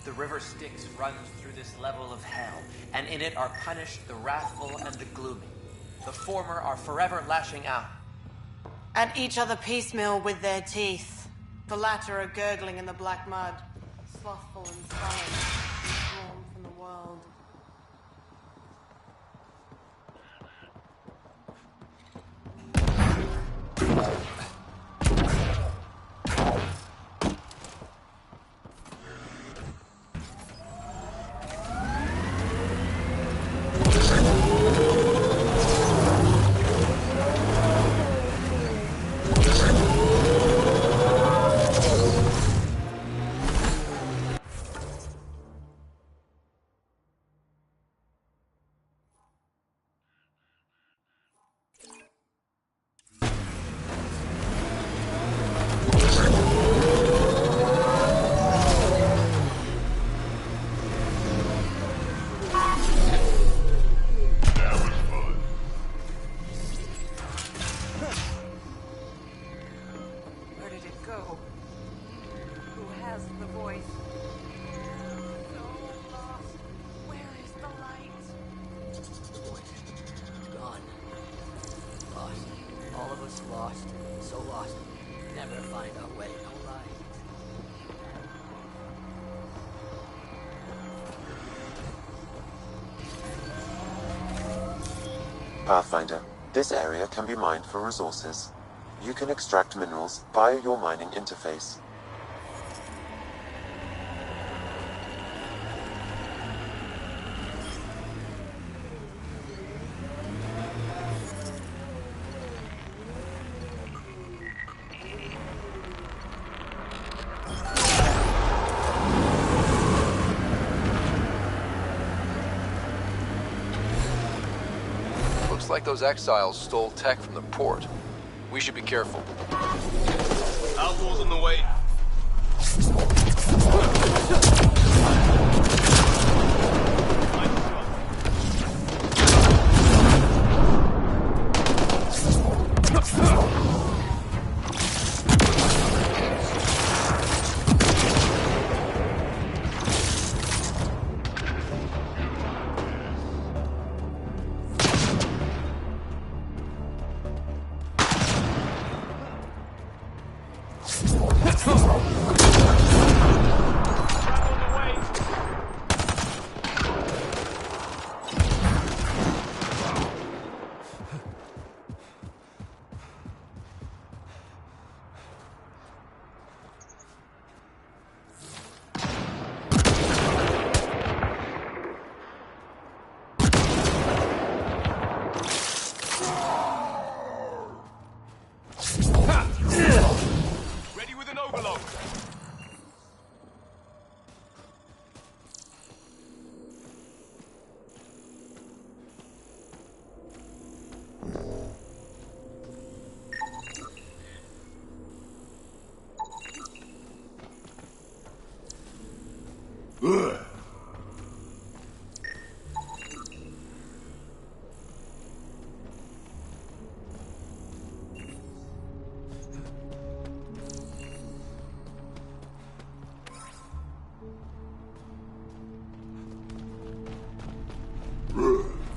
The river Styx runs through this level of hell, and in it are punished the wrathful and the gloomy. The former are forever lashing out. At each other piecemeal with their teeth. The latter are gurgling in the black mud, slothful and sullen, withdrawn from the world. Pathfinder, this area can be mined for resources. You can extract minerals via your mining interface. Looks like those exiles stole tech from the port. We should be careful. Outlaws in the way. Ready with an overload.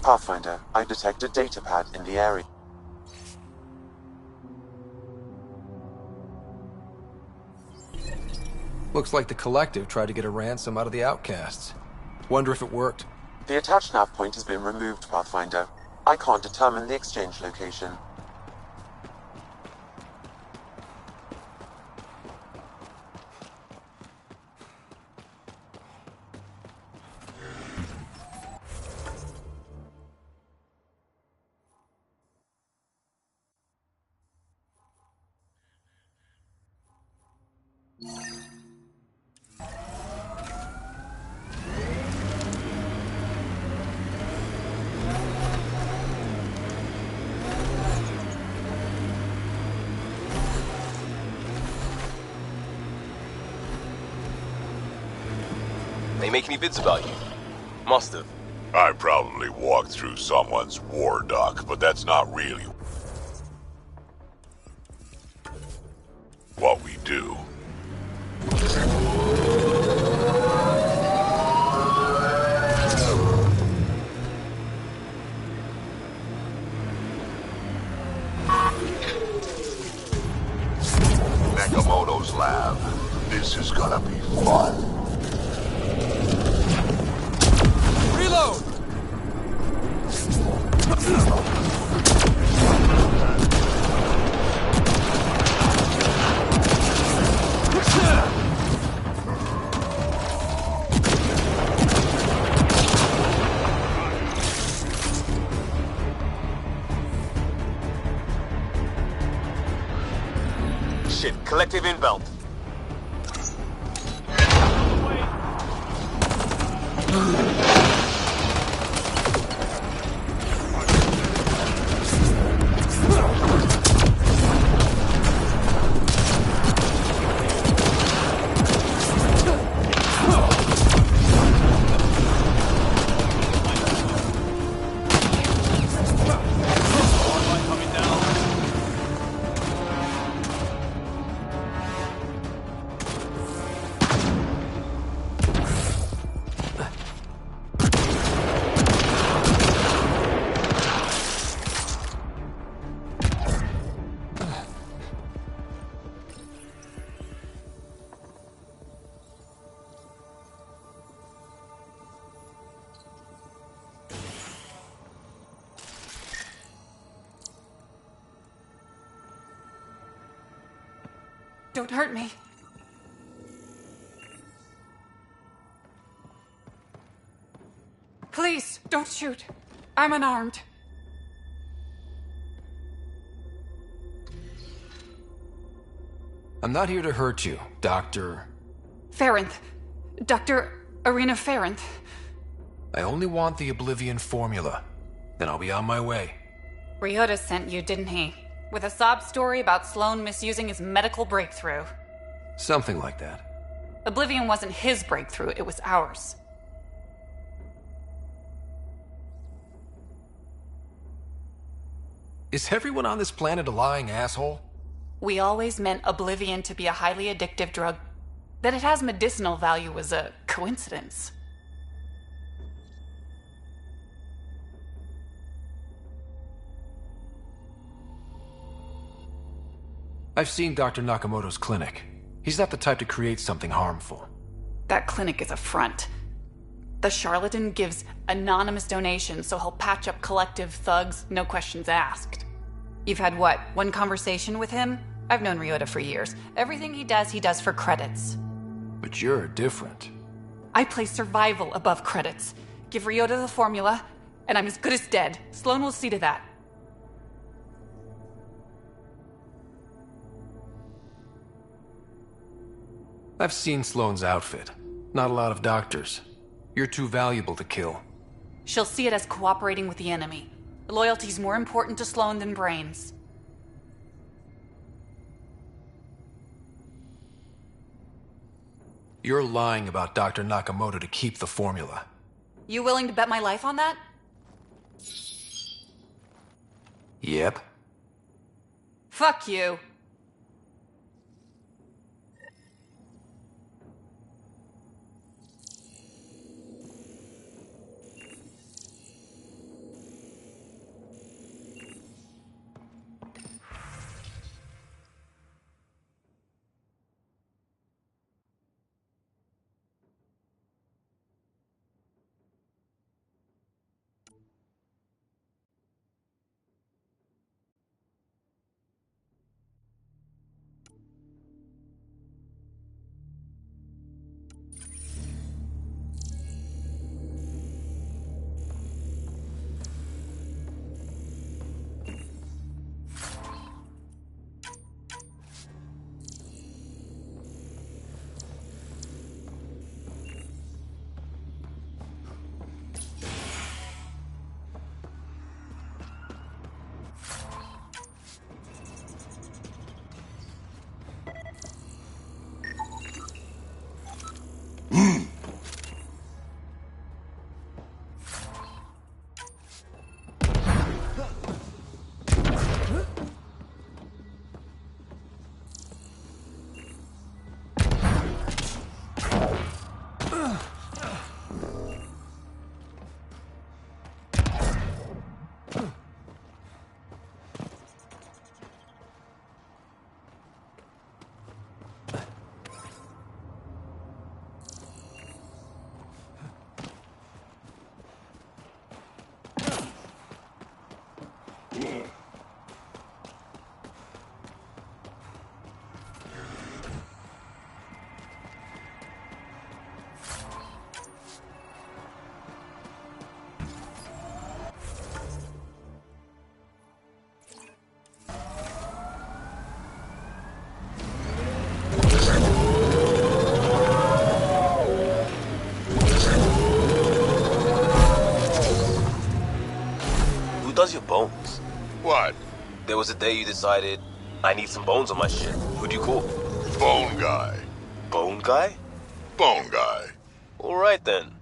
Pathfinder, I detect a data pad in the area. Looks like the Collective tried to get a ransom out of the Outcasts. Wonder if it worked. The attached nav point has been removed, Pathfinder. I can't determine the exchange location. They make any bids about you? Must have. I probably walked through someone's war dock, but that's not really what we do. Nakamoto's lab. This is gonna be fun. Reload! Shit, Collective inbound. Don't hurt me. Please, don't shoot. I'm unarmed. I'm not here to hurt you, Dr. Ferenth. Dr. Arena Ferenth. I only want the Oblivion formula. Then I'll be on my way. Ryota sent you, didn't he? With a sob story about Sloan misusing his medical breakthrough. Something like that. Oblivion wasn't his breakthrough, it was ours. Is everyone on this planet a lying asshole? We always meant Oblivion to be a highly addictive drug. That it has medicinal value was a coincidence. I've seen Dr. Nakamoto's clinic. He's not the type to create something harmful. That clinic is a front. The charlatan gives anonymous donations, so he'll patch up collective thugs, no questions asked. You've had what, one conversation with him? I've known Ryota for years. Everything he does for credits. But you're different. I place survival above credits. Give Ryota the formula, and I'm as good as dead. Sloan will see to that. I've seen Sloane's outfit. Not a lot of doctors. You're too valuable to kill. She'll see it as cooperating with the enemy. Loyalty's more important to Sloan than brains. You're lying about Dr. Nakamoto to keep the formula. You willing to bet my life on that? Yep. Fuck you. Does your bones? What? There was a day you decided, I need some bones on my shit. Who'd you call? Bone guy. Bone guy? Bone guy. Alright then.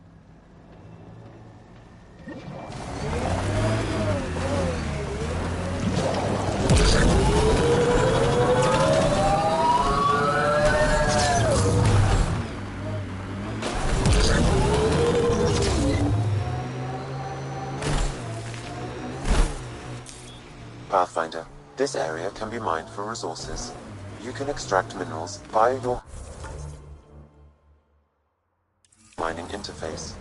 Pathfinder, this area can be mined for resources. You can extract minerals via your mining interface.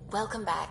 Welcome back.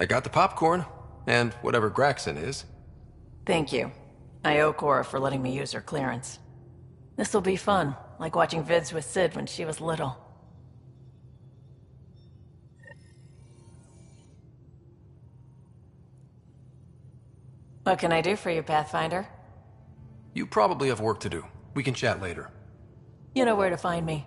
I got the popcorn, and whatever Graxon is. Thank you. I owe Cora for letting me use her clearance. This'll be fun, like watching vids with Sid when she was little. What can I do for you, Pathfinder? You probably have work to do. We can chat later. You know where to find me.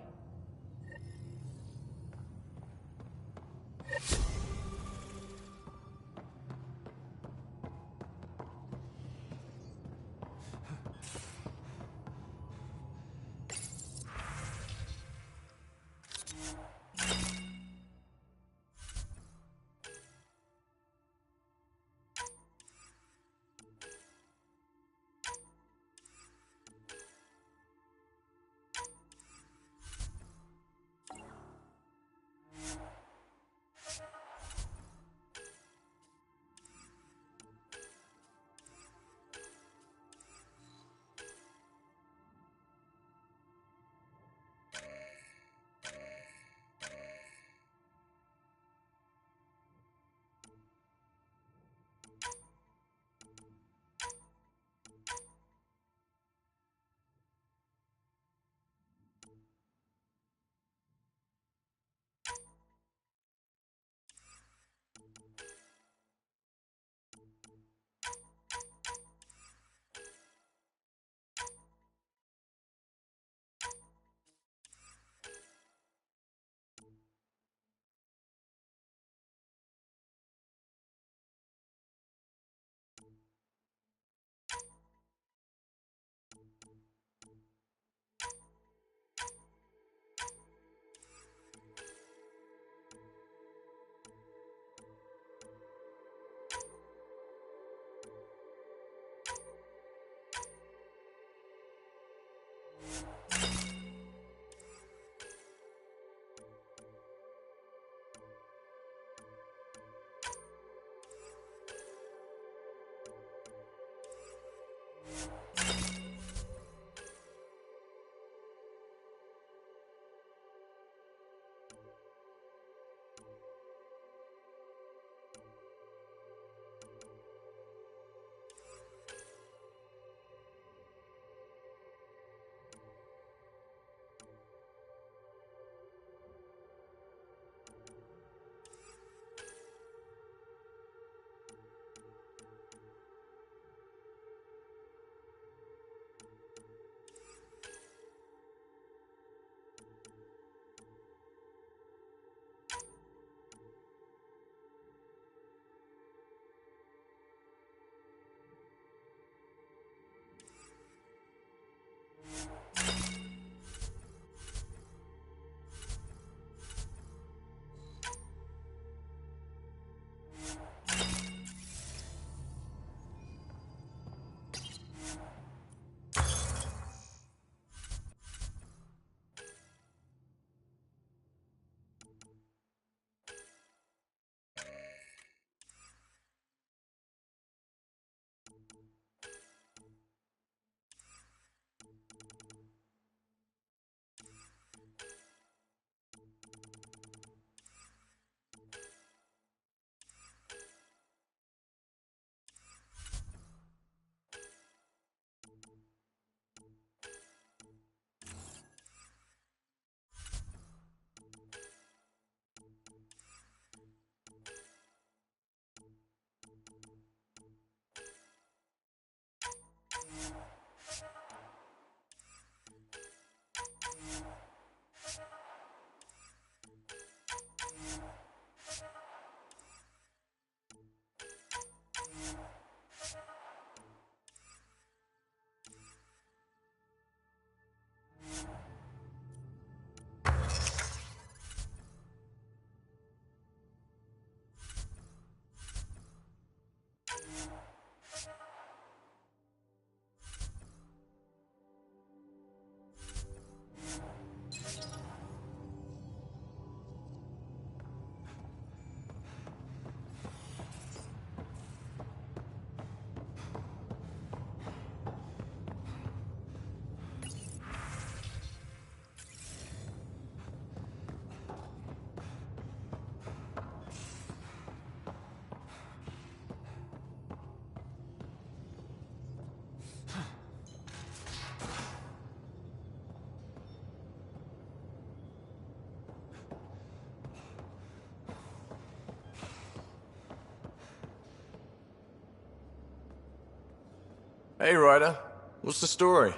Hey, Ryder. What's the story?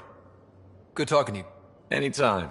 Good talking to you. Anytime.